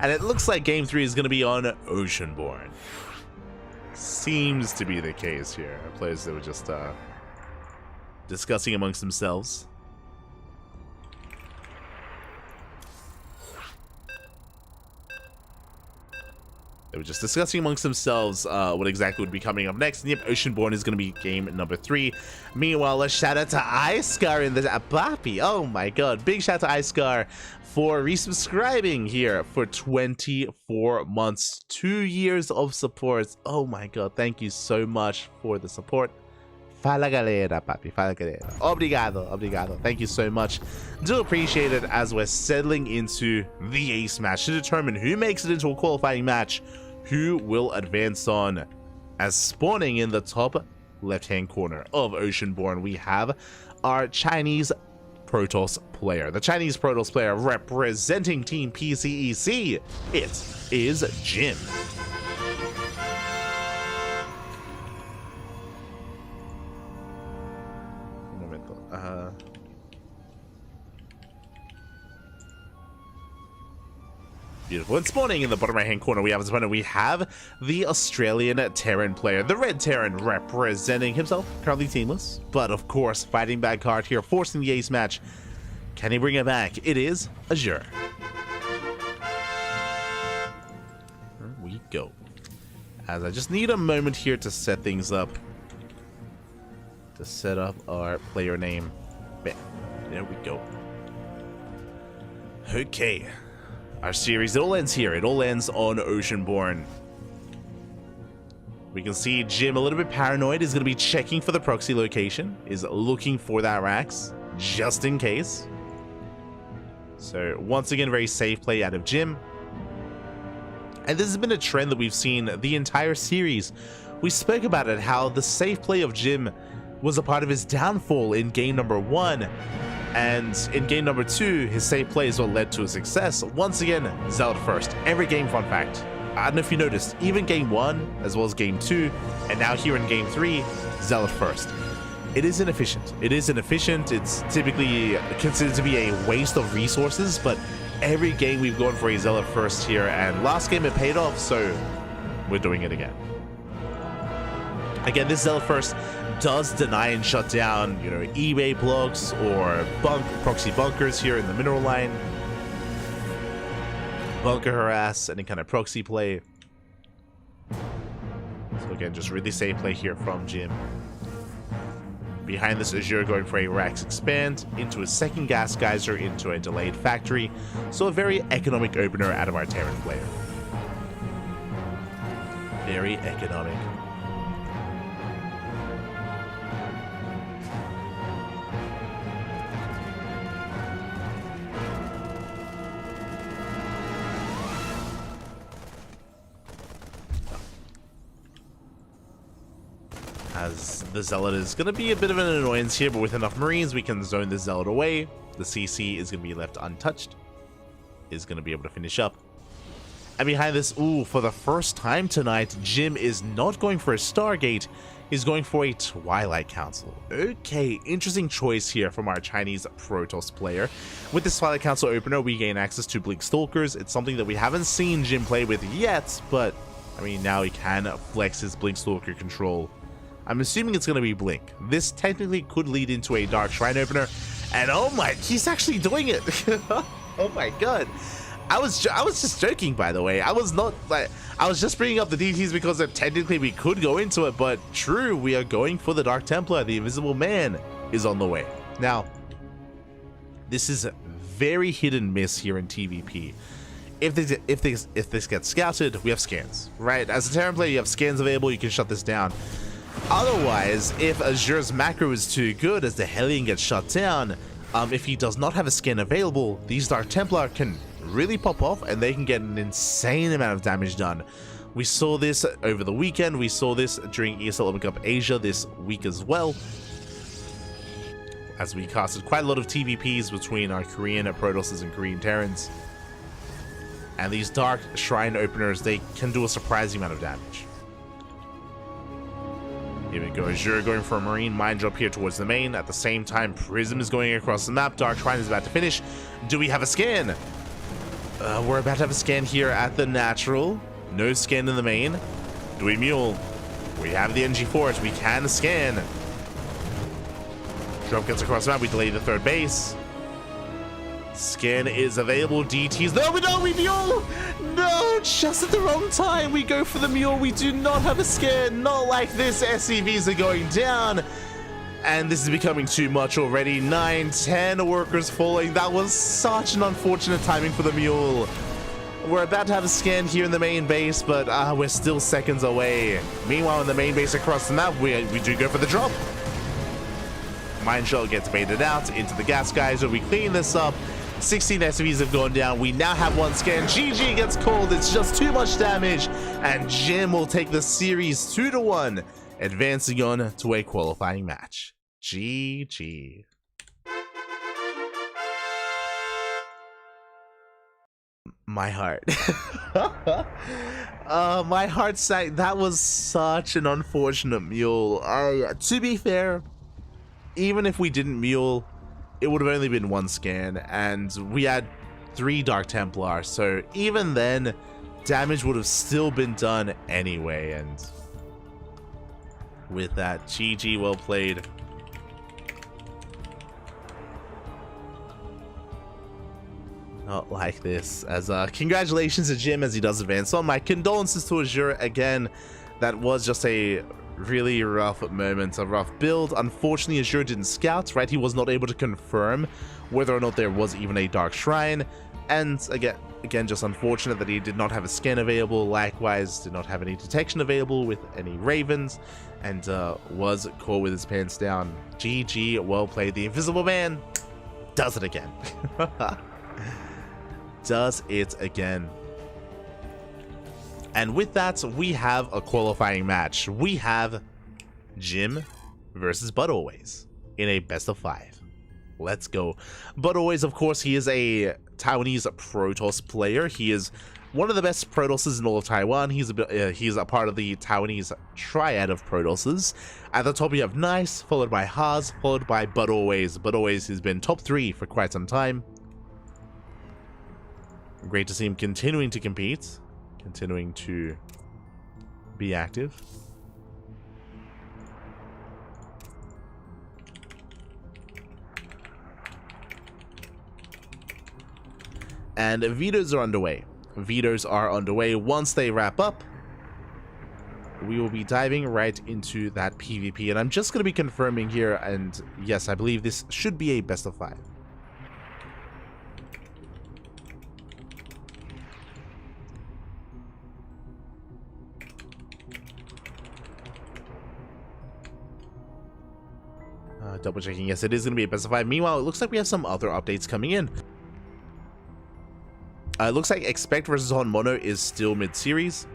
And it looks like game 3 is going to be on Oceanborn. Seems to be the case here. Players that were just discussing amongst themselves. They were just discussing amongst themselves what exactly would be coming up next. And yep, Oceanborn is going to be game number 3. Meanwhile, a shout out to Iskar in the Papi. Oh my god. Big shout out to Iskar for resubscribing here for 24 months. 2 years of support. Oh my god. Thank you so much for the support. Fala galera, papi. Fala galera. Obrigado. Obrigado. Thank you so much. Do appreciate it as we're settling into the ace match to determine who makes it into a qualifying match, who will advance on. As spawning in the top left-hand corner of Oceanborn, we have our Chinese Protoss player. The Chinese Protoss player representing Team PCEC. It is Jim. Beautiful. And spawning in the bottom right-hand corner, we have as opponent, we have the Australian Terran player, the Red Terran, representing himself, currently teamless, but of course, fighting back hard here, forcing the ace match. Can he bring it back? It is Azure. Here we go. As I just need a moment here to set things up. To set up our player name. Bam. There we go. Okay. Our series, it all ends here. It all ends on Oceanborn. We can see Jim a little bit paranoid. Is going to be checking for the proxy location. Is looking for that Rax, just in case. So, once again, very safe play out of Jim. And this has been a trend that we've seen the entire series. We spoke about it, how the safe play of Jim was a part of his downfall in game number 1. And in game number 2, his safe play is what led to his success. Once again, Zealot first. Every game, fun fact. I don't know if you noticed, even game 1, as well as game 2, and now here in game 3, Zealot first. It is inefficient. It is inefficient. It's typically considered to be a waste of resources, but every game we've gone for a Zealot first here, and last game it paid off, so we're doing it again. Again, this Zealot first does deny and shut down, you know, eBay blocks or proxy bunkers here in the mineral line. Bunker harass, any kind of proxy play. So again, just really safe play here from Jim. Behind this, Azure going for a Rax expand into a second gas geyser into a delayed factory. So a very economic opener out of our Terran player. Very economic. As the Zealot is going to be a bit of an annoyance here, but with enough Marines, we can zone the Zealot away. The CC is going to be left untouched. Is going to be able to finish up. And behind this, ooh, for the first time tonight, Jim is not going for a Stargate. He's going for a Twilight Council. Okay, interesting choice here from our Chinese Protoss player. With this Twilight Council opener, we gain access to Blink Stalkers. It's something that we haven't seen Jim play with yet, but, I mean, now he can flex his Blink Stalker control I'm assuming it's going to be Blink. This technically could lead into a Dark Shrine opener. And oh my, he's actually doing it. Oh my god. I was just joking, by the way. I was not like, I was just bringing up the DTs because technically we could go into it, but true, we are going for the Dark Templar. The Invisible Man is on the way. Now, this is very hit and miss here in TVP. If this gets scouted, we have scans, right? As a Terran player, you have scans available, you can shut this down. Otherwise, if Azure's macro is too good as the Hellion gets shut down, if he does not have a scan available, these Dark Templar can really pop off and they can get an insane amount of damage done. We saw this over the weekend, we saw this during ESL Open Cup Asia this week as well, as we casted quite a lot of TVPs between our Korean Protosses and Korean Terrans. And these Dark Shrine openers, they can do a surprising amount of damage. Here we go, Azure going for a Marine Mind Drop here towards the main. At the same time, Prism is going across the map. Dark Shrine is about to finish. Do we have a scan? We're about to have a scan here at the natural. No scan in the main. Do we mule? We have the NG Force. We can scan. Drop gets across the map. We delay the third base. Scan is available. DTs. No, we mule! No, just at the wrong time. We go for the mule. We do not have a scan. Not like this. SCVs are going down. And this is becoming too much already. 9, 10 workers falling. That was such an unfortunate timing for the mule. We're about to have a scan here in the main base, but we're still seconds away. Meanwhile, in the main base across the map, we do go for the drop. Mine Shell gets baited out into the gas geyser. We clean this up. 16 SCVs have gone down. We now have one scan. GG gets called. It's just too much damage. And Jim will take the series 2-1, advancing on to a qualifying match. GG. My heart. My heart sank. That was such an unfortunate mule. To be fair, even if we didn't mule, it would have only been one scan, and we had 3 Dark Templar, so even then, damage would have still been done anyway, and with that, GG, well played. Not like this, as congratulations to Jim as he does advance on. My condolences to Azure again. That was just a really rough moment, a rough build. Unfortunately, Azure didn't scout, right? He was not able to confirm whether or not there was even a Dark Shrine. And again, just unfortunate that he did not have a scan available. Likewise, did not have any detection available with any Ravens, and was caught with his pants down. GG, well played. The Invisible Man does it again. Does it again. And with that, we have a qualifying match. We have Jim versus But Always in a best of 5. Let's go. But Always, of course, he is a Taiwanese Protoss player. He is one of the best Protosses in all of Taiwan. He's a part of the Taiwanese triad of Protosses. At the top, we have Nice, followed by Haas, followed by But Always. But Always has been top 3 for quite some time. Great to see him continuing to compete. Continuing to be active. And vetoes are underway. Vetoes are underway. Once they wrap up, we will be diving right into that PvP. And I'm just going to be confirming here, and yes, I believe this should be a best of 5. Double checking, yes, it is going to be a best of 5. Meanwhile, it looks like we have some other updates coming in. It looks like Expect versus On Mono is still mid-series.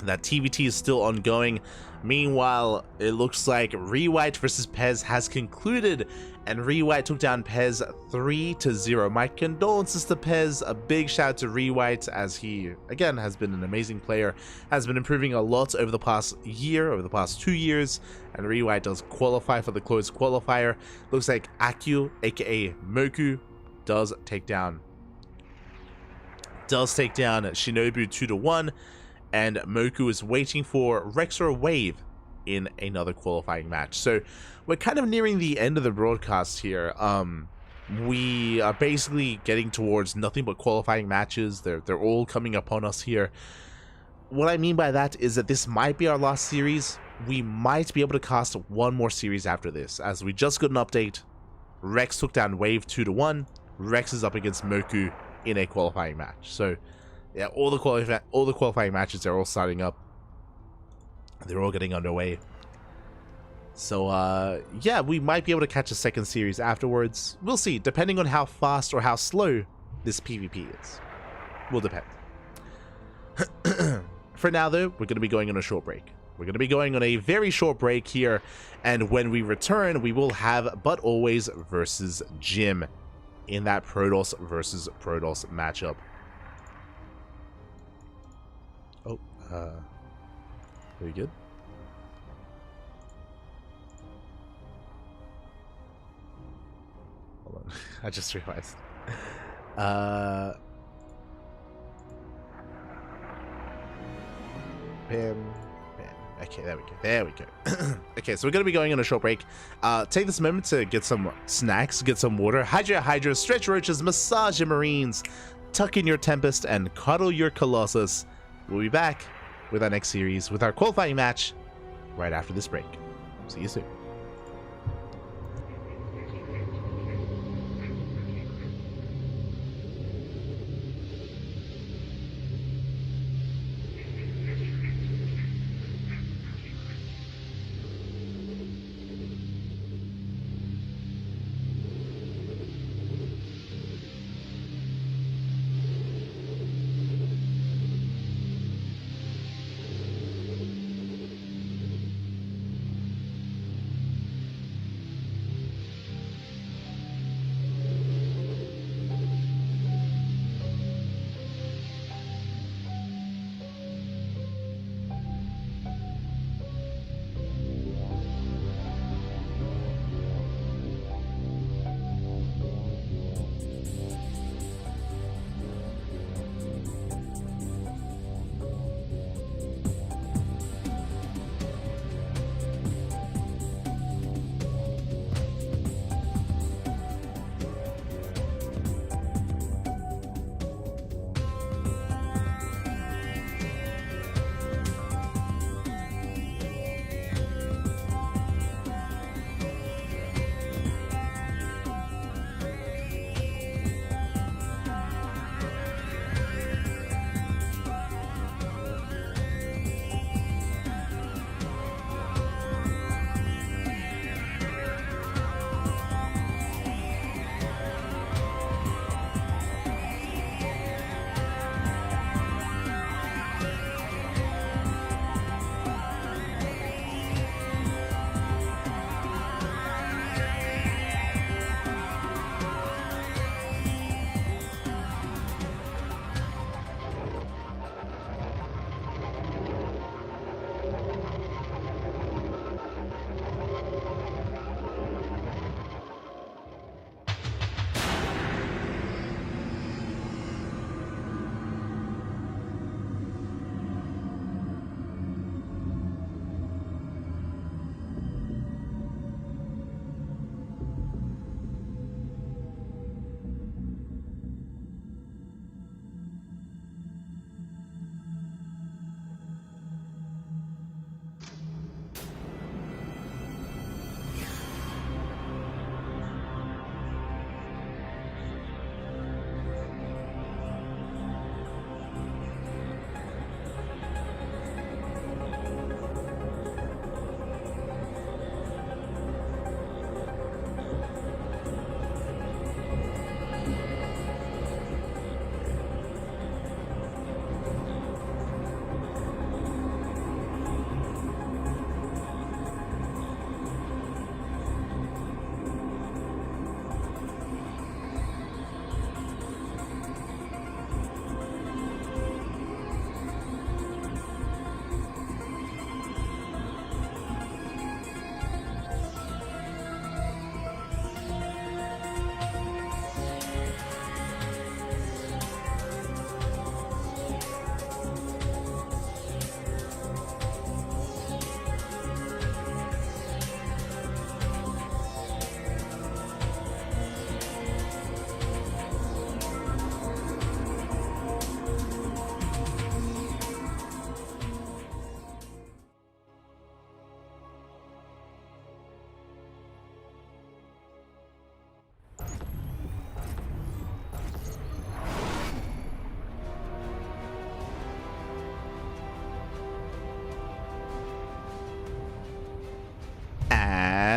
That TVT is still ongoing. Meanwhile, it looks like Rewhite versus Pez has concluded, and Rewhite took down Pez 3-0. My condolences to Pez. A big shout out to Rewhite, as he, again, has been an amazing player, has been improving a lot over the past year, over the past 2 years, and Rewhite does qualify for the closed qualifier. Looks like Akyu, aka Moku, does take down Shinobu 2-1, and Moku is waiting for Rex or Wave in another qualifying match. So we're kind of nearing the end of the broadcast here. We are basically getting towards nothing but qualifying matches. They're all coming upon us here. What I mean by that is that this might be our last series. We might be able to cast one more series after this, as we just got an update. Rex took down Wave 2-1. Rex is up against Moku in a qualifying match. So yeah, all the qualifying matches, they're all starting up. They're all getting underway. So yeah, we might be able to catch a second series afterwards. We'll see, depending on how fast or how slow this PvP is. Will depend. For now though, we're going to be going on a short break. We're going to be going on a very short break here, and when we return, we will have But Always versus Jim in that Protoss versus Protoss matchup. Oh, very good. Hold on, I just realized. Bam. Okay, there we go. There we go. Okay, so we're going to be going on a short break. Take this moment to get some snacks, get some water, hydrate, stretch roaches, massage your marines, tuck in your Tempest, and cuddle your Colossus. We'll be back with our next series, with our qualifying match, right after this break. See you soon.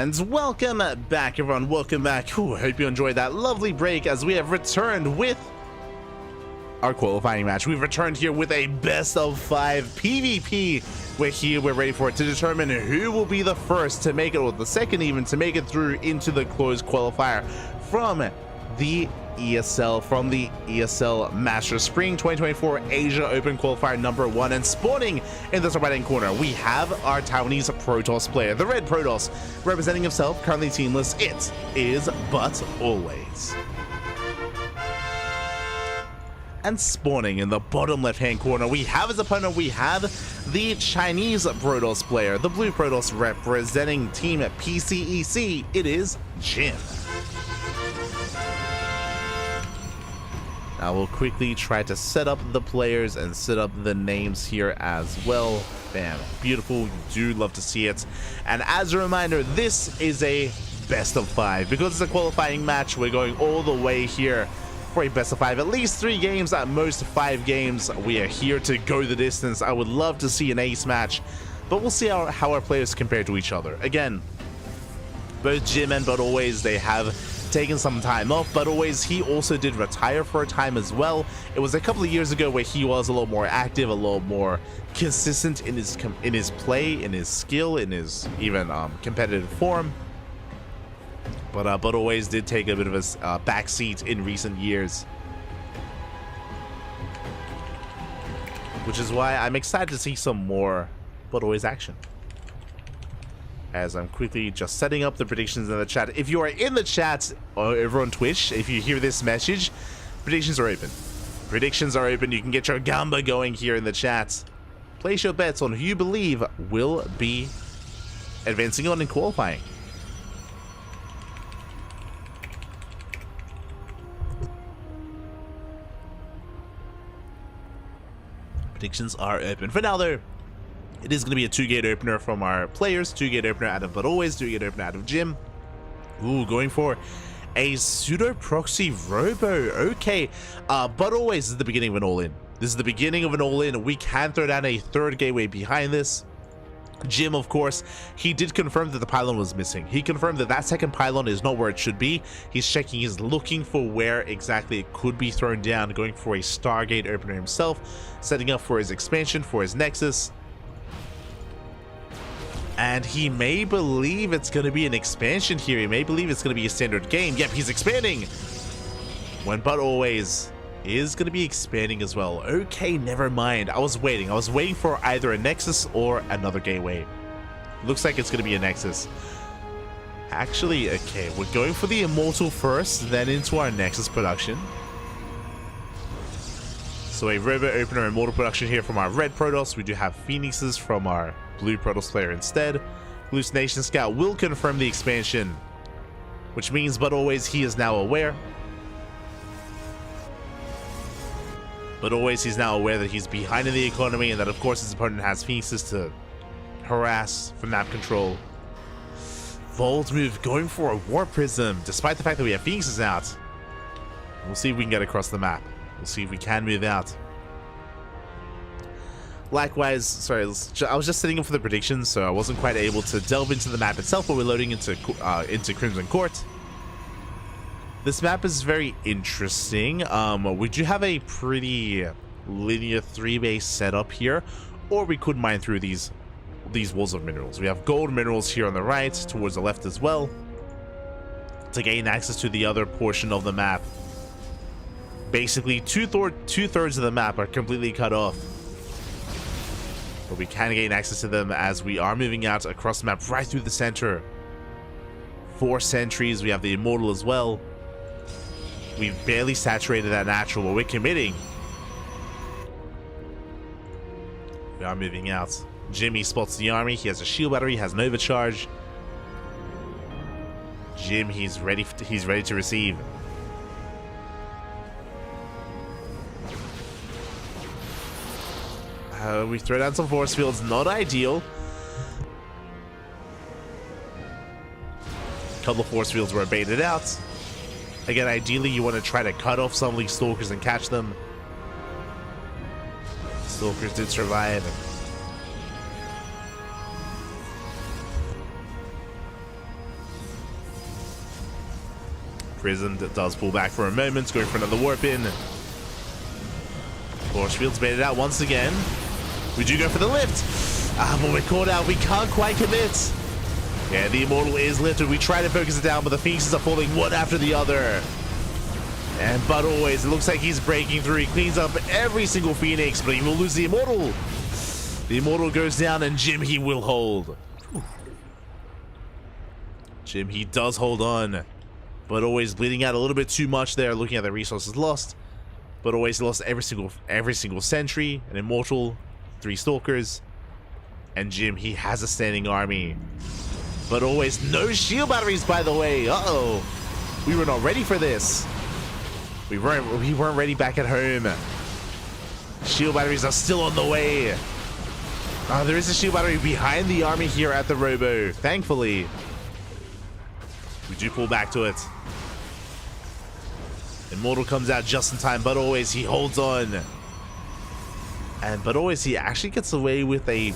And welcome back, everyone. Welcome back. I hope you enjoyed that lovely break as we have returned with our qualifying match. We've returned here with a best of 5 PvP. We're ready for it to determine who will be the first to make it, or the second even, to make it through into the closed qualifier from the ESL Masters Spring 2024 Asia Open Qualifier number 1. And spawning in the top right hand corner, we have our Taiwanese Protoss player, the Red Protoss, representing himself, currently teamless. It is But Always. And spawning in the bottom left hand corner, we have his opponent. We have the Chinese Protoss player, the Blue Protoss, representing team PCEC. It is Jim. Now we'll quickly try to set up the players and set up the names here as well. Bam, beautiful. You do love to see it. And as a reminder, this is a best of 5 because it's a qualifying match. We're going all the way here for a best of 5, at least 3 games, at most 5 games. We are here to go the distance. I would love to see an ace match, but we'll see how our players compare to each other. Again, both Jim and But Always, they have taken some time off. But Always, he also did retire for a time as well. It was a couple of years ago where he was a little more active, a little more consistent in his play, in his skill, in his even competitive form. But Always did take a bit of a backseat in recent years, which is why I'm excited to see some more But Always action. As I'm quickly just setting up the predictions in the chat. If you are in the chat over on Twitch, if you hear this message, predictions are open. Predictions are open. You can get your gamba going here in the chat. Place your bets on who you believe will be advancing on in qualifying. Predictions are open. For now, though, it is going to be a 2-gate opener from our players. 2-gate opener out of But Always, 2-gate opener out of Jim. Ooh, going for a pseudo proxy robo. Okay, But Always is the beginning of an all-in. This is the beginning of an all-in. We can throw down a 3rd gateway behind this. Jim, of course, he did confirm that the pylon was missing. He confirmed that that 2nd pylon is not where it should be. He's checking, he's looking for where exactly it could be thrown down, going for a Stargate opener himself, setting up for his expansion, for his Nexus. And he may believe it's going to be an expansion here. He may believe it's going to be a standard game. Yep, he's expanding. When But Always is going to be expanding as well. Okay, never mind. I was waiting for either a Nexus or another gateway. Looks like it's going to be a Nexus. Actually, okay, we're going for the Immortal first, then into our Nexus production. So a Robo Opener Immortal production here from our Red Protoss. We do have Phoenixes from our Blue Protoss player instead. Hallucination Scout will confirm the expansion, which means But Always, he is now aware. But Always, he's now aware that he's behind in the economy and that, of course, his opponent has Phoenixes to harass for map control. Bold move, going for a War Prism, despite the fact that we have Phoenixes out. We'll see if we can get across the map. We'll see if we can move out. Likewise, sorry, I was just setting up for the predictions, so I wasn't quite able to delve into the map itself, but we're loading into Crimson Court. This map is very interesting. We do have a pretty linear 3-base setup here, or we could mine through these walls of minerals. We have gold minerals here on the right, towards the left as well, to gain access to the other portion of the map. Basically, two-thirds of the map are completely cut off, but we can gain access to them as we are moving out across the map right through the center. 4 sentries. We have the Immortal as well. We've barely saturated that natural, but we're committing. We are moving out. Jimmy spots the army. He has a shield battery, has an overcharge. Jim, he's ready to receive. We throw down some force fields, not ideal. A couple of force fields were baited out. Again, ideally you want to try to cut off some of these Stalkers and catch them. Stalkers did survive. Prison does pull back for a moment, going for another warp in. Force Fields made it out once again. We do go for the lift. But we're caught out. We can't quite commit. Yeah, the Immortal is lifted. We try to focus it down, but the Phoenixes are falling one after the other. And but always, it looks like he's breaking through. He cleans up every single Phoenix, but he will lose the Immortal. The Immortal goes down, and Jim, he will hold. Jim, he does hold on. But always bleeding out a little bit too much there, looking at the resources lost. But always lost every single sentry, an Immortal, 3 Stalkers. And Jim, he has a standing army. But always no shield batteries, by the way. Uh-oh. We were not ready for this. We weren't ready back at home. Shield batteries are still on the way. There is a shield battery behind the army here at the Robo, thankfully. We do pull back to it. Immortal comes out just in time, but always he holds on. But always he actually gets away with a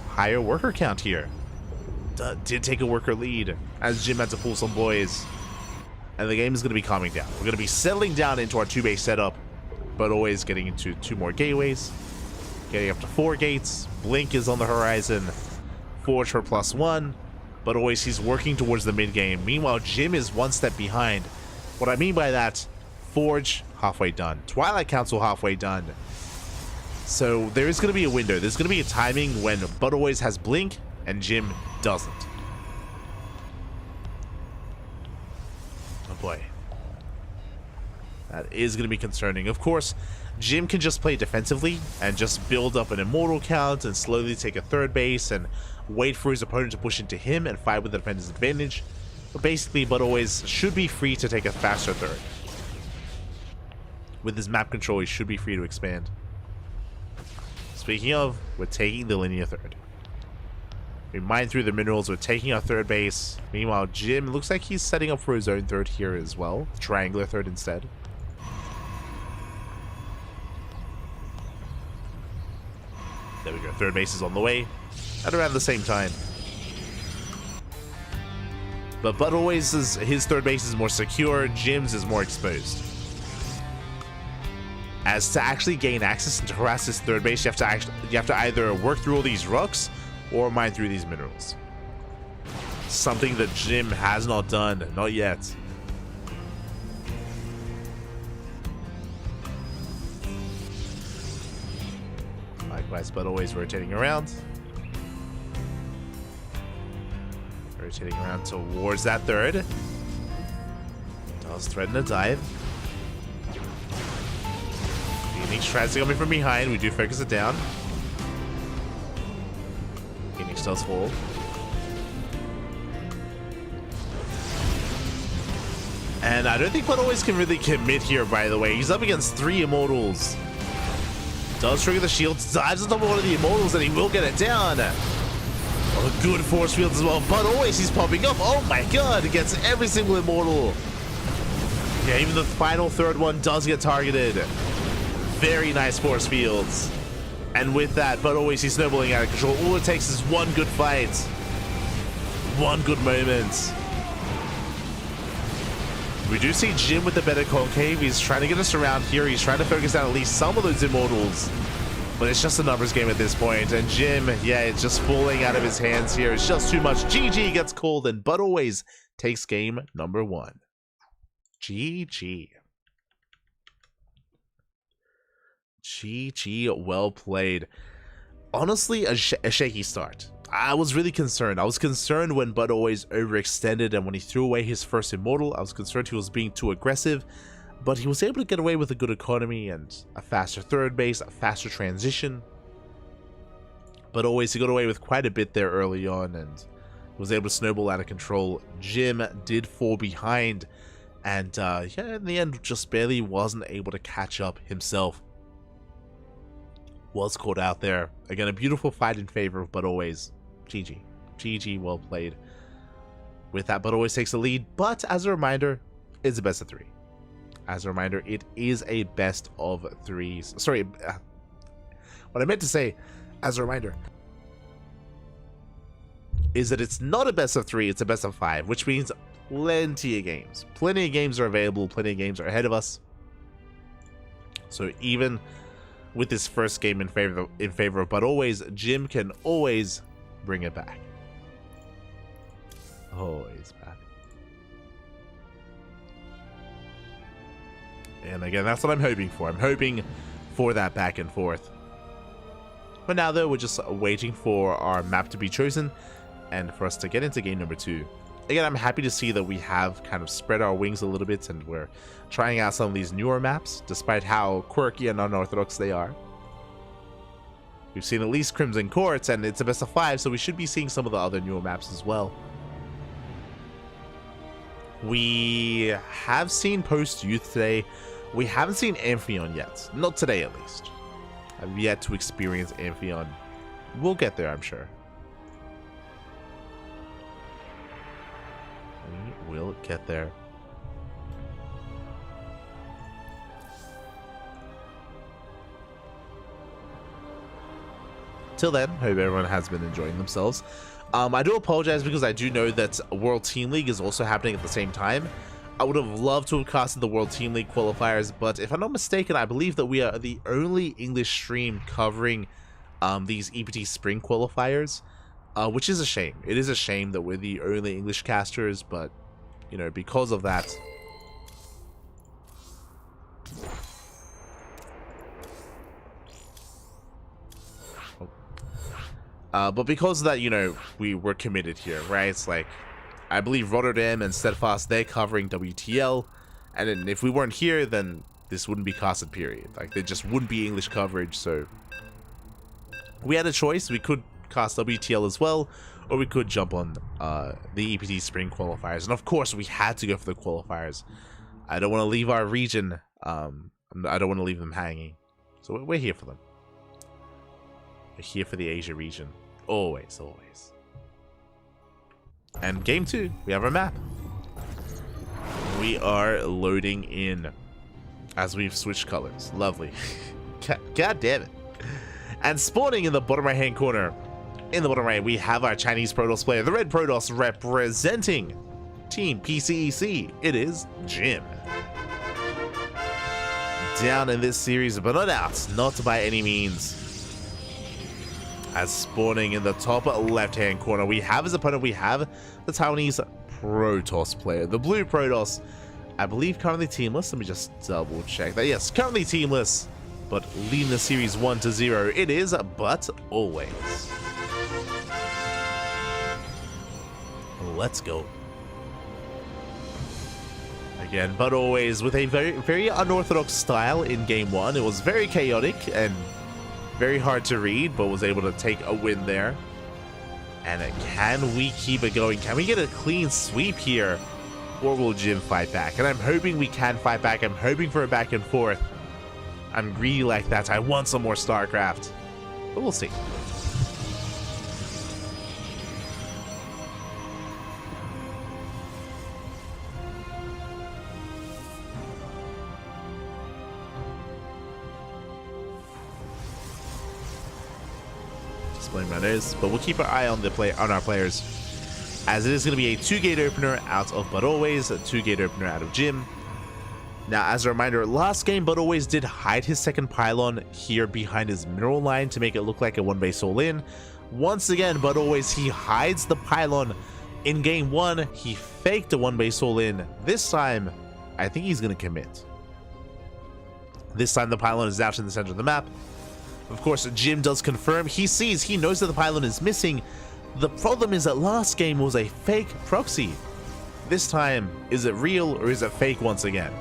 higher worker count here. Did take a worker lead as Jim had to pull some boys. And the game is going to be calming down. We're going to be settling down into our 2-base setup, but always getting into 2 more gateways. Getting up to 4 gates. Blink is on the horizon. Forge for +1. But always he's working towards the mid game. Meanwhile, Jim is 1 step behind. What I mean by that, Forge halfway done. Twilight Council halfway done. So there is going to be a window. There's going to be a timing when Bud always has Blink and Jim doesn't. Oh boy. That is going to be concerning. Of course, Jim can just play defensively and just build up an Immortal count and slowly take a 3rd base and wait for his opponent to push into him and fight with the defender's advantage. But basically, Bud always should be free to take a faster 3rd. With his map control, he should be free to expand. Speaking of, we're taking the linear 3rd. We mine through the minerals, we're taking our 3rd base. Meanwhile, Jim looks like he's setting up for his own 3rd here as well. Triangular 3rd instead. There we go, 3rd base is on the way. At around the same time. But Bud always his 3rd base is more secure, Jim's is more exposed. As to actually gain access and to harass this 3rd base, you have to either work through all these rocks or mine through these minerals. Something that Jim has not done, not yet. Likewise, Bud always rotating around. Rotating around towards that 3rd. Does threaten a dive. Phoenix tries to come in from behind. We do focus it down. Phoenix does fall. And I don't think Bud always can really commit here, by the way. He's up against 3 Immortals. Does trigger the shields, dives on top of one of the Immortals, and he will get it down. Oh, good force fields as well. But always he's popping up. Oh my god, gets every single Immortal. Yeah, even the final 3rd one does get targeted. Very nice force fields. And with that, but always he's snowballing out of control. All it takes is 1 good fight. 1 good moment. We do see Jim with the better concave. He's trying to get us around here. He's trying to focus down at least some of those Immortals. But it's just a numbers game at this point. And Jim, yeah, it's just falling out of his hands here. It's just too much. GG gets called, and Bud always takes game number 1. GG. GG, well played. Honestly, a shaky start. I was really concerned. I was concerned when Bud always overextended, and when he threw away his first Immortal, I was concerned he was being too aggressive. But he was able to get away with a good economy and a faster 3rd base, a faster transition. But always he got away with quite a bit there early on and was able to snowball out of control. Jim did fall behind and yeah, in the end just barely wasn't able to catch up himself. Was caught out there. Again, a beautiful fight in favor of Bud always. GG. GG, well played. With that, Bud always takes the lead, but as a reminder, it's a best of 3. As a reminder, it is a best of 3s. Sorry, what I meant to say, as a reminder, is that it's not a best of 3, it's a best of 5, which means plenty of games. Plenty of games are available. Plenty of games are ahead of us. So even with this first game in favor of But Always, Jim can always bring it back. Always back. And again, that's what I'm hoping for. I'm hoping for that back and forth. But now, though, we're just waiting for our map to be chosen and for us to get into game number 2. Again, I'm happy to see that we have kind of spread our wings a little bit and we're trying out some of these newer maps, despite how quirky and unorthodox they are. We've seen at least Crimson Courts, and it's a best of 5, so we should be seeing some of the other newer maps as well. We have seen Post-Youth today. We haven't seen Amphion yet. Not today, at least. I've yet to experience Amphion. We'll get there, I'm sure. We will get there. Till then, hope everyone has been enjoying themselves. I do apologize because I do know that World Team League is also happening at the same time. I would have loved to have casted the World Team League qualifiers, but if I'm not mistaken, I believe that we are the only English stream covering these EPT Spring qualifiers, which is a shame. It is a shame that we're the only English casters, but, you know, because of that... but because of that, you know, we were committed here, right? It's like, I believe Rotterdam and Steadfast, they're covering WTL, and then if we weren't here, then this wouldn't be casted, period. Like, there just wouldn't be English coverage, so... We had a choice. We could cast WTL as well, or we could jump on the EPT Spring qualifiers. And of course, we had to go for the qualifiers. I don't want to leave our region. I don't want to leave them hanging. So we're here for them. We're here for the Asia region. Always, always. And game 2, we have our map. We are loading in as we've switched colors. Lovely. God damn it. And spawning in the bottom right hand corner, in the bottom right, we have our Chinese Protoss player, the red Protoss representing Team PCEC. It is Jim. Down in this series, but not out, not by any means. As spawning in the top left-hand corner, we have as opponent, we have the Taiwanese Protoss player, the blue Protoss. I believe currently teamless. Let me just double check that. Yes, currently teamless, but leading the series 1-0. It is, but always. Let's go. Again, but always with a very unorthodox style in game 1. It was very chaotic and very hard to read, but was able to take a win there. And can we keep it going? Can we get a clean sweep here? Or will Jim fight back? And I'm hoping we can fight back. I'm hoping for a back and forth. I'm greedy like that. I want some more StarCraft. But we'll see. Blame my nose, but we'll keep our eye on our players, as it is going to be a 2-gate opener out of But Always, a 2-gate opener out of Jim. Now, as a reminder, last game But Always did hide his second pylon here behind his mineral line to make it look like a 1-base all-in. Once again, But Always, he hides the pylon. In game 1, he faked a 1-base all-in. This time, I think he's going to commit. This time the pylon is out in the center of the map. Of course, Jim does confirm. He knows that the pylon is missing. The problem is that last game was a fake proxy. This time, is it real or is it fake once again?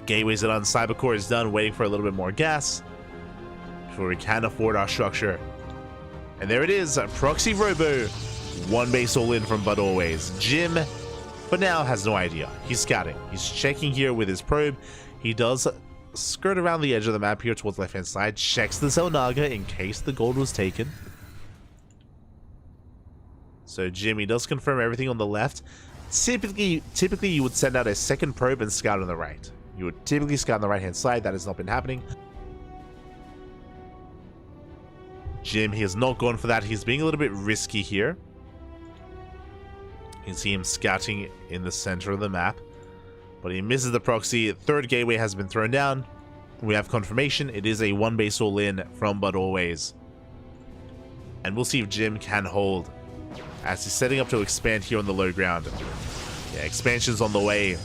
Gateways on Cybercore is done, waiting for a little bit more gas before we can afford our structure. And there it is, Proxy Robo, 1-base all-in from But Always. Jim, for now, has no idea. He's scouting. He's checking here with his probe. He does skirt around the edge of the map here towards the left hand side, checks the Zelnaga in case the gold was taken. So Jimmy does confirm everything on the left. Typically you would send out a second probe and scout on the right. You would typically scout on the right hand side. That has not been happening. Jim, he has not gone for that. He's being a little bit risky here. You can see him scouting in the center of the map, but he misses the proxy. Third gateway has been thrown down. We have confirmation. It is a one base all in from But Always. And we'll see if Jim can hold as he's setting up to expand here on the low ground. Yeah, expansion's on the way.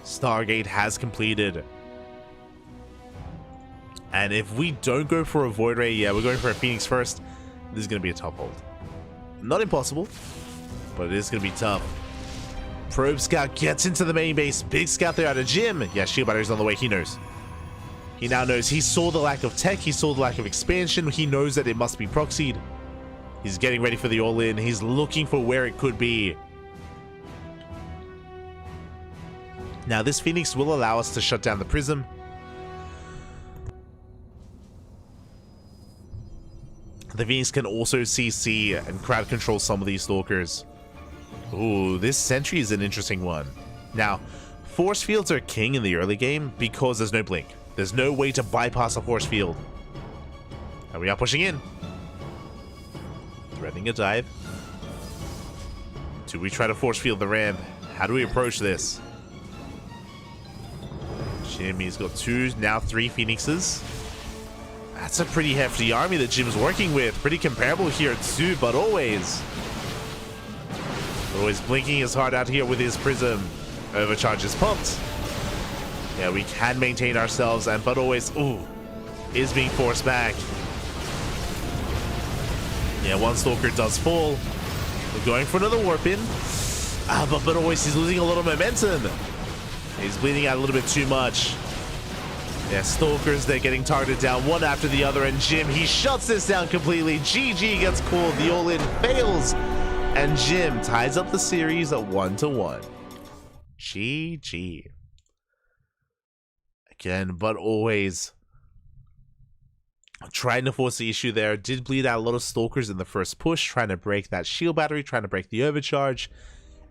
Stargate has completed. And if we don't go for a Void Ray, yeah, we're going for a Phoenix first. This is going to be a tough hold. Not impossible, but it is going to be tough. Probe Scout gets into the main base. Big Scout there out of Jim. Yeah, shield battery's on the way. He knows. He now knows. He saw the lack of tech. He saw the lack of expansion. He knows that it must be proxied. He's getting ready for the all-in. He's looking for where it could be. Now, this Phoenix will allow us to shut down the Prism. The Phoenix can also CC and crowd control some of these Stalkers. Ooh, this Sentry is an interesting one. Now, Force Fields are king in the early game because there's no blink. There's no way to bypass a Force Field. And we are pushing in. Threatening a dive. Do we try to Force Field the ramp? How do we approach this? Jimmy's got 2, now 3 Phoenixes. That's a pretty hefty army that Jim's working with. Pretty comparable here too, But Always. Always blinking his heart out here with his Prism. Overcharge is pumped. Yeah, we can maintain ourselves, and But Always, ooh, is being forced back. Yeah, one Stalker does fall. We're going for another Warp in. But Always, he's losing a lot of momentum. He's bleeding out a little bit too much. Yeah, Stalkers, they're getting targeted down one after the other, and Jim, he shuts this down completely. GG gets called, the all-in fails, and Jim ties up the series at 1-1. GG. Again, But Always trying to force the issue there. Did bleed out a lot of Stalkers in the first push, trying to break that shield battery, trying to break the overcharge.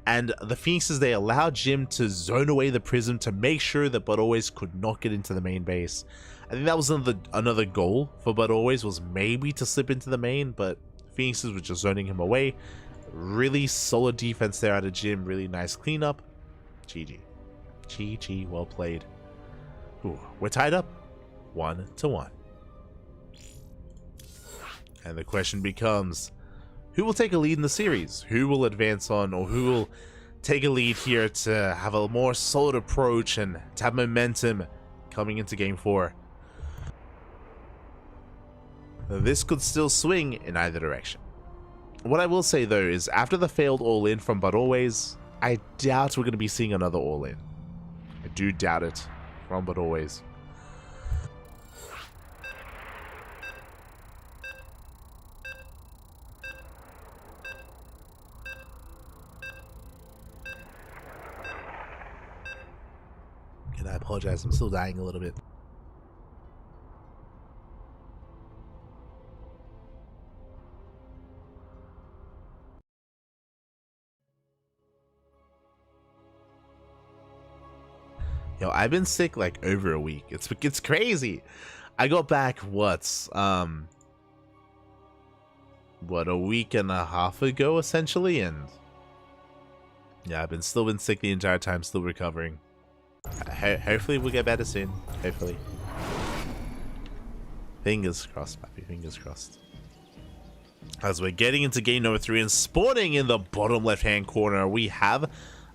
And the Phoenixes, they allowed Jim to zone away the Prism to make sure that But Always could not get into the main base. I think that was another goal for But Always, was maybe to slip into the main, but Phoenixes were just zoning him away. Really solid defense there out of Jim. Really nice cleanup. GG. GG, well played. Ooh, we're tied up 1-1. And the question becomes, who will take a lead in the series? Who will advance on, or who will take a lead here to have a more solid approach and to have momentum coming into Game 4? This could still swing in either direction. What I will say though is, after the failed all-in from But Always, I doubt we're going to be seeing another all-in. I do doubt it from But Always. And I apologize, I'm still dying a little bit. Yo, I've been sick like over a week. It's crazy. I got back what, a week and a half ago essentially, and yeah, I've still been sick the entire time, still recovering. Hopefully we'll get better soon. Hopefully. Fingers crossed, Pappy. Fingers crossed. As we're getting into game number 3 and spawning in the bottom left-hand corner, we have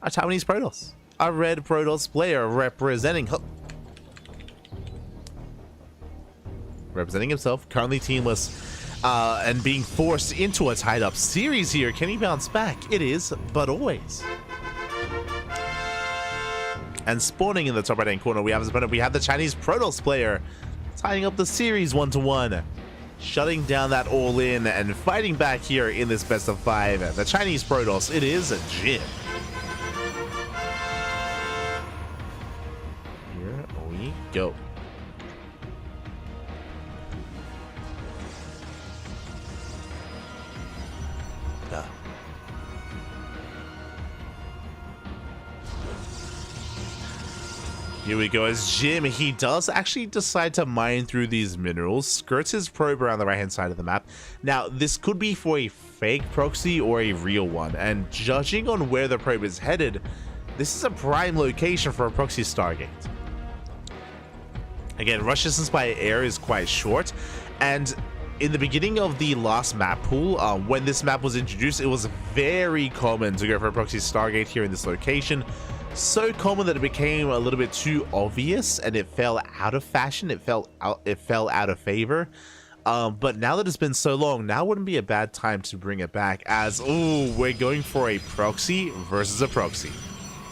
a Taiwanese Protoss. A red Protoss player representing himself, currently teamless, and being forced into a tied-up series here. Can he bounce back? It is But Always. And spawning in the top right-hand corner, we have the Chinese Protoss player tying up the series 1-1, shutting down that all-in and fighting back here in this best of 5. The Chinese Protoss, it is Jim. Here we go. Here we go as Jim, he does actually decide to mine through these minerals, skirts his probe around the right hand side of the map. Now, this could be for a fake proxy or a real one, and judging on where the probe is headed, this is a prime location for a proxy Stargate. Again, rush distance by air is quite short, and in the beginning of the last map pool, when this map was introduced, it was very common to go for a proxy Stargate here in this location. So common that it became a little bit too obvious and it fell out of fashion. It fell out of favor. But now that it's been so long, now wouldn't be a bad time to bring it back as, oh, we're going for a proxy versus a proxy.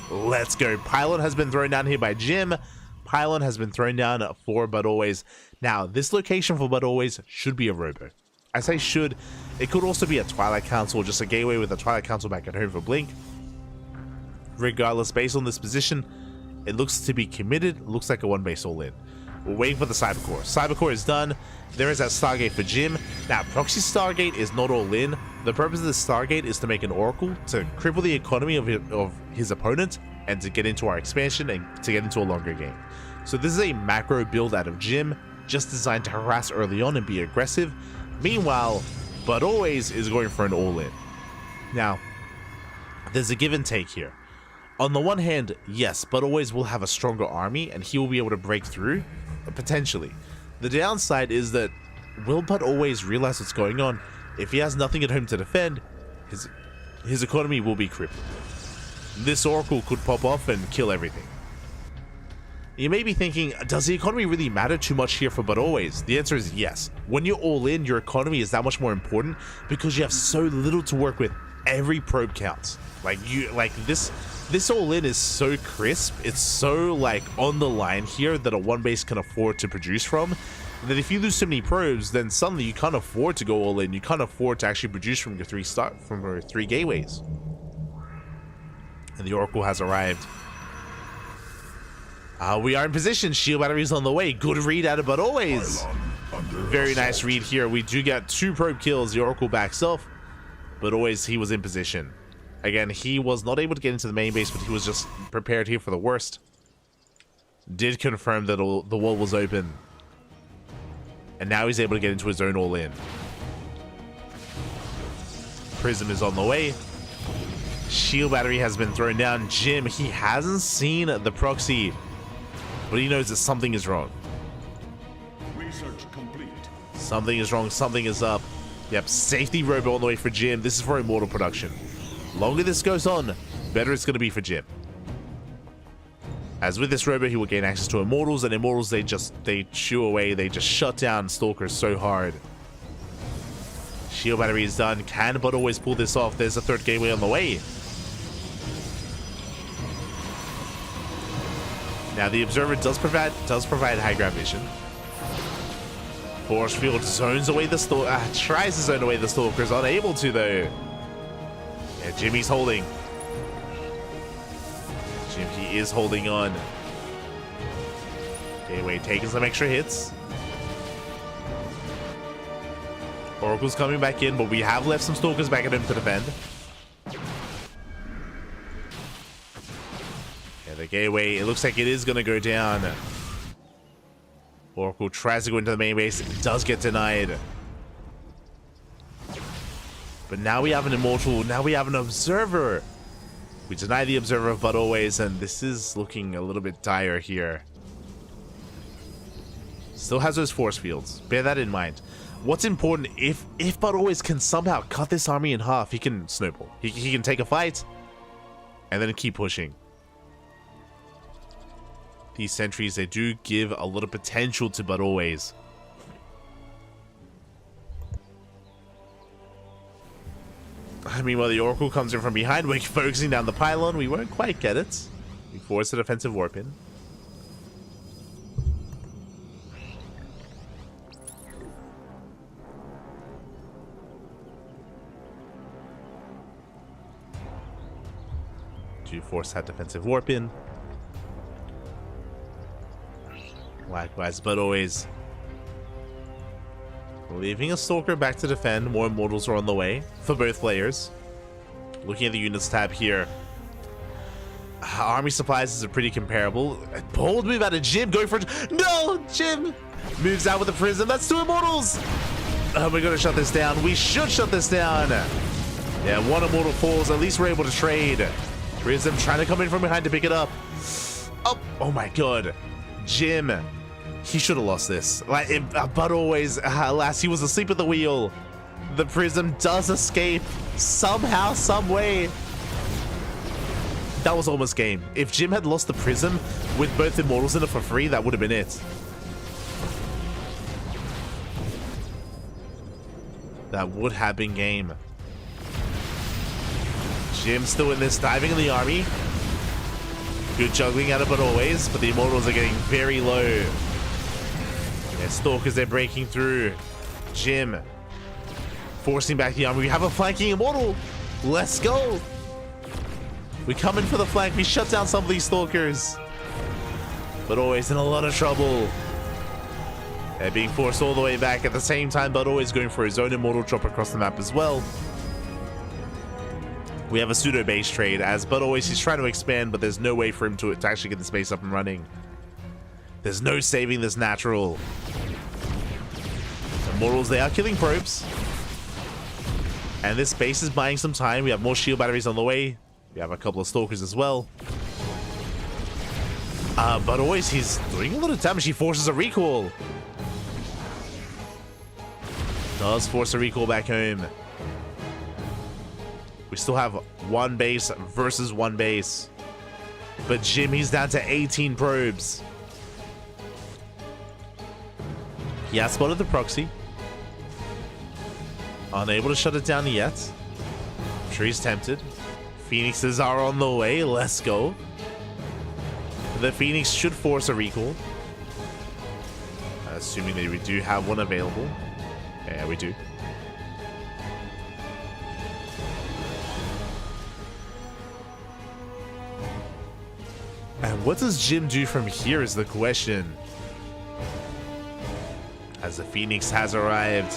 Let's go. Pylon has been thrown down here by Jim. Pylon has been thrown down for But Always. Now, this location for But Always should be a robo. I say should. It could also be a Twilight Council or just a gateway with a Twilight Council back at home for Blink. Regardless, based on this position, it looks to be committed. It looks like a one base all in. We're waiting for the Cybercore. Cybercore is done. There is that Stargate for Jim. Now, Proxy Stargate is not all in. The purpose of the Stargate is to make an Oracle, to cripple the economy of his opponent, and to get into our expansion and to get into a longer game. So this is a macro build out of Jim, just designed to harass early on and be aggressive. Meanwhile, But Always is going for an all in. Now, there's a give and take here. On the one hand, yes, But Always will have a stronger army and he will be able to break through, potentially. The downside is that will But Always realize what's going on? If he has nothing at home to defend, his economy will be crippled. This Oracle could pop off and kill everything. You may be thinking, does the economy really matter too much here for But Always? The answer is yes. When you're all in, your economy is that much more important because you have so little to work with. Every probe counts. This all in is so crisp, it's so like on the line here that a one base can afford to produce from, that if you lose so many probes, then suddenly you can't afford to go all in. You can't afford to actually produce from your three gateways. And the Oracle has arrived. We are in position. Shield batteries on the way. Good read out of But Always. Very nice read here. We do get 2 probe kills. The Oracle backs off. But Always, he was in position. Again, he was not able to get into the main base, but he was just prepared here for the worst. Did confirm that the wall was open. And now he's able to get into his own all-in. Prism is on the way. Shield battery has been thrown down. Jim, he hasn't seen the proxy, but he knows that something is wrong. Research complete. Something is wrong. Something is up. Yep, safety robo on the way for Jim. This is for Immortal production. Longer this goes on, better it's going to be for Jim. As with this robo, he will gain access to Immortals, and Immortals, they chew away, they just shut down Stalkers so hard. Shield battery is done. Can But Always pull this off? There's a 3rd gateway on the way. Now the Observer does provide high ground vision. Force Field zones away the tries to zone away the Stalkers, unable to though. Yeah, Jimmy's holding. Jim, he is holding on. Gateway taking some extra hits. Oracle's coming back in, but we have left some Stalkers back at him to defend. Yeah, the gateway, it looks like it is going to go down. Oracle tries to go into the main base. It does get denied. But now we have an Immortal. Now we have an Observer. We deny the Observer of But Always, and this is looking a little bit dire here. Still has those force fields. Bear that in mind. What's important, if But Always can somehow cut this army in half, he can snowball. He can take a fight and then keep pushing. These sentries, they do give a lot of potential to But Always. Meanwhile, the Oracle comes in from behind. We're focusing down the pylon. We won't quite get it. We force a defensive warp in. To force that defensive warp in. Likewise, But Always leaving a Stalker back to defend. More Immortals are on the way for both players. Looking at the units tab here. Army supplies is pretty comparable. Bold move out of Jim, going for it. No, Jim moves out with the prism. That's 2 immortals. Oh, we're gonna shut this down. We should shut this down. Yeah, 1 immortal falls. At least we're able to trade. Prism trying to come in from behind to pick it up. Oh my god. Jim, he should have lost this. But always, alas, he was asleep at the wheel. The prism does escape somehow, some way. That was almost game. If Jim had lost the prism with both immortals in it for free, that would have been it. That would have been game. Jim still in this, diving in the army. Good juggling out of it always, but the immortals are getting very low. Yeah, Stalkers, they're breaking through. Jim forcing back the army. We have a flanking immortal. Let's go. We come in for the flank. We shut down some of these Stalkers. But always in a lot of trouble. They're being forced all the way back at the same time, but always going for his own immortal drop across the map as well. We have a pseudo base trade as But Always he's trying to expand, but there's no way for him to actually get this base up and running. There's no saving this natural. Immortals, they are killing probes. And this base is buying some time. We have more shield batteries on the way. We have a couple of Stalkers as well. But Always, he's doing a lot of damage. He forces a recall. Does force a recall back home. We still have 1 base versus 1 base. But Jim, he's down to 18 probes. He has spotted the proxy. Unable to shut it down yet. I'm sure he's tempted. Phoenixes are on the way. Let's go. The Phoenix should force a recall. Assuming that we do have one available. Yeah, we do. And what does Jim do from here is the question. As the Phoenix has arrived,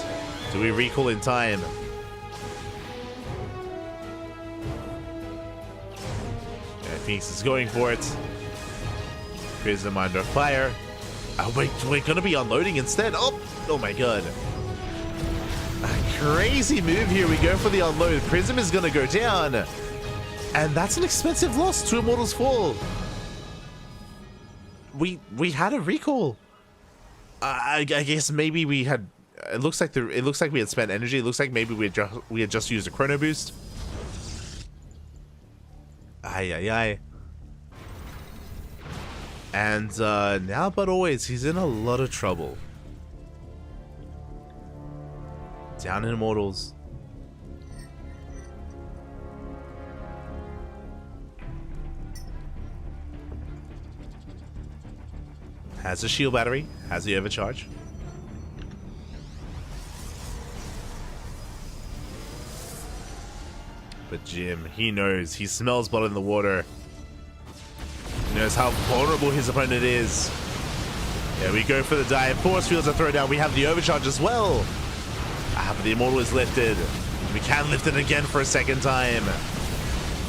do we recall in time? Yeah, Phoenix is going for it. Prism under fire. Oh, wait, we're gonna be unloading instead. Oh my god. A crazy move here. We go for the unload. Prism is gonna go down. And that's an expensive loss. 2 immortals fall. We had a recall. I guess maybe we had. It looks like we had spent energy. It looks like maybe we had just used a chrono boost. Aye. And now, But Always, he's in a lot of trouble. Down in immortals. Has a shield battery, has the overcharge. But Jim, he knows, he smells blood in the water. He knows how vulnerable his opponent is. Yeah, we go for the dive. Force fields are thrown down. We have the overcharge as well. But the immortal is lifted. We can lift it again for a second time.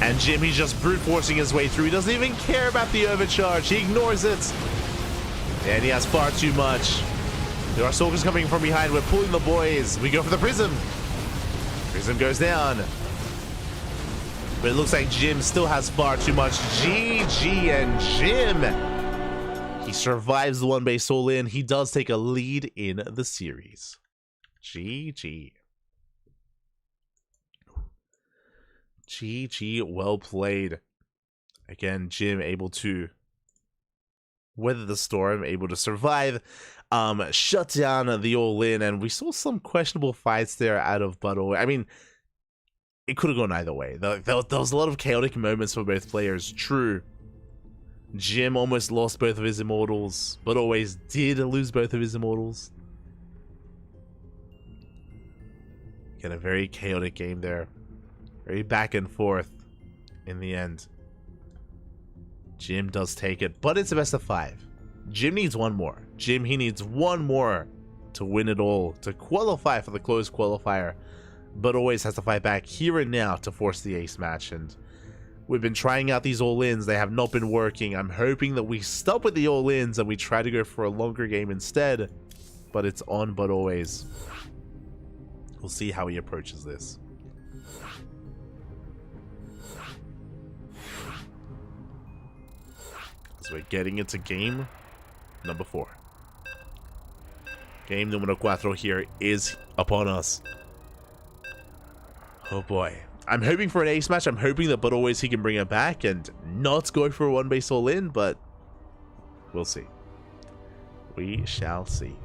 And Jim, he's just brute forcing his way through. He doesn't even care about the overcharge. He ignores it. And he has far too much. There are soldiers coming from behind. We're pulling the boys. We go for the prism. Prism goes down. But it looks like Jim still has far too much. GG and Jim. He survives the 1 base all in. He does take a lead in the series. GG. GG, well played. Again, Jim able to weather the storm, able to survive, shut down the all-in, and we saw some questionable fights there out of But Always. I mean, it could have gone either way. There was a lot of chaotic moments for both players, true. Jim almost lost both of his immortals, But Always did lose both of his immortals. Get a very chaotic game there. Very back and forth in the end. Jim does take it, but it's a best of 5. Jim needs 1 more. Jim, he needs 1 more to win it all, to qualify for the closed qualifier, But Always has to fight back here and now to force the ace match. And We've been trying out these all-ins. They have not been working. I'm hoping that we stop with the all-ins and we try to go for a longer game instead. But it's on but always. We'll see how he approaches this. So we're getting into game number 4. Game numero 4 here is upon us. Oh boy. I'm hoping for an ace match. I'm hoping that but always he can bring it back and not go for a 1-base all-in, but we'll see. We shall see.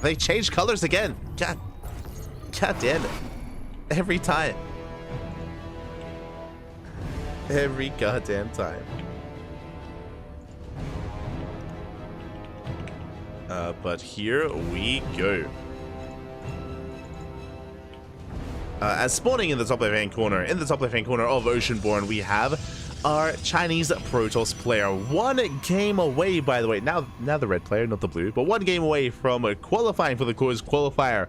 They changed colors again. God damn it. Every time. Every goddamn time. But here we go. As spawning in the top left-hand corner, of Oceanborn, we have our Chinese Protoss player. 1 game away, by the way. Now the red player, not the blue, but 1 game away from qualifying for the closed qualifier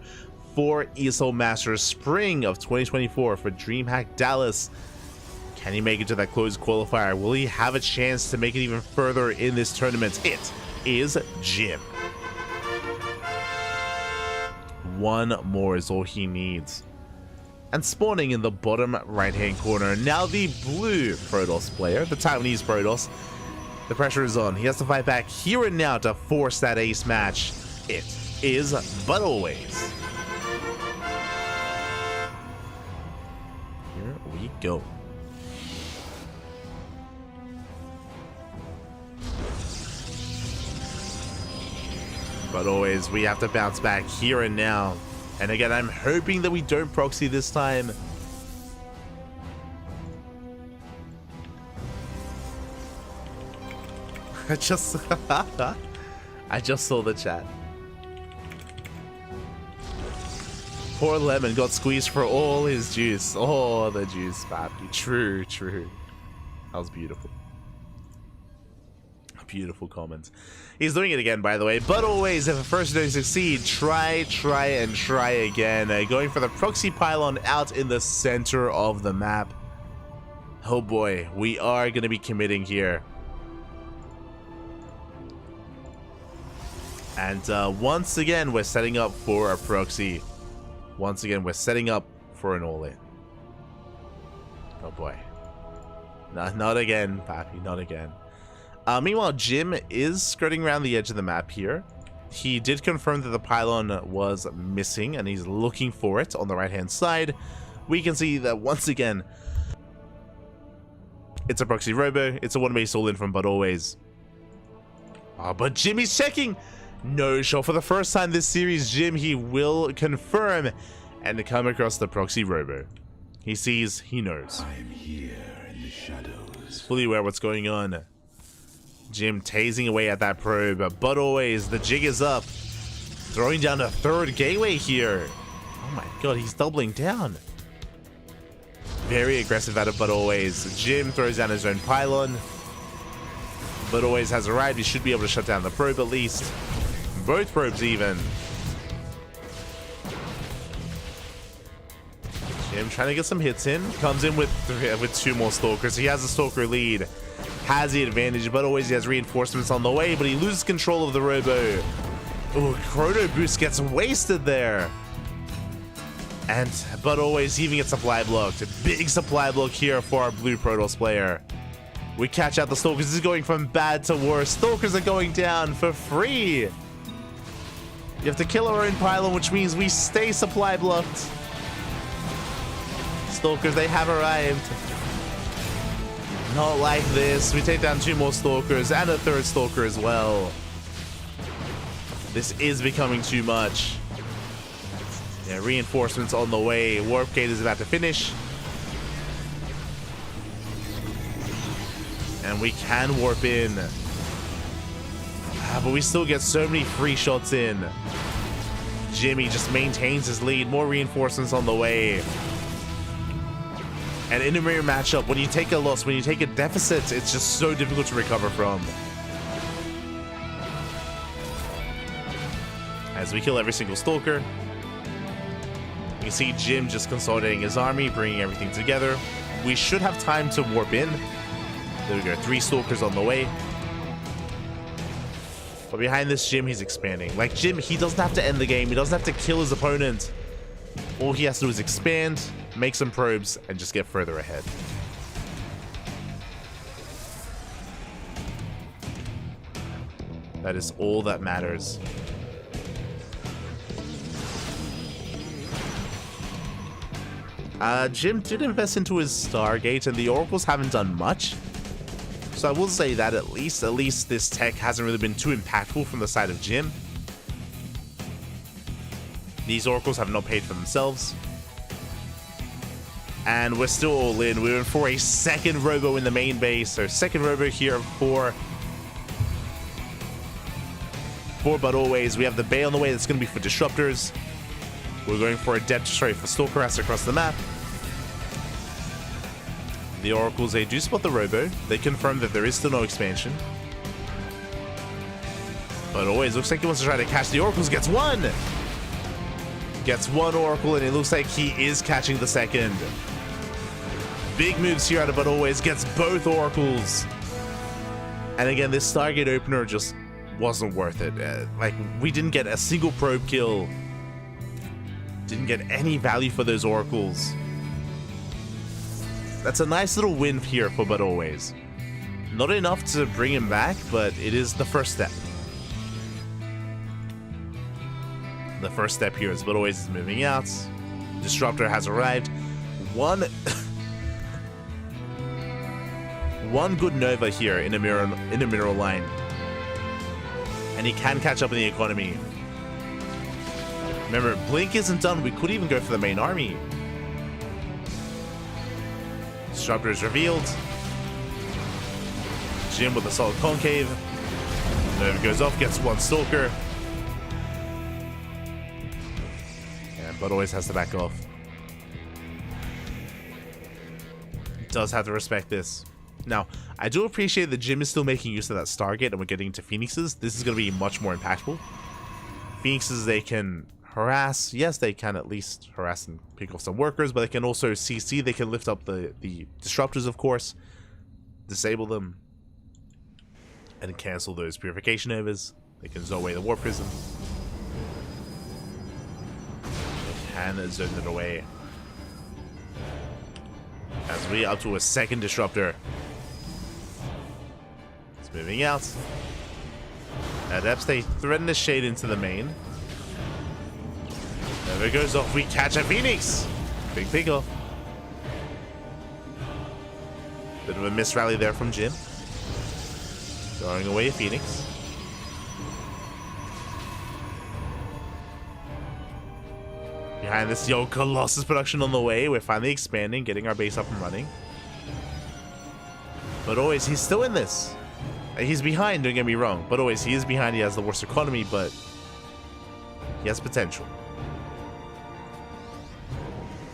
for ESL Masters Spring of 2024 for DreamHack Dallas. Can he make it to that closed qualifier? Will he have a chance to make it even further in this tournament? It is Jim. 1 more is all he needs. And spawning in the bottom right-hand corner, now the blue Protoss player, the Taiwanese Protoss. The pressure is on. He has to fight back here and now to force that ace match. It is but always. Here we go. But always, we have to bounce back here and now. And again, I'm hoping that we don't proxy this time. I just saw the chat. Poor Lemon got squeezed for all his juice. Oh, the juice, papi. True. That was beautiful. Beautiful comment. He's doing it again, by the way. But always, if at first you don't succeed, try again. Going for the proxy pylon out in the center of the map. Oh boy, we are going to be committing here. And once again, we're setting up for a proxy. Once again, we're setting up for an all-in. Oh boy. No, not again, papi, not again. Meanwhile, Jim is skirting around the edge of the map here. He did confirm that the pylon was missing, and he's looking for it on the right-hand side. We can see that once again, it's a proxy robo. It's a 1-base all-in from But Always. But Jim is checking. No shot for the first time this series. Jim, he will confirm and come across the proxy robo. He sees, he knows. I am here in the shadows. Fully aware what's going on. Jim tasing away at that probe, but always the jig is up. Throwing down a 3rd gateway here. Oh my god, he's doubling down. Very aggressive at it, but always. Jim throws down his own pylon. But always has arrived. He should be able to shut down the probe at least. Both probes even. Jim trying to get some hits in. Comes in with 2 more stalkers. He has a stalker lead. Has the advantage, but always he has reinforcements on the way, but he loses control of the robo. Ooh, Chrono Boost gets wasted there. And, but always he even gets supply blocked. A big supply block here for our blue Protoss player. We catch out the stalkers. This is going from bad to worse. Stalkers are going down for free. You have to kill our own pylon, which means we stay supply blocked. Stalkers, they have arrived. Not like this. We take down 2 more stalkers and a 3rd stalker as well. This is becoming too much. Yeah, reinforcements on the way. Warp gate is about to finish. And we can warp in. But we still get so many free shots in. Jimmy just maintains his lead. More reinforcements on the way. And in a mirror matchup, when you take a loss, when you take a deficit, it's just so difficult to recover from. As we kill every single Stalker. You can see Jim just consolidating his army, bringing everything together. We should have time to warp in. There we go, 3 Stalkers on the way. But behind this Jim, he's expanding. Like Jim, he doesn't have to end the game. He doesn't have to kill his opponent. All he has to do is expand, make some probes, and just get further ahead. That is all that matters. Jim did invest into his Stargate, and the Oracles haven't done much. So I will say that at least this tech hasn't really been too impactful from the side of Jim. These Oracles have not paid for themselves. And we're still all in. We're in for a second Robo in the main base. So second Robo here for But Always. We have the Bay on the way. That's going to be for Disruptors. We're going for a Depth Destroy for Stalker Rats across the map. The Oracles, they do spot the Robo. They confirm that there is still no expansion. But Always looks like he wants to try to catch the Oracles. Gets one! Gets one Oracle, and it looks like he is catching the second. Big moves here out of But Always. Gets both Oracles. And again, this Stargate opener just wasn't worth it. Like, we didn't get a single probe kill. Didn't get any value for those Oracles. That's a nice little win here for But Always. Not enough to bring him back, but it is the first step. The first step here is But Always is moving out. Disruptor has arrived. One good Nova here in a mirror line. And he can catch up in the economy. Remember, Blink isn't done. We could even go for the main army. Disruptor is revealed. Jim with a solid concave. Nova goes off, gets one Stalker. And But Always has to back off. Does have to respect this. Now, I do appreciate that Jim is still making use of that Stargate and we're getting into Phoenixes. This is going to be much more impactful. Phoenixes, they can harass. Yes, they can at least harass and pick off some workers, but they can also CC. They can lift up the Disruptors, of course. Disable them. And cancel those Purification Overs. They can zone away the War Prism. They can zone it away. As we up to a second Disruptor. It's moving out. Adepts, they threaten the Shade into the main. There it goes off. We catch a Phoenix. Big pick off. Bit of a miss rally there from Jim. Throwing away a Phoenix. Behind this, Colossus production on the way. We're finally expanding, getting our base up and running. But Always, he's still in this. He's behind, don't get me wrong. But Always, he is behind. He has the worst economy, but he has potential.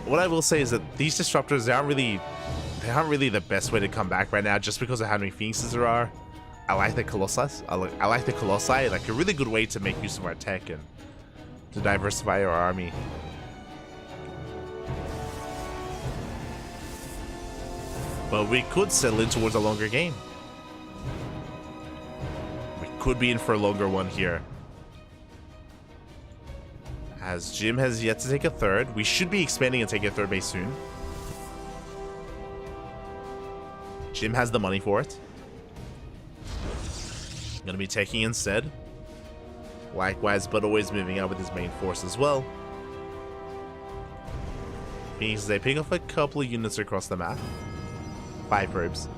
What I will say is that these Disruptors, they aren't really the best way to come back right now, just because of how many Phoenixes there are. I like the Colossus. I like the Colossi, like a really good way to make use of our tech and to diversify our army. But we could settle in towards a longer game. We could be in for a longer one here. As Jim has yet to take a third. We should be expanding and taking a third base soon. Jim has the money for it. Gonna be taking instead. Likewise, But Always moving out with his main force as well. Phoenixes, they pick off a couple of units across the map. 5 probes.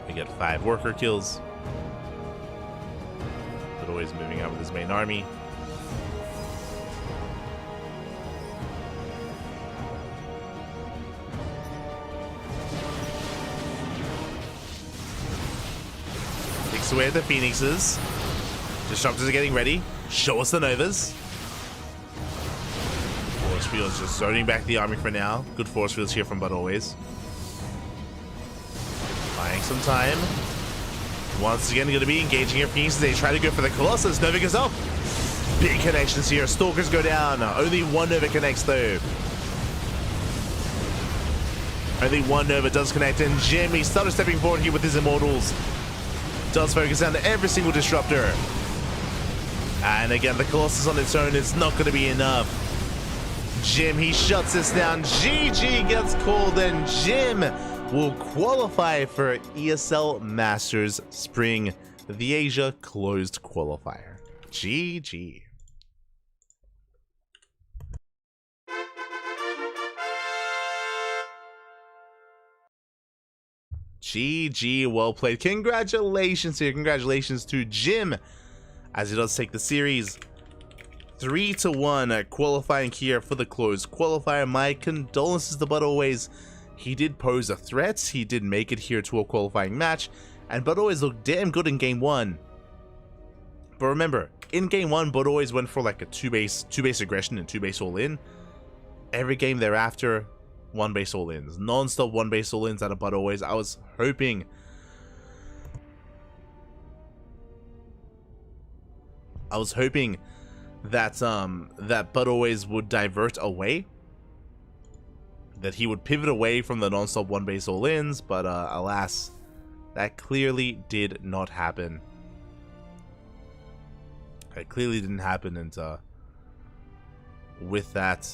We get 5 worker kills. But Always moving out with his main army. Takes away the Phoenixes. Disruptors are getting ready. Show us the Novas. Force fields just zoning back the army for now. Good force fields here from But Always. Buying some time. Once again, going to be engaging your pieces. They try to go for the Colossus. Nova goes up. Big connections here. Stalkers go down. Only one Nova connects though. Only one Nova does connect, and Jim, he started stepping forward here with his Immortals. Does focus down every single disruptor. And again, the Colossus on its own is not going to be enough. Jim, he shuts this down. GG gets called, and Jim will qualify for ESL Masters Spring, the Asia Closed Qualifier. GG. GG, well played. Congratulations here. Congratulations to Jim as he does take the series 3-1 qualifying here for the closed qualifier. My condolences to But Always. He did pose a threat. He did make it here to a qualifying match, and But Always looked damn good in game 1. But remember, in game 1, But Always went for like a two base aggression and 2-base all-in. Every game thereafter, 1-base all-ins, non-stop 1-base all-ins out of But Always. I was hoping that that But Always would divert away, that he would pivot away from the non-stop 1-base all-ins, but alas, that clearly did not happen. It clearly didn't happen, and with that,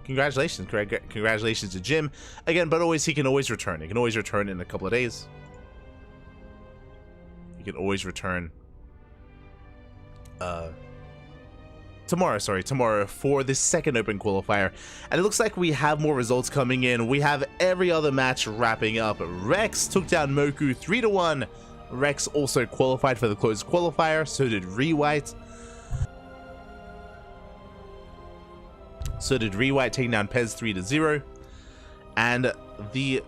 congratulations to Jim. Again, But Always, he can always return. He can always return in a couple of days. He can always return tomorrow for the second Open Qualifier. And it looks like we have more results coming in. We have every other match wrapping up. Rex took down Moku 3-1. Rex also qualified for the closed qualifier, so did Rewhite. Taking down Pez 3-0. And the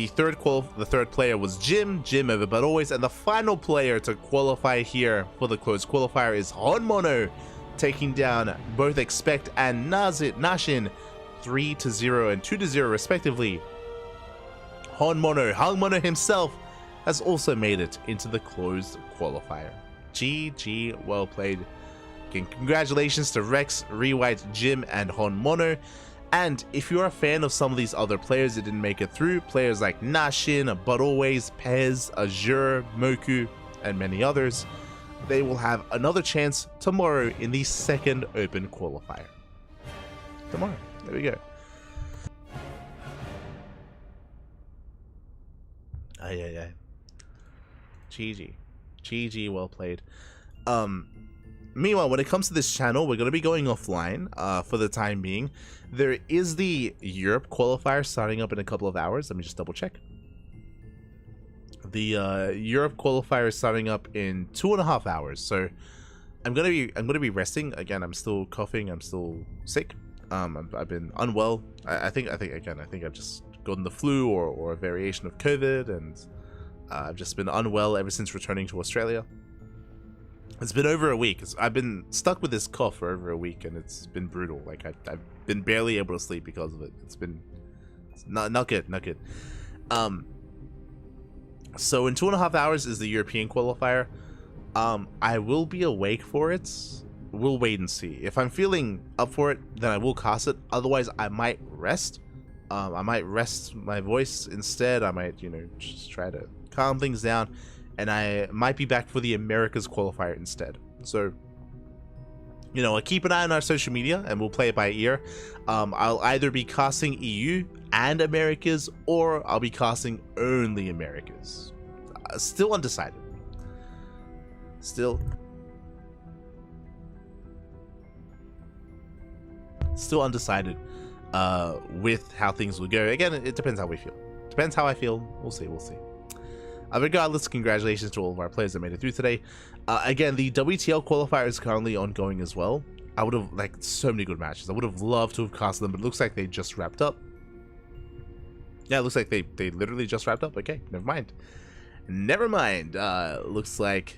third player was Jim over But Always, and the final player to qualify here for the closed qualifier is Honmono, taking down both Expect and Nashin 3-0 and 2-0 respectively. Hangmono himself has also made it into the closed qualifier. GG, well played. Again, congratulations to Rex, Rewhite, Jim, and Honmono. And if you're a fan of some of these other players that didn't make it through, players like Nashin, But Always, Pez, Azure, Moku, and many others, they will have another chance tomorrow in the second Open Qualifier. Tomorrow. There we go. Aye. GG, well played. Meanwhile, when it comes to this channel, we're going to be going offline for the time being. There is the Europe qualifier starting up in a couple of hours. Let me just double check. The Europe qualifier is starting up in 2.5 hours. So I'm gonna be resting. Again, I'm still coughing. I'm still sick. I've been unwell. I think I've just gotten the flu or a variation of COVID, and I've just been unwell ever since returning to Australia. It's been over a week. I've been stuck with this cough for over a week, and it's been brutal. Like I've been barely able to sleep because of it. It's not good. So in 2.5 hours is the European qualifier. I will be awake for it. We'll wait and see. If I'm feeling up for it, then I will cast it. Otherwise, I might rest. I might rest my voice instead. I might, just try to calm things down. And I might be back for the Americas qualifier instead. So, keep an eye on our social media, and we'll play it by ear. I'll either be casting EU and Americas, or I'll be casting only Americas. Still undecided. Still undecided with how things will go. Again, it depends how we feel. Depends how I feel. We'll see. Regardless, congratulations to all of our players that made it through today. Again, the WTL qualifier is currently ongoing as well. I would have liked so many good matches. I would have loved to have cast them, but it looks like they just wrapped up. Yeah, it looks like they literally just wrapped up. Okay, never mind. Looks like...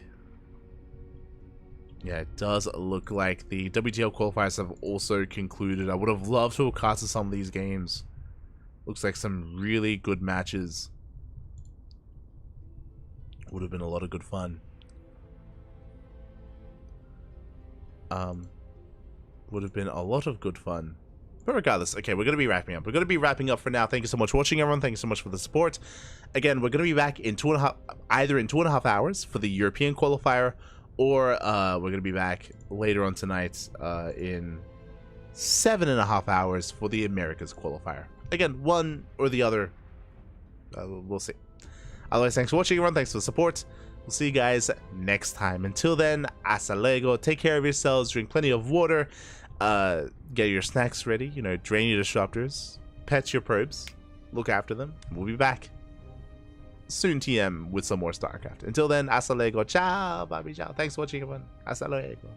Yeah, it does look like the WTL qualifiers have also concluded. I would have loved to have casted some of these games. Looks like some really good matches Would have been a lot of good fun. Would have been a lot of good fun. But regardless, okay, we're going to be wrapping up. We're going to be wrapping up for now. Thank you so much for watching, everyone. Thank you so much for the support. Again, we're going to be back in either in 2.5 hours for the European qualifier, or we're going to be back later on tonight in 7.5 hours for the Americas qualifier. Again, one or the other. We'll see. Otherwise, thanks for watching, everyone. Thanks for the support. We'll see you guys next time. Until then, hasta luego. Take care of yourselves. Drink plenty of water. Get your snacks ready. You know, drain your disruptors. Pet your probes. Look after them. We'll be back soon, TM, with some more StarCraft. Until then, hasta luego. Ciao, baby, ciao. Thanks for watching, everyone. Hasta luego.